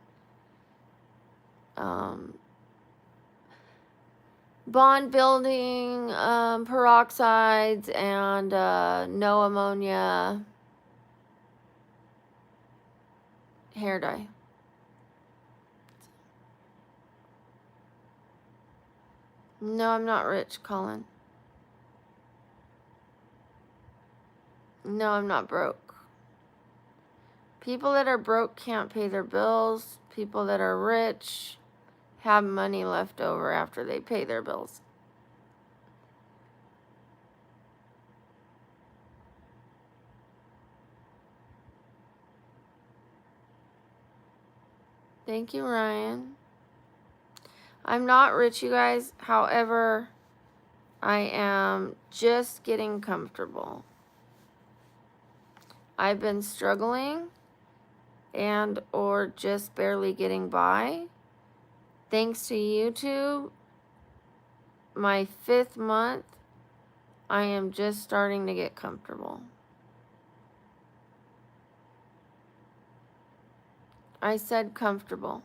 peroxides and no ammonia hair dye. No, I'm not rich, Colin. No, I'm not broke. People that are broke can't pay their bills. People that are rich have money left over after they pay their bills. Thank you, Ryan. I'm not rich, you guys. However, I am just getting comfortable. I've been struggling and or just barely getting by. Thanks to YouTube, my 5th month, I am just starting to get comfortable. I said comfortable.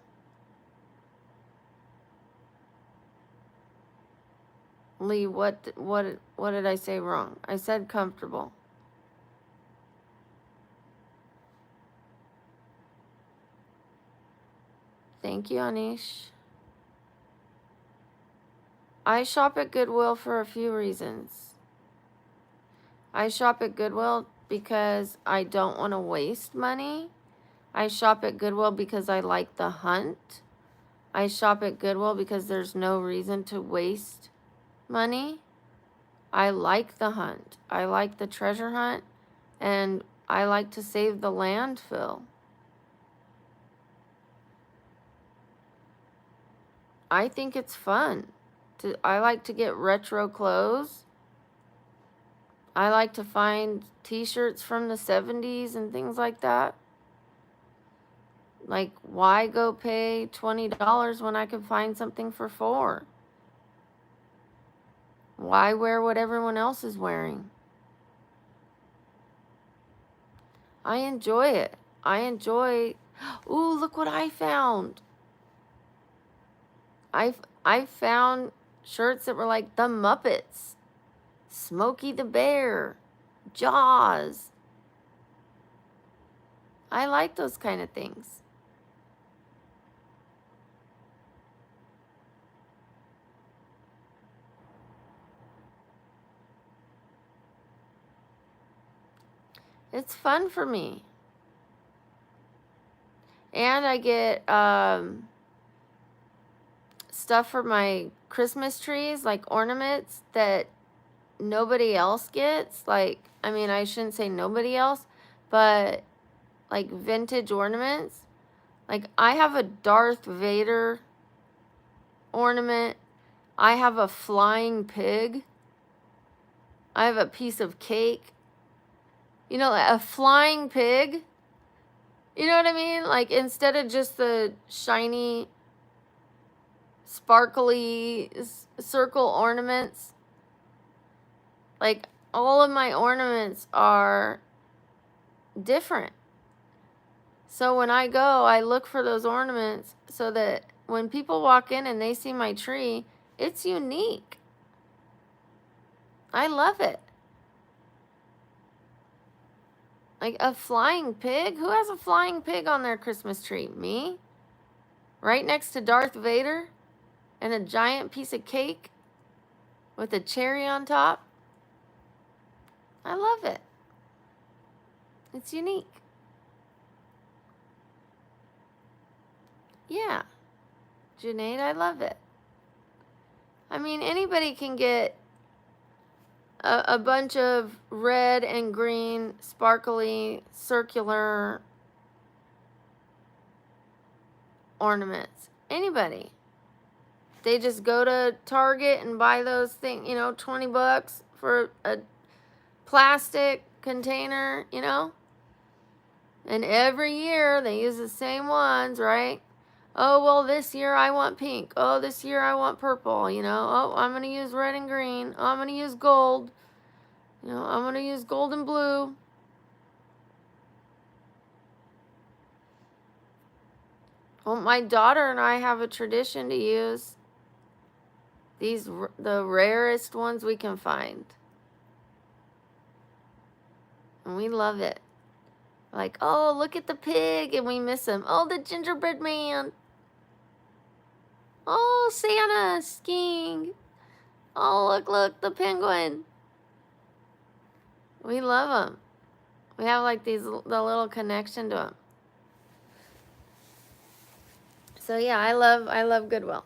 Lee, what did I say wrong? I said comfortable. Thank you, Anish. I shop at Goodwill for a few reasons. I shop at Goodwill because I don't want to waste money. I shop at Goodwill because I like the hunt. I shop at Goodwill because there's no reason to waste money. I like the hunt. I like the treasure hunt. And I like to save the landfill. I think it's fun. I like to get retro clothes. I like to find t-shirts from the 70s and things like that. Like, why go pay $20 when I could find something for $4? Why wear what everyone else is wearing? I enjoy it. Ooh, look what I found. I found shirts that were like the Muppets, Smokey the Bear, Jaws. I like those kind of things. It's fun for me. And I get stuff for my Christmas trees, like ornaments that nobody else gets. Like, I mean, I shouldn't say nobody else, but like vintage ornaments. Like, I have a Darth Vader ornament. I have a flying pig. I have a piece of cake. You know, like a flying pig. You know what I mean? Like, instead of just the shiny, sparkly circle ornaments, like, all of my ornaments are different. So when I go, I look for those ornaments so that when people walk in and they see my tree, it's unique. I love it. Like a flying pig? Who has a flying pig on their Christmas tree? Me? Right next to Darth Vader? And a giant piece of cake with a cherry on top? I love it. It's unique. Yeah. Junaid, I love it. I mean, anybody can get a bunch of red and green, sparkly, circular ornaments. Anybody. They just go to Target and buy those things, you know, $20 for a plastic container, you know? And every year they use the same ones, right? Oh, well, this year I want pink. Oh, this year I want purple, you know? Oh, I'm going to use red and green. Oh, I'm going to use gold. You know, I'm going to use gold and blue. Well, my daughter and I have a tradition to use the rarest ones we can find. And we love it. Like, oh, look at the pig, and we miss him. Oh, the gingerbread man. Oh, Santa skiing. Oh, look, the penguin. We love them. We have like the little connection to them. So yeah, I love Goodwill.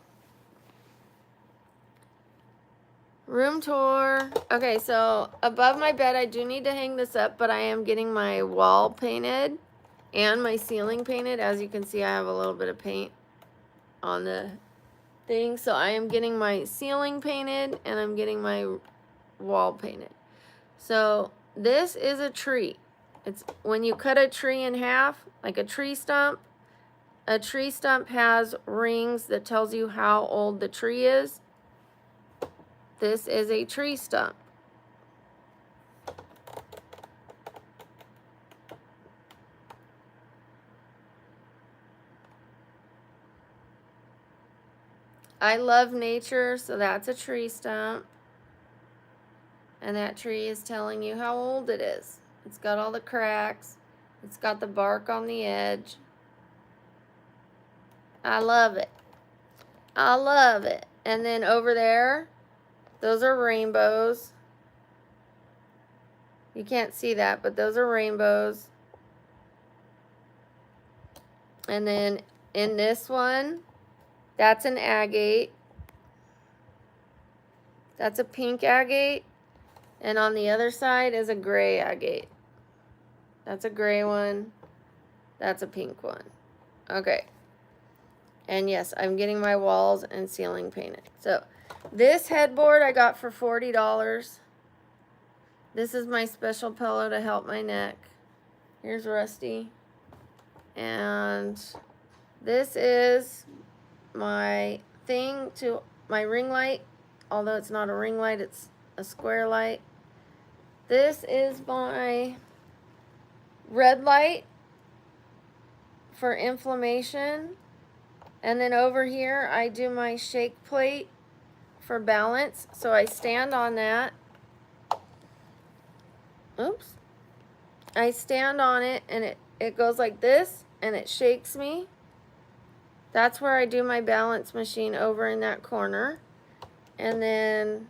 Room tour. Okay, so above my bed, I do need to hang this up, but I am getting my wall painted and my ceiling painted. As you can see, I have a little bit of paint on the thing. So I am getting my ceiling painted and I'm getting my wall painted. So this is a tree. It's when you cut a tree in half, like a tree stump has rings that tells you how old the tree is. This is a tree stump. I love nature, so that's a tree stump. And that tree is telling you how old it is. It's got all the cracks. It's got the bark on the edge. I love it. I love it. And then over there, those are rainbows. You can't see that, but those are rainbows. And then in this one, that's an agate. That's a pink agate. And on the other side is a gray agate. That's a gray one. That's a pink one. Okay. And yes, I'm getting my walls and ceiling painted. So this headboard I got for $40. This is my special pillow to help my neck. Here's Rusty. And this is my thing to my ring light. Although it's not a ring light, it's a square light. This is my red light for inflammation. And then over here, I do my shake plate for balance. So I stand on that. Oops. I stand on it and it goes like this and it shakes me. That's where I do my balance machine, over in that corner. And then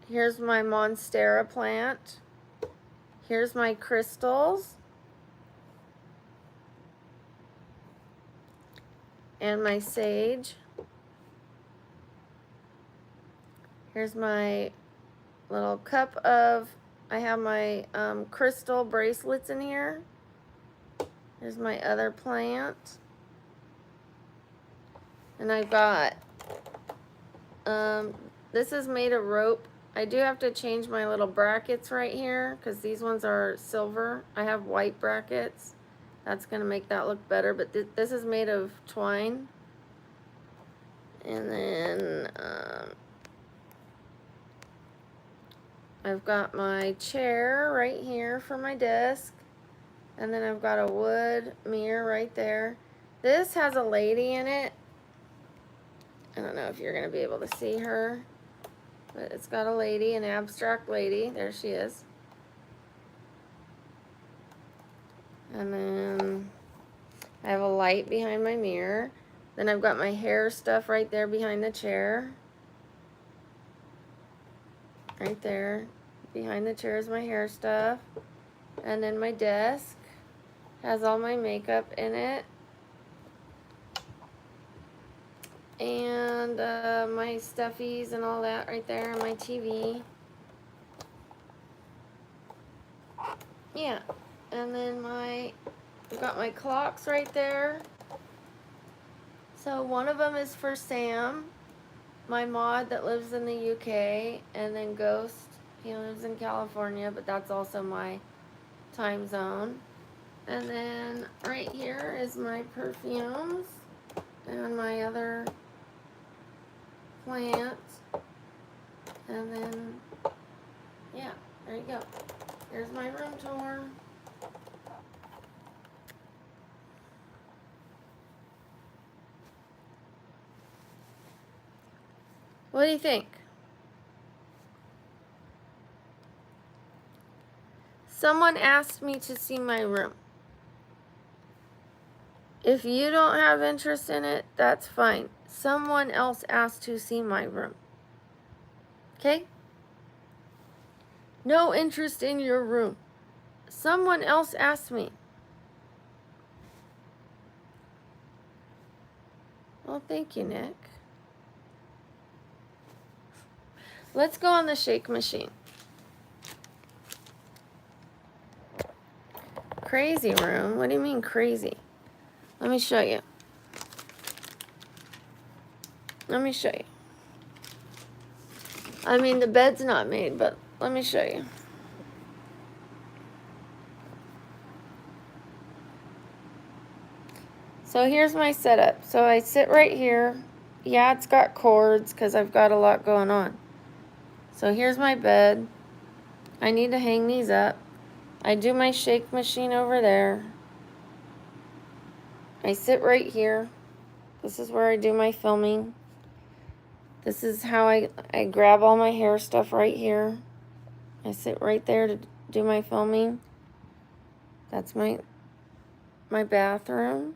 here's my Monstera plant. Here's my crystals. And my sage. Here's my little cup of, I have my crystal bracelets in here. Here's my other plant. And I've got, this is made of rope I do have to change my little brackets right here because these ones are silver. I have white brackets. That's going to make that look better, but this is made of twine. And then I've got my chair right here for my desk. And then I've got a wood mirror right there. This has a lady in it. I don't know if you're going to be able to see her. But it's got a lady, an abstract lady. There she is. And then I have a light behind my mirror. Then I've got my hair stuff right there behind the chair. Right there. Behind the chair is my hair stuff. And then my desk has all my makeup in it. And my stuffies and all that right there, and my TV. Yeah. And then I've got my clocks right there. So one of them is for Sam, my mod that lives in the UK, and then Ghost, he lives in California, but that's also my time zone. And then right here is my perfumes and my other plants. And then, yeah, there you go. Here's my room tour. What do you think? Someone asked me to see my room. If you don't have interest in it, that's fine. Someone else asked to see my room. Okay? No interest in your room. Someone else asked me. Well, thank you, Nick. Let's go on the shake machine. Crazy room? What do you mean crazy? Let me show you. Let me show you. I mean, the bed's not made, but let me show you. So here's my setup. So I sit right here. Yeah, it's got cords because I've got a lot going on. So here's my bed. I need to hang these up. I do my shake machine over there. I sit right here. This is where I do my filming. This is how I grab all my hair stuff right here. I sit right there to do my filming. That's my bathroom.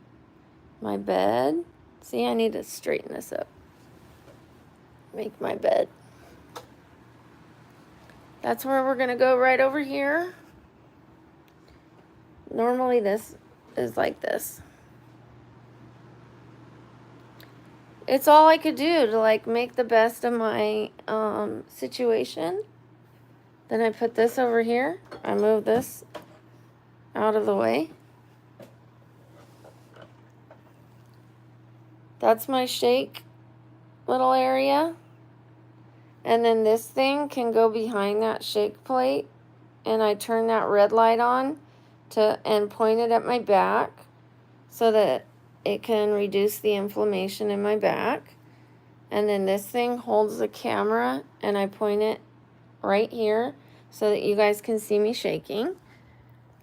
My bed. See, I need to straighten this up. Make my bed. That's where we're gonna go, right over here. Normally this is like this. It's all I could do to like make the best of my situation. Then I put this over here. I move this out of the way. That's my shake little area. And then this thing can go behind that shake plate. And I turn that red light on and point it at my back so that it can reduce the inflammation in my back. And then this thing holds the camera and I point it right here so that you guys can see me shaking.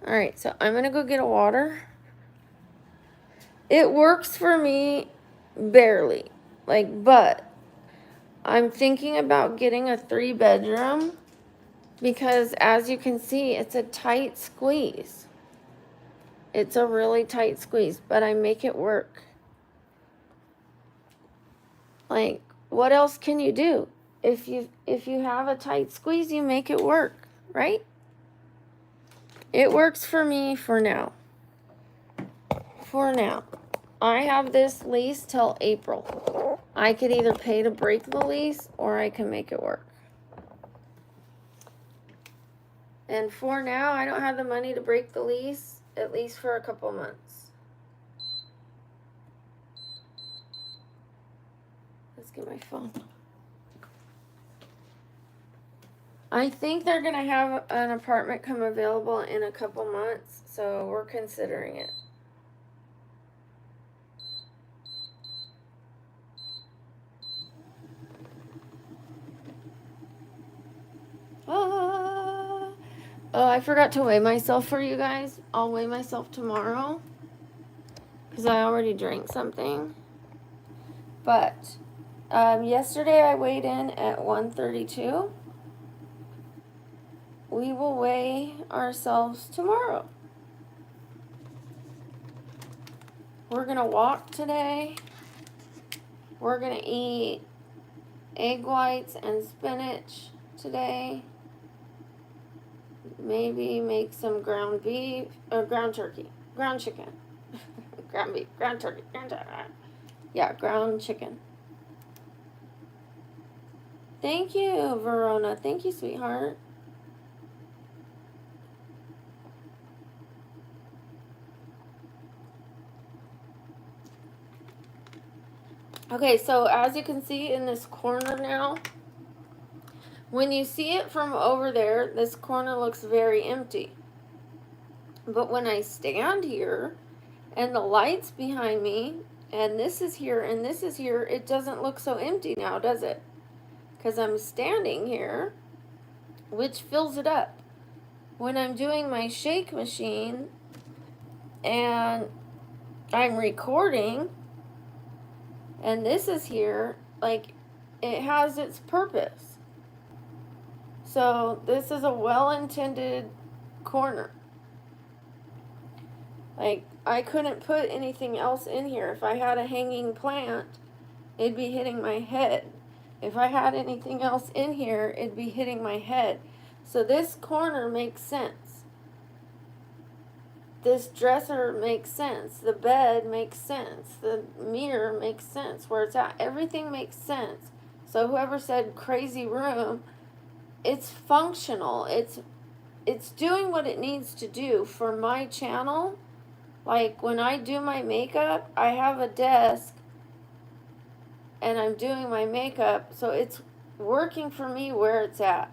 All right, so I'm gonna go get a water. It works for me barely, but I'm thinking about getting a 3-bedroom because as you can see, it's a tight squeeze. It's a really tight squeeze, but I make it work. Like, what else can you do? If you have a tight squeeze, you make it work, right? It works for me for now. For now. I have this lease till April. I could either pay to break the lease or I can make it work. And for now, I don't have the money to break the lease, at least for a couple months. Let's get my phone. I think they're gonna have an apartment come available in a couple months, so we're considering it. Oh, I forgot to weigh myself for you guys. I'll weigh myself tomorrow because I already drank something. But yesterday I weighed in at 132. We will weigh ourselves tomorrow. We're gonna walk today. We're gonna eat egg whites and spinach today. Maybe make some ground beef or ground turkey, ground chicken, ground beef, ground turkey, yeah, ground chicken. Thank you, Verona. Thank you, sweetheart. Okay, so as you can see in this corner now, when you see it from over there, this corner looks very empty. But when I stand here and the light's behind me, and this is here and this is here, it doesn't look so empty now, does it? Because I'm standing here, which fills it up. When I'm doing my shake machine and I'm recording, and this is here, like, it has its purpose. So this is a well-intended corner. Like, I couldn't put anything else in here. If I had a hanging plant, it'd be hitting my head. If I had anything else in here, it'd be hitting my head. So this corner makes sense. This dresser makes sense. The bed makes sense. The mirror makes sense. Where it's at, everything makes sense. So whoever said crazy room, it's functional. It's doing what it needs to do for my channel. Like when I do my makeup, I have a desk and I'm doing my makeup, so it's working for me where it's at.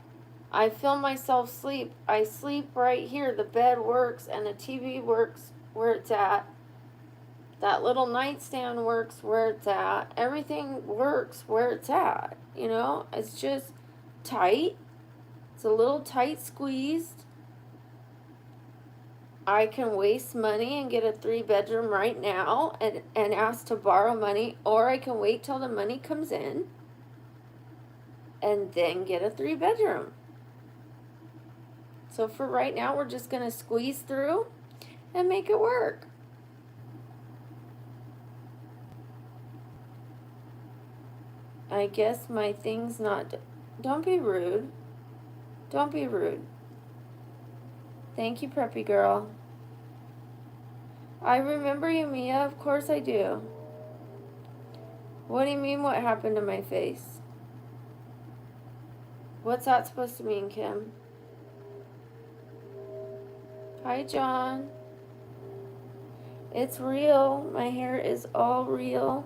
I film myself sleep. I sleep right here. The bed works and the TV works where it's at. That little nightstand works where it's at. Everything works where it's at. You know, it's just tight. It's a little tight squeezed. I can waste money and get a 3-bedroom right now and ask to borrow money, or I can wait till the money comes in and then get a 3-bedroom. So for right now, we're just going to squeeze through and make it work. I guess my thing's not... Don't be rude. Don't be rude. Thank you, preppy girl. I remember you, Mia. Of course I do. What do you mean what happened to my face? What's that supposed to mean, Kim? Hi, John. It's real. My hair is all real.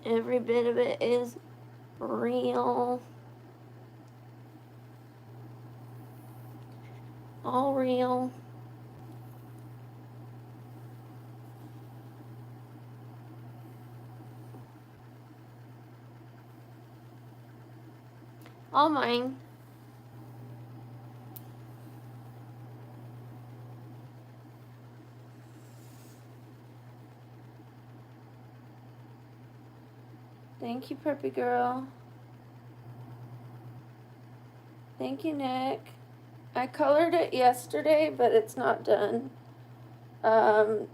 Every bit of it is real. All real. All mine. Thank you, preppy girl. Thank you, Nick. I colored it yesterday, but it's not done. The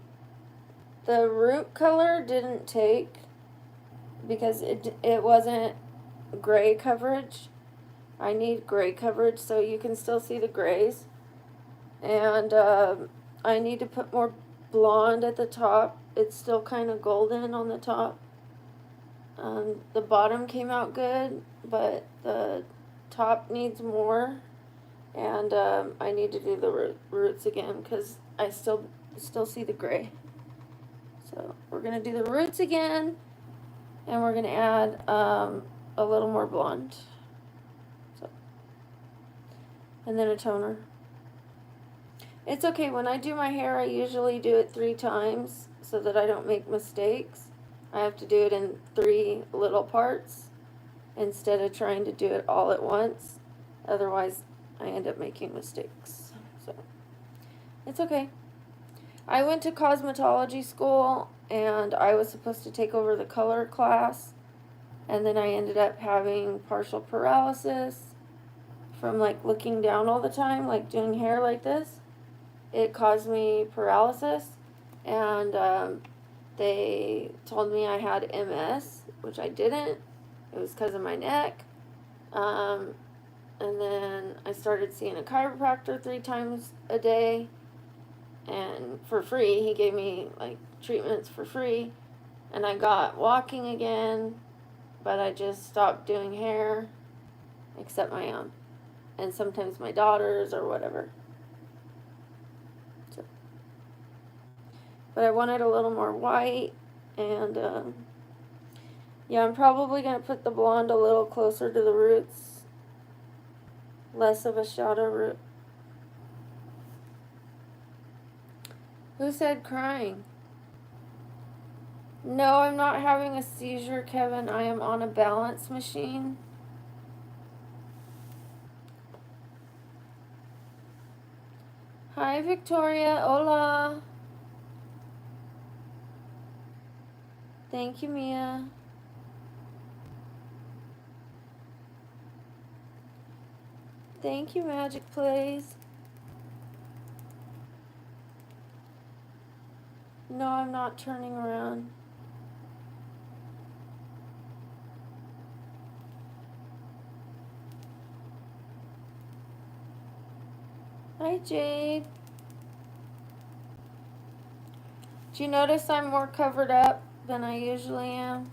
root color didn't take because it wasn't gray coverage. I need gray coverage so you can still see the grays. And I need to put more blonde at the top. It's still kind of golden on the top. The bottom came out good, but the top needs more. And I need to do the roots again because I still see the gray. So we're going to do the roots again. And we're going to add a little more blonde. So, and then a toner. It's okay, when I do my hair, I usually do it 3 times so that I don't make mistakes. I have to do it in 3 little parts instead of trying to do it all at once. Otherwise, I end up making mistakes. So, it's okay. I went to cosmetology school and I was supposed to take over the color class, and then I ended up having partial paralysis from like looking down all the time, like doing hair like this. It caused me paralysis, and they told me I had MS, which I didn't. It was because of my neck. And then I started seeing a chiropractor 3 times a day, and for free. He gave me like treatments for free, and I got walking again, but I just stopped doing hair, except my own, and sometimes my daughter's or whatever. So, but I wanted a little more white, and yeah, I'm probably going to put the blonde a little closer to the roots, less of a shadow root. Who said crying? No, I'm not having a seizure, Kevin. I am on a balance machine. Hi, Victoria. Hola. Thank you, Mia. Thank you, Magic Plays. No, I'm not turning around. Hi, Jade. Do you notice I'm more covered up than I usually am?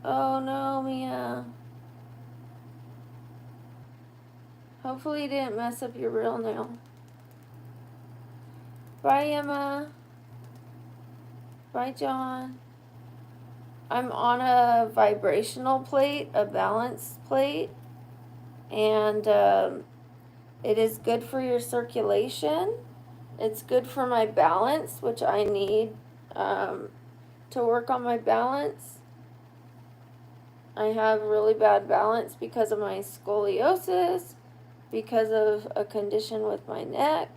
Oh no, Mia. Hopefully you didn't mess up your real nail. Bye, Emma. Bye, John. I'm on a vibrational plate, a balance plate, and it is good for your circulation. It's good for my balance, which I need to work on my balance. I have really bad balance because of my scoliosis, because of a condition with my neck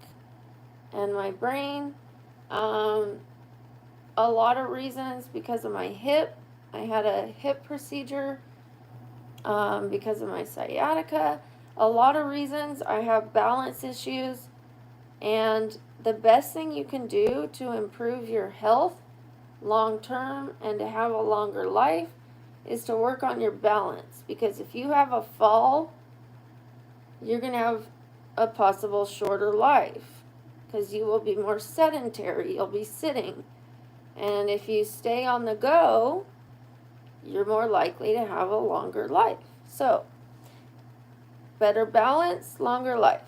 and my brain. A lot of reasons because of my hip. I had a hip procedure because of my sciatica. A lot of reasons I have balance issues, and the best thing you can do to improve your health long term and to have a longer life is to work on your balance, because if you have a fall, you're going to have a possible shorter life because you will be more sedentary. You'll be sitting. And if you stay on the go, you're more likely to have a longer life. So, better balance, longer life.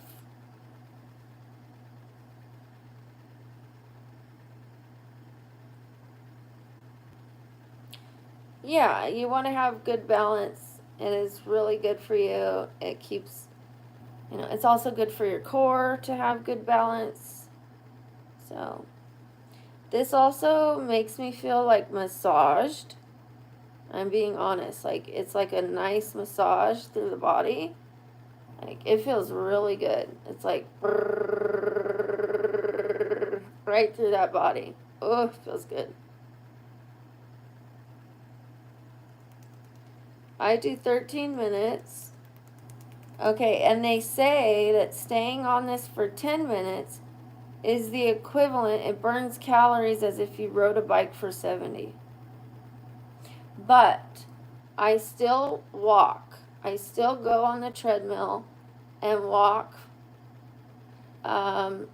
Yeah, you want to have good balance. It is really good for you. It keeps, it's also good for your core to have good balance. So, this also makes me feel like massaged. I'm being honest. Like, it's like a nice massage through the body. Like, it feels really good. It's like right through that body. Oh, it feels good. I do 13 minutes. Okay, and they say that staying on this for 10 minutes is the equivalent. It burns calories as if you rode a bike for 70. But I still walk. I still go on the treadmill and walk. I'm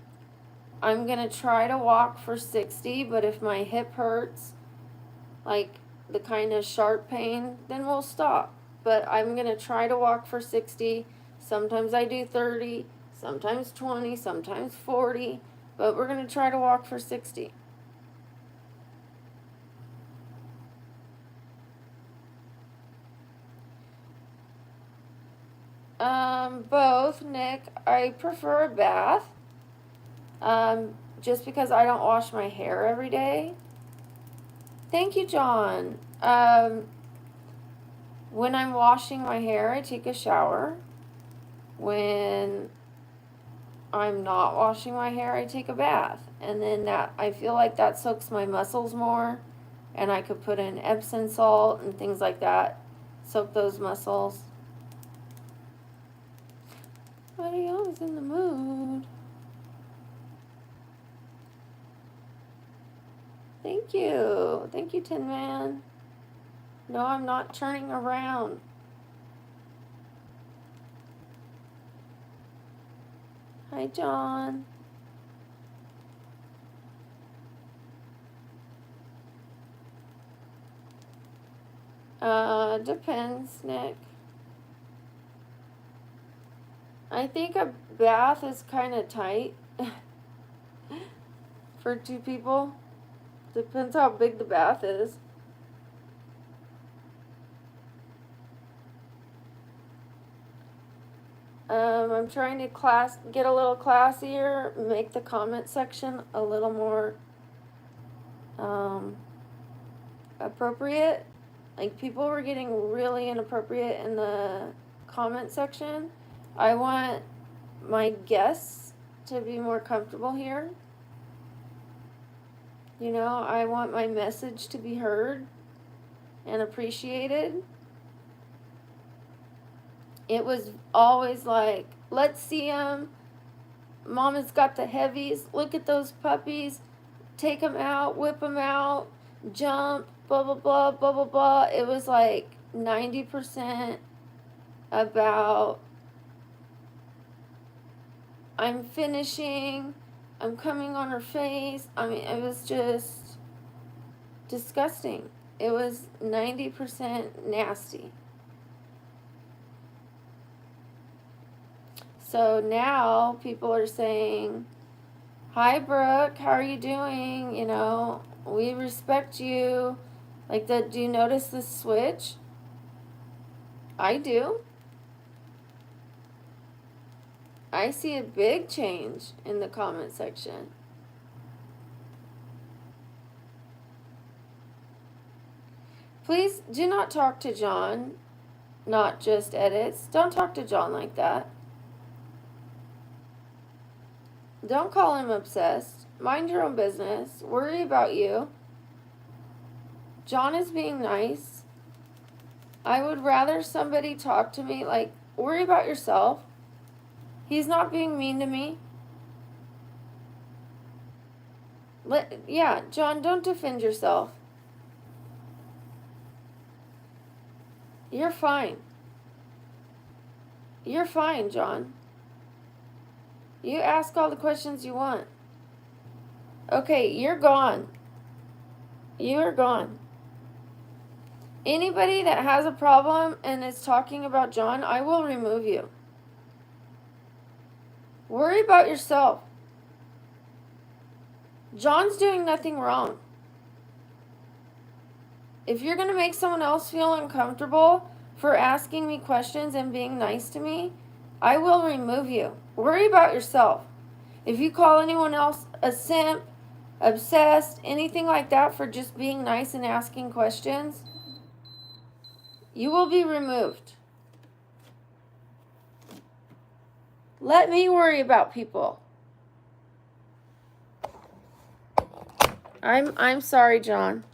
going to try to walk for 60, but if my hip hurts, like the kind of sharp pain, then we'll stop. But I'm going to try to walk for 60. Sometimes I do 30, sometimes 20, sometimes 40, but we're going to try to walk for 60. Both, Nick. I prefer a bath. Just because I don't wash my hair every day. Thank you, John. When I'm washing my hair, I take a shower. When I'm not washing my hair, I take a bath. And then that, I feel like that soaks my muscles more. And I could put in Epsom salt and things like that. Soak those muscles. Buddy, I was in the mood. Thank you. Thank you, Tin Man. No, I'm not turning around. Hi, John. Depends, Nick. I think a bath is kind of tight for two people. Depends how big the bath is. I'm trying to get a little classier, make the comment section a little more appropriate. Like, people were getting really inappropriate in the comment section. I want my guests to be more comfortable here. You know, I want my message to be heard and appreciated. It was always like, let's see them. Mama's got the heavies. Look at those puppies. Take them out, whip them out, jump, blah, blah, blah, blah, blah, blah. It was like 90% about, I'm finishing, I'm coming on her face. I mean, it was just disgusting. It was 90% nasty. So now people are saying, hi, Brooke, how are you doing? You know, we respect you. Like, do you notice the switch? I do. I see a big change in the comment section. Please do not talk to John, not just edits. Don't talk to John like that. Don't call him obsessed. Mind your own business. Worry about you. John is being nice. I would rather somebody talk to me like, worry about yourself. He's not being mean to me. Yeah, John, don't defend yourself. You're fine. You're fine, John. You ask all the questions you want. Okay, you're gone. You are gone. Anybody that has a problem and is talking about John, I will remove you. Worry about yourself. John's doing nothing wrong. If you're going to make someone else feel uncomfortable for asking me questions and being nice to me, I will remove you. Worry about yourself. If you call anyone else a simp, obsessed, anything like that for just being nice and asking questions, you will be removed. Let me worry about people. I'm sorry, John.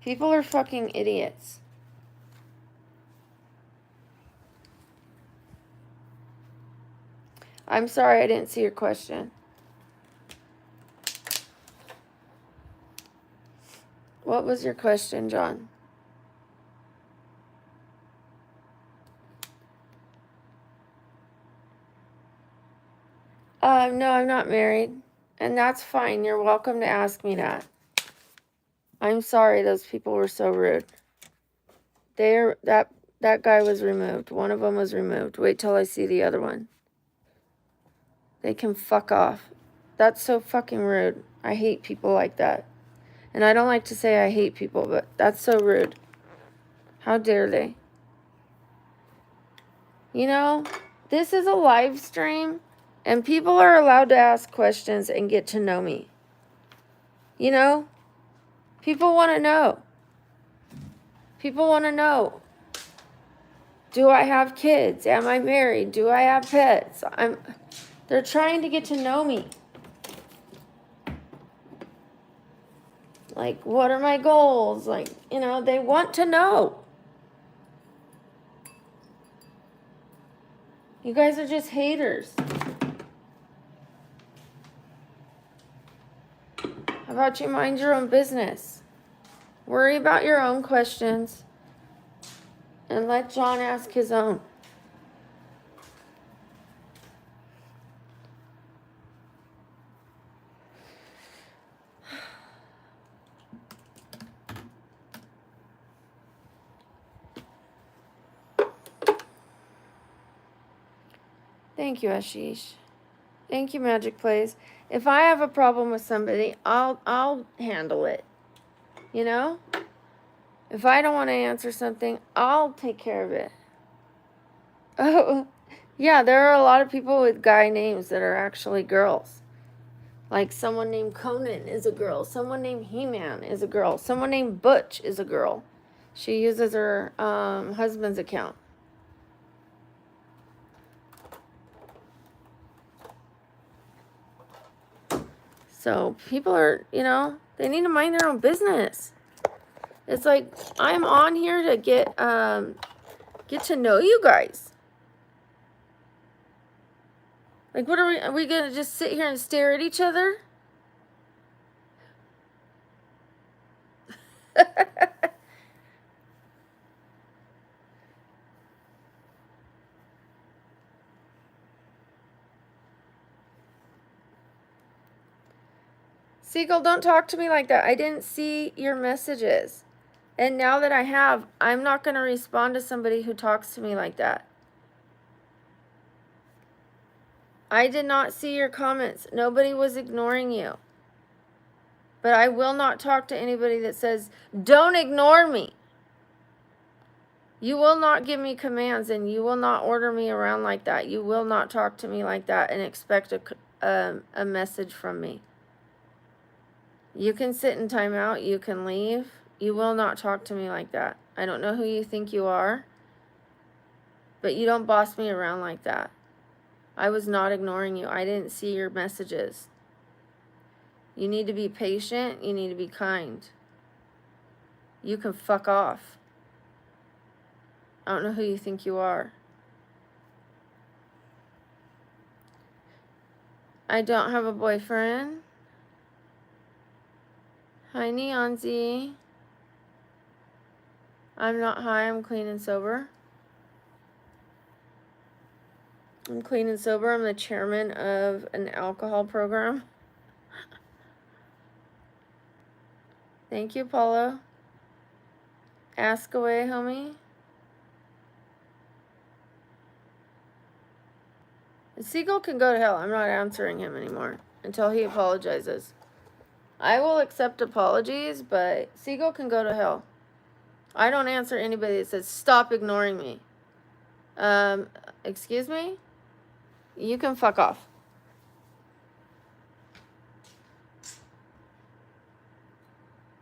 People are fucking idiots. I'm sorry I didn't see your question. What was your question, John? No, I'm not married. And that's fine. You're welcome to ask me that. I'm sorry those people were so rude. That guy was removed. One of them was removed. Wait till I see the other one. They can fuck off. That's so fucking rude. I hate people like that. And I don't like to say I hate people, but that's so rude. How dare they? You know, this is a live stream, and people are allowed to ask questions and get to know me. You know, people want to know. People want to know. Do I have kids? Am I married? Do I have pets? They're trying to get to know me. Like, what are my goals? Like, you know, they want to know. You guys are just haters. How about you mind your own business? Worry about your own questions and let John ask his own. Thank you, Ashish. Thank you, Magic Plays. If I have a problem with somebody, I'll handle it. You know? If I don't want to answer something, I'll take care of it. Oh, yeah, there are a lot of people with guy names that are actually girls. Like someone named Conan is a girl. Someone named He-Man is a girl. Someone named Butch is a girl. She uses her husband's account. So people are, you know, they need to mind their own business. It's like I'm on here to get to know you guys. Like, what are we gonna just sit here and stare at each other? Seagull, don't talk to me like that. I didn't see your messages. And now that I have, I'm not going to respond to somebody who talks to me like that. I did not see your comments. Nobody was ignoring you. But I will not talk to anybody that says, don't ignore me. You will not give me commands and you will not order me around like that. You will not talk to me like that and expect a message from me. You can sit in timeout. You can leave. You will not talk to me like that. I don't know who you think you are, but you don't boss me around like that. I was not ignoring you. I didn't see your messages. You need to be patient. You need to be kind. You can fuck off. I don't know who you think you are. I don't have a boyfriend. Hi, Neonzy. I'm not high. I'm clean and sober. I'm clean and sober. I'm the chairman of an alcohol program. Thank you, Paulo. Ask away, homie. Seagull can go to hell. I'm not answering him anymore until he apologizes. I will accept apologies, but Seagull can go to hell. I don't answer anybody that says, stop ignoring me. Excuse me? You can fuck off.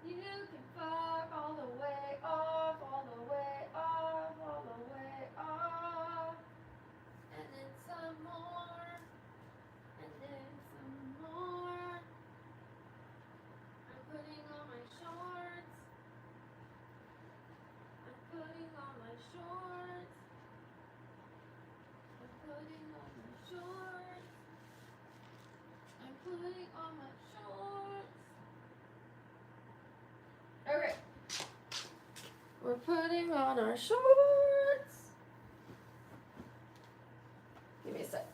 You can fuck all the way off, all the way off, all the way off. And then some more. And then some more. I'm putting on my shorts. I'm putting on my shorts. I'm putting on my shorts. I'm putting on my shorts. Okay. We're putting on our shorts. Give me a sec.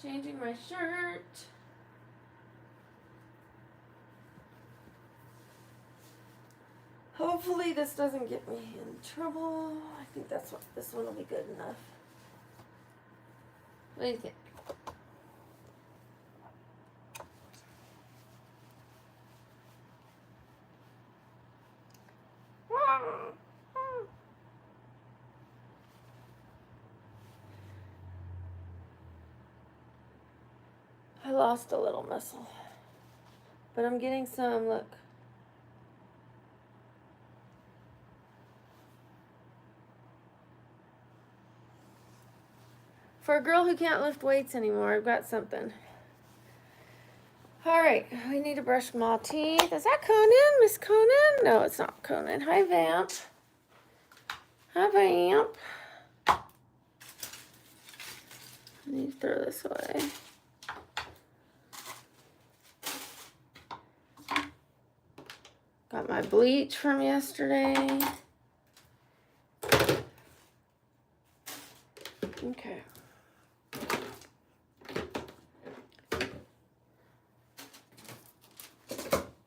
Changing my shirt. Hopefully this doesn't get me in trouble. I think this one will be good enough. What do you think? lost a little muscle. But I'm getting some, look. For a girl who can't lift weights anymore, I've got something. All right, we need to brush my teeth. Is that Conan, Miss Conan? No, it's not Conan. Hi, Vamp. Hi, Vamp. I need to throw this away. Got my bleach from yesterday. Okay.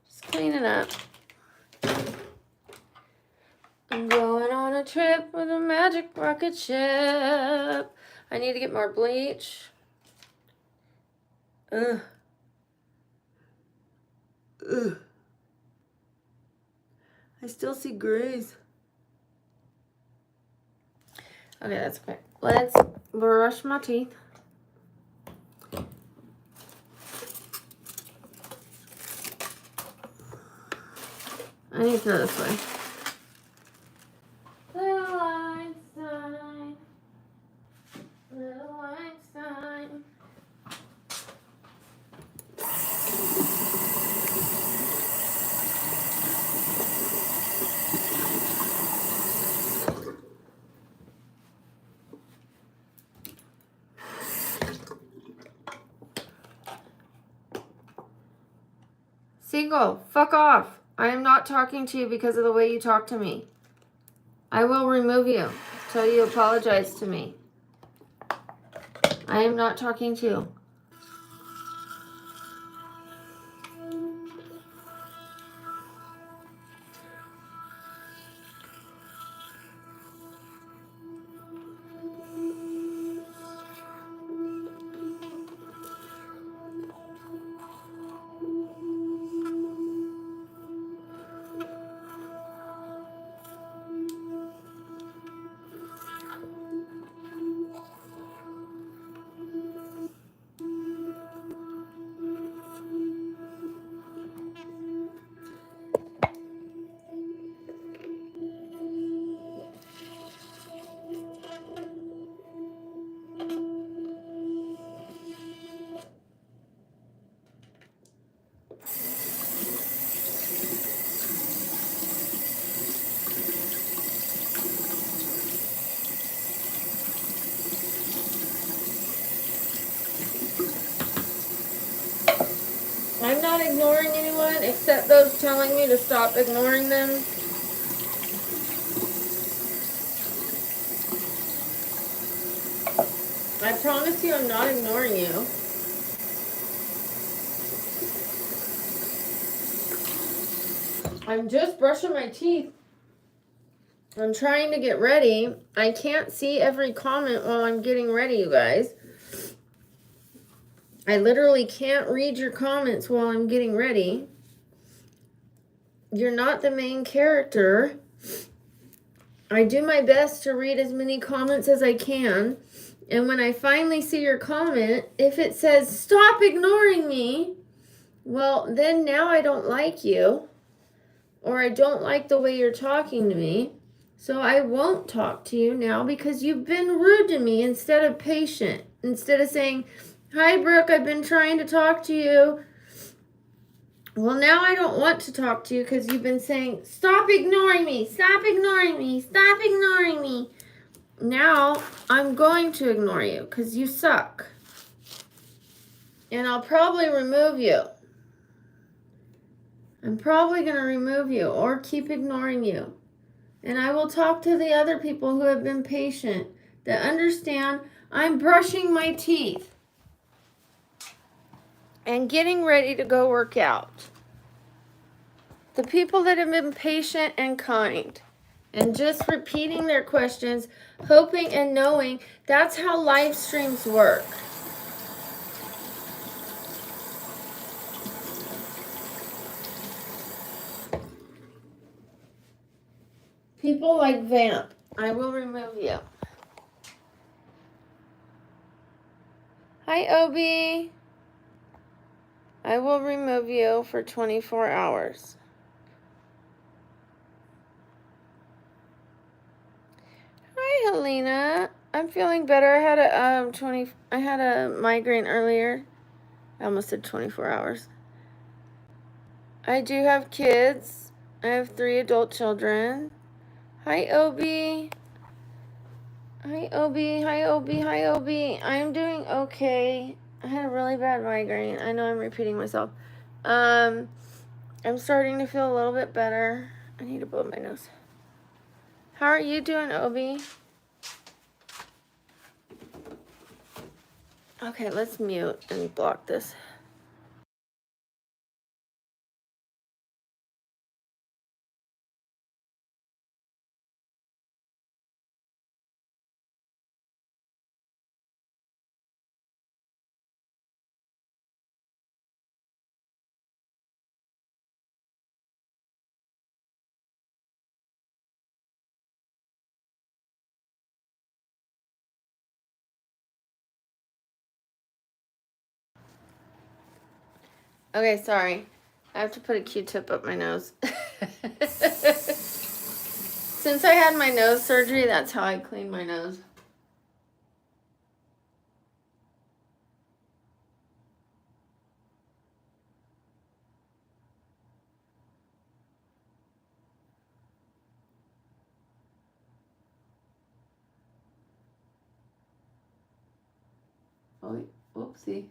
Just cleaning up. I'm going on a trip with a magic rocket ship. I need to get more bleach. Ugh. Ugh. I still see grays. Okay, that's okay. Let's brush my teeth. I need to throw this away. Little Einstein. Little Einstein. Single, fuck off. I am not talking to you because of the way you talk to me. I will remove you till you apologize to me. I am not talking to you. I'm not ignoring anyone except those telling me to stop ignoring them. I promise you I'm not ignoring you. I'm just brushing my teeth. I'm trying to get ready. I can't see every comment while I'm getting ready, you guys. I literally can't read your comments while I'm getting ready. You're not the main character. I do my best to read as many comments as I can. And when I finally see your comment, if it says, stop ignoring me, well, then now I don't like you. Or I don't like the way you're talking to me. So I won't talk to you now because you've been rude to me instead of patient. Instead of saying, hi, Brooke, I've been trying to talk to you. Well, now I don't want to talk to you because you've been saying, stop ignoring me, stop ignoring me, stop ignoring me. Now I'm going to ignore you because you suck. And I'll probably remove you. I'm probably going to remove you or keep ignoring you. And I will talk to the other people who have been patient that understand I'm brushing my teeth and getting ready to go work out. The people that have been patient and kind and just repeating their questions, hoping and knowing that's how live streams work. People like Vamp, I will remove you. Hi, Obi. I will remove you for 24 hours. Hi, Helena. I'm feeling better. I had a migraine earlier. I almost said 24 hours. I do have kids. I have 3 adult children. Hi, Obi. Hi, Obi. Hi, Obi. Hi, Obi. I'm doing okay. I had a really bad migraine. I know I'm repeating myself. I'm starting to feel a little bit better. I need to blow my nose. How are you doing, Obi? Okay, let's mute and block this. Okay, sorry. I have to put a Q-tip up my nose. Since I had my nose surgery, that's how I clean my nose. Oh, whoopsie.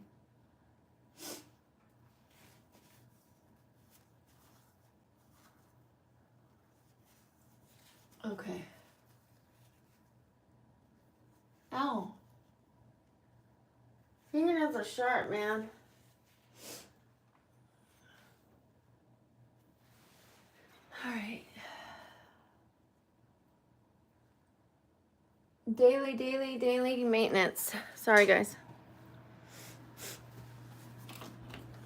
Okay. Ow. Fingernails are sharp, man. All right. Daily maintenance. Sorry, guys.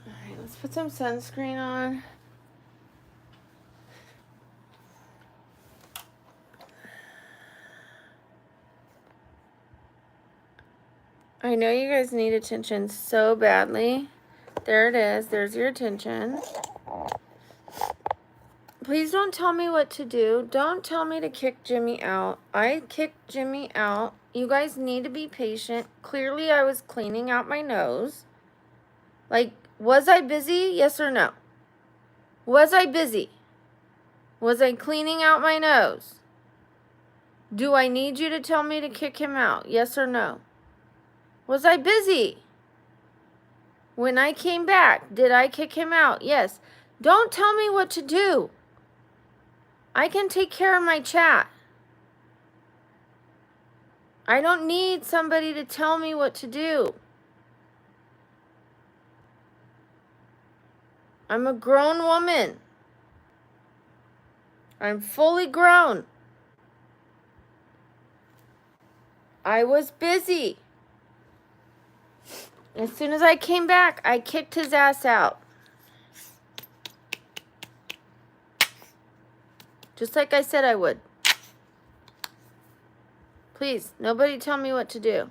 All right, let's put some sunscreen on. I know you guys need attention so badly. There it is. There's your attention. Please don't tell me what to do. Don't tell me to kick Jimmy out. I kicked Jimmy out. You guys need to be patient. Clearly, I was cleaning out my nose. Like, was I busy? Yes or no? Was I busy? Was I cleaning out my nose? Do I need you to tell me to kick him out? Yes or no? Was I busy? When I came back, did I kick him out? Yes. Don't tell me what to do. I can take care of my chat. I don't need somebody to tell me what to do. I'm a grown woman. I'm fully grown. I was busy. As soon as I came back, I kicked his ass out. Just like I said I would. Please, nobody tell me what to do.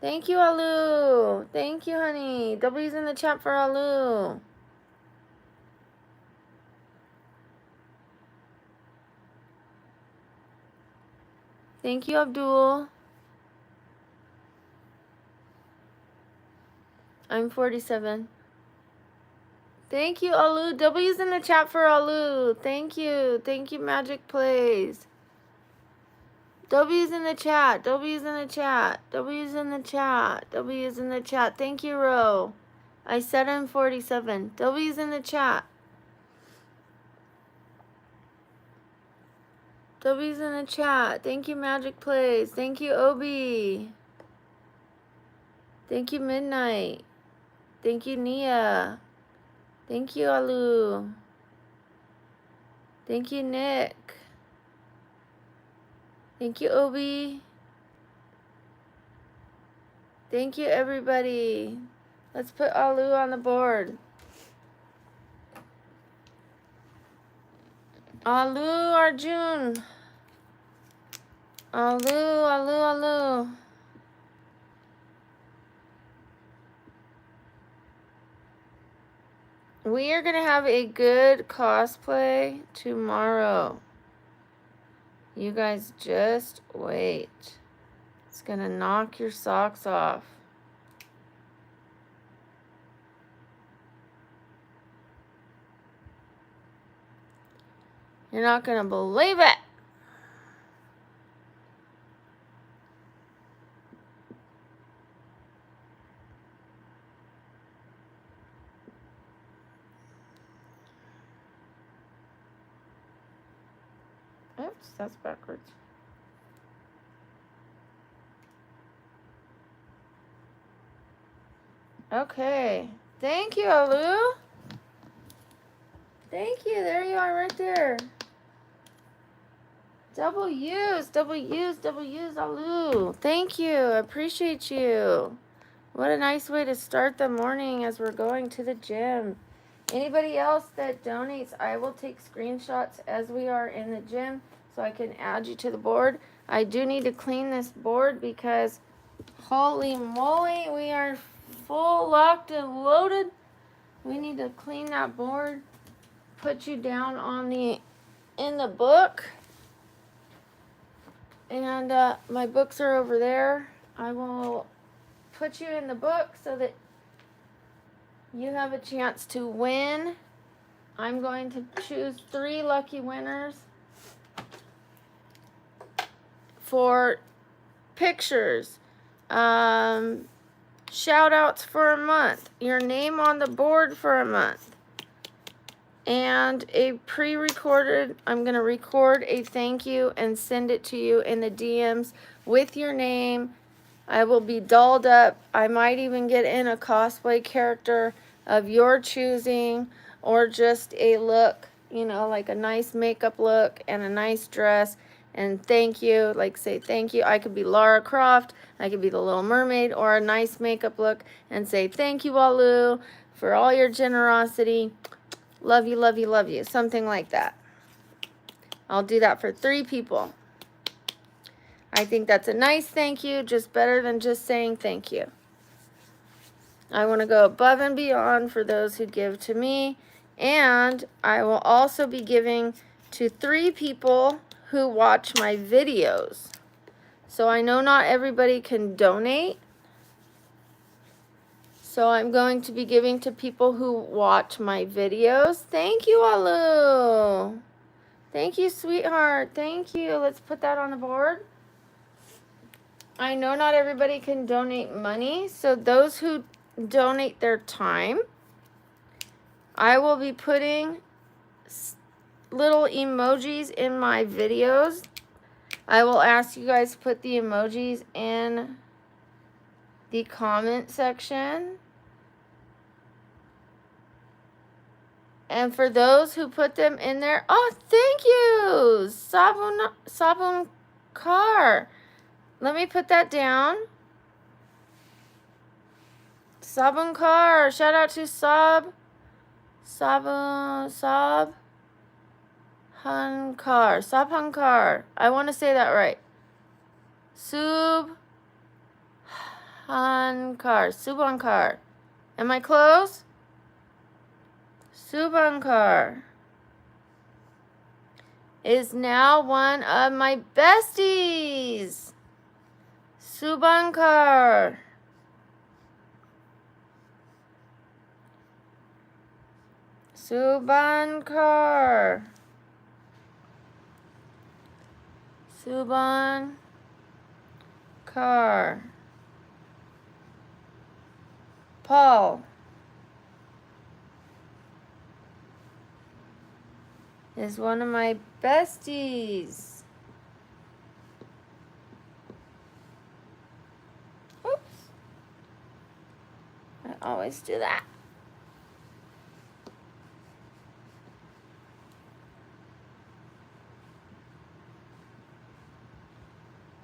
Thank you, Alu. Thank you, honey. W's in the chat for Alu. Thank you, Abdul. I'm 47. Thank you, Alu. W's in the chat for Alu. Thank you. Thank you, Magic Plays. W's in the chat. W's in the chat. W's in the chat. W's in the chat. Thank you, Ro. I said I'm 47. W's in the chat. W's in the chat. Thank you, Magic Plays. Thank you, Obi. Thank you, Midnight. Thank you, Nia. Thank you, Alu. Thank you, Nick. Thank you, Obi. Thank you, everybody. Let's put Alu on the board. Alu Arjun. Alu. We are going to have a good cosplay tomorrow. You guys just wait. It's going to knock your socks off. You're not going to believe it. Oops, that's backwards. Okay. Thank you, Alu. Thank you. There you are right there. Double U's, Alu. Thank you. I appreciate you. What a nice way to start the morning as we're going to the gym. Anybody else that donates, I will take screenshots as we are in the gym so I can add you to the board. I do need to clean this board because holy moly, we are full, locked, and loaded. We need to clean that board. Put you down on in the book. And my books are over there. I will put you in the book so that you have a chance to win. I'm going to choose 3 lucky winners for pictures, shout outs for a month, your name on the board for a month, and a pre-recorded, I'm going to record a thank you and send it to you in the DMs with your name. I will be dolled up. I might even get in a cosplay character of your choosing, or just a look, you know, like a nice makeup look and a nice dress, and thank you, like say thank you. I could be Lara Croft, I could be the Little Mermaid, or a nice makeup look and say thank you, Alu, for all your generosity. Love you, love you, love you. Something like that. I'll do that for 3 people. I think that's a nice thank you, just better than just saying thank you. I want to go above and beyond for those who give to me. And I will also be giving to 3 people who watch my videos. So I know not everybody can donate. So I'm going to be giving to people who watch my videos. Thank you, Alu. Thank you, sweetheart. Thank you. Let's put that on the board. I know not everybody can donate money, so those who donate their time, I will be putting little emojis in my videos. I will ask you guys to put the emojis in the comment section. And for those who put them in there, oh, thank you, Sabun Car. Let me put that down. Sabun Car. Shout out to Sab Hankar. I want to say that right. Subhankar. Am I close? Subhankar is now one of my besties. Subhankar. Subhankar. Paul is one of my besties. Oops. I always do that.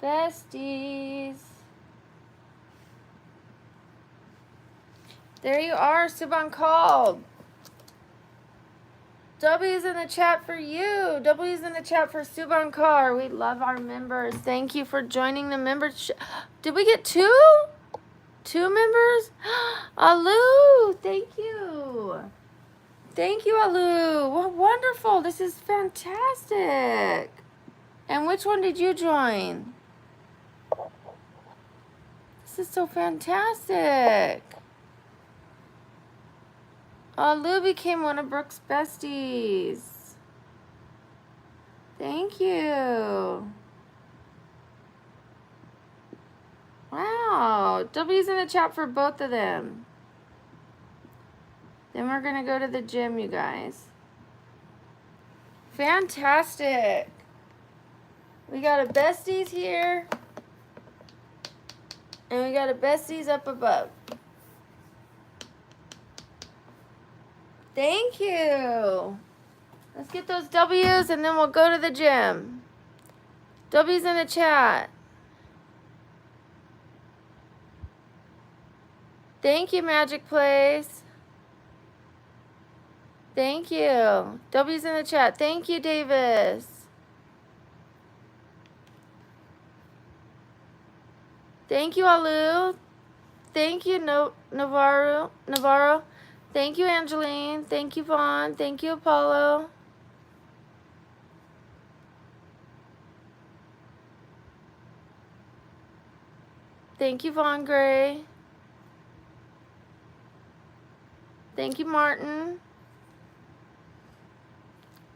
Besties. There you are, Subhan called. W's in the chat for you. W's in the chat for Subhan Kar. We love our members. Thank you for joining the membership. Did we get 2? 2 members? Alu, thank you. Thank you, Alu. What wonderful. This is fantastic. And which one did you join? This is so fantastic. Alu became one of Brooke's besties. Thank you. Wow. W's in the chat for both of them. Then we're going to go to the gym, you guys. Fantastic. We got a besties here. And we got a besties up above. Thank you. Let's get those W's and then we'll go to the gym. W's in the chat. Thank you, Magic Place. Thank you. W's in the chat. Thank you, Davis. Thank you, Alu. Thank you, Navarro. Thank you, Angeline. Thank you, Vaughn. Thank you, Apollo. Thank you, Vaughn Gray. Thank you, Martin.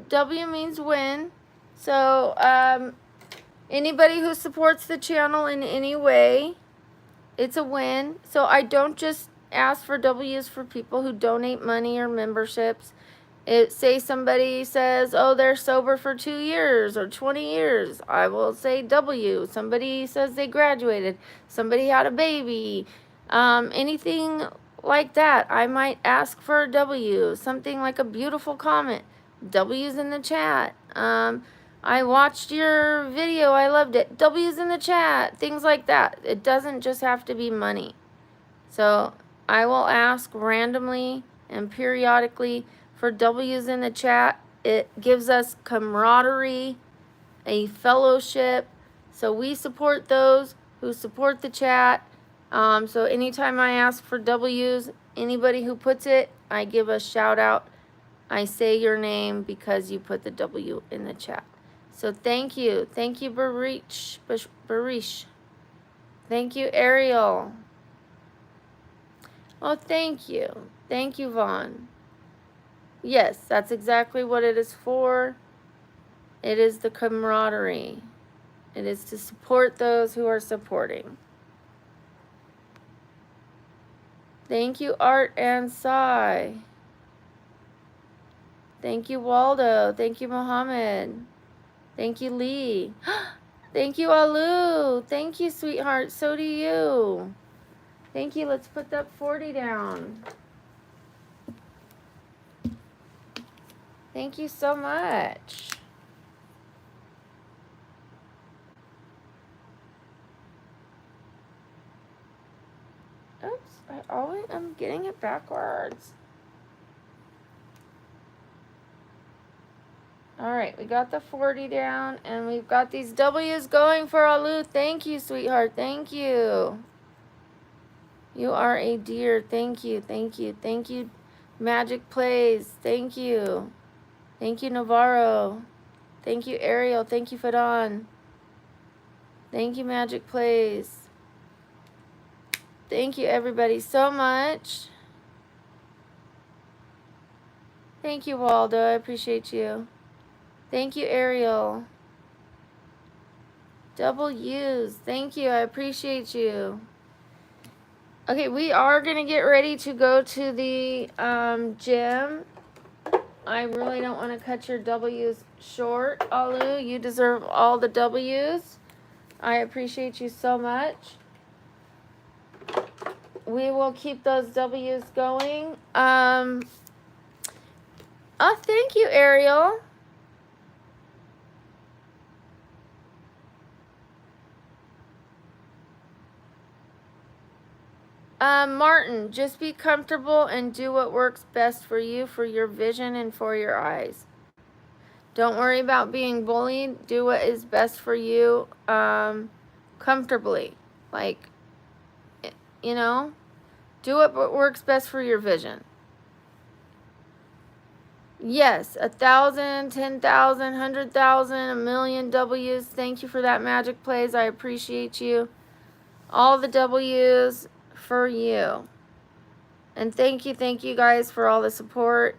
W means win. So, anybody who supports the channel in any way, it's a win. So I don't just ask for W's for people who donate money or memberships. Say somebody says, oh, they're sober for 2 years or 20 years. I will say W. Somebody says they graduated. Somebody had a baby. Anything like that, I might ask for a W. Something like a beautiful comment. W's in the chat. I watched your video. I loved it. W's in the chat. Things like that. It doesn't just have to be money. So I will ask randomly and periodically for W's in the chat. It gives us camaraderie, a fellowship. So we support those who support the chat. So anytime I ask for W's, anybody who puts it, I give a shout out. I say your name because you put the W in the chat. So thank you. Thank you, Barish. Thank you, Ariel. Oh, thank you. Thank you, Vaughn. Yes, that's exactly what it is for. It is the camaraderie. It is to support those who are supporting. Thank you, Art and Sai. Thank you, Waldo. Thank you, Mohammed. Thank you, Lee. Thank you, Alu. Thank you, sweetheart. So do you. Thank you. Let's put that 40 down. Thank you so much. Oops, I'm getting it backwards. All right, we got the 40 down, and we've got these W's going for Alu. Thank you, sweetheart. Thank you. You are a dear. Thank you, thank you, thank you, Magic Plays. Thank you. Thank you, Navarro. Thank you, Ariel. Thank you, Fadon. Thank you, Magic Plays. Thank you, everybody, so much. Thank you, Waldo. I appreciate you. Thank you, Ariel. W's. Thank you. I appreciate you. Okay, we are going to get ready to go to the gym. I really don't want to cut your W's short, Alu. You deserve all the W's. I appreciate you so much. We will keep those W's going. Oh, thank you, Ariel. Martin, just be comfortable and do what works best for you, for your vision and for your eyes. Don't worry about being bullied. Do what is best for you, comfortably. Like, you know, do what works best for your vision. Yes, 1,000, 10,000, 100,000, 1,000,000 W's. Thank you for that, Magic Plays. I appreciate you. All the W's for you. And thank you guys for all the support.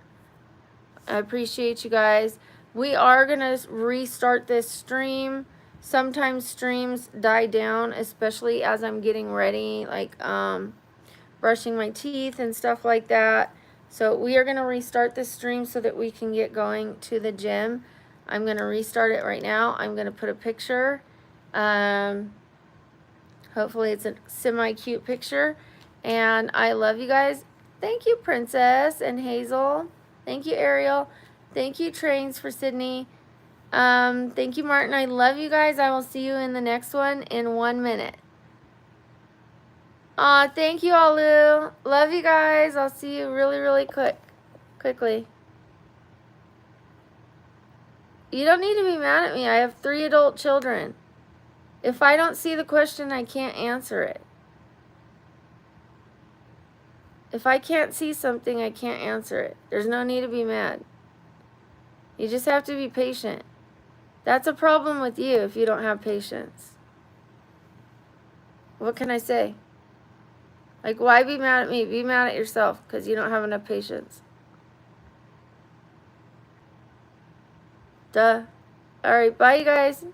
I appreciate you guys. We are going to restart this stream. Sometimes streams die down, especially as I'm getting ready, like brushing my teeth and stuff like that. So we are going to restart this stream so that we can get going to the gym. I'm going to restart it right now. I'm going to put a picture. Hopefully it's a semi-cute picture. And I love you guys. Thank you, Princess and Hazel. Thank you, Ariel. Thank you, Trains, for Sydney. Thank you, Martin. I love you guys. I will see you in the next one in 1 minute. Aw, thank you, Alu. Love you guys. I'll see you really quickly. You don't need to be mad at me. I have 3 adult children. If I don't see the question, I can't answer it. If I can't see something, I can't answer it. There's no need to be mad. You just have to be patient. That's a problem with you if you don't have patience. What can I say? Like, why be mad at me? Be mad at yourself because you don't have enough patience. Duh. All right, bye, you guys.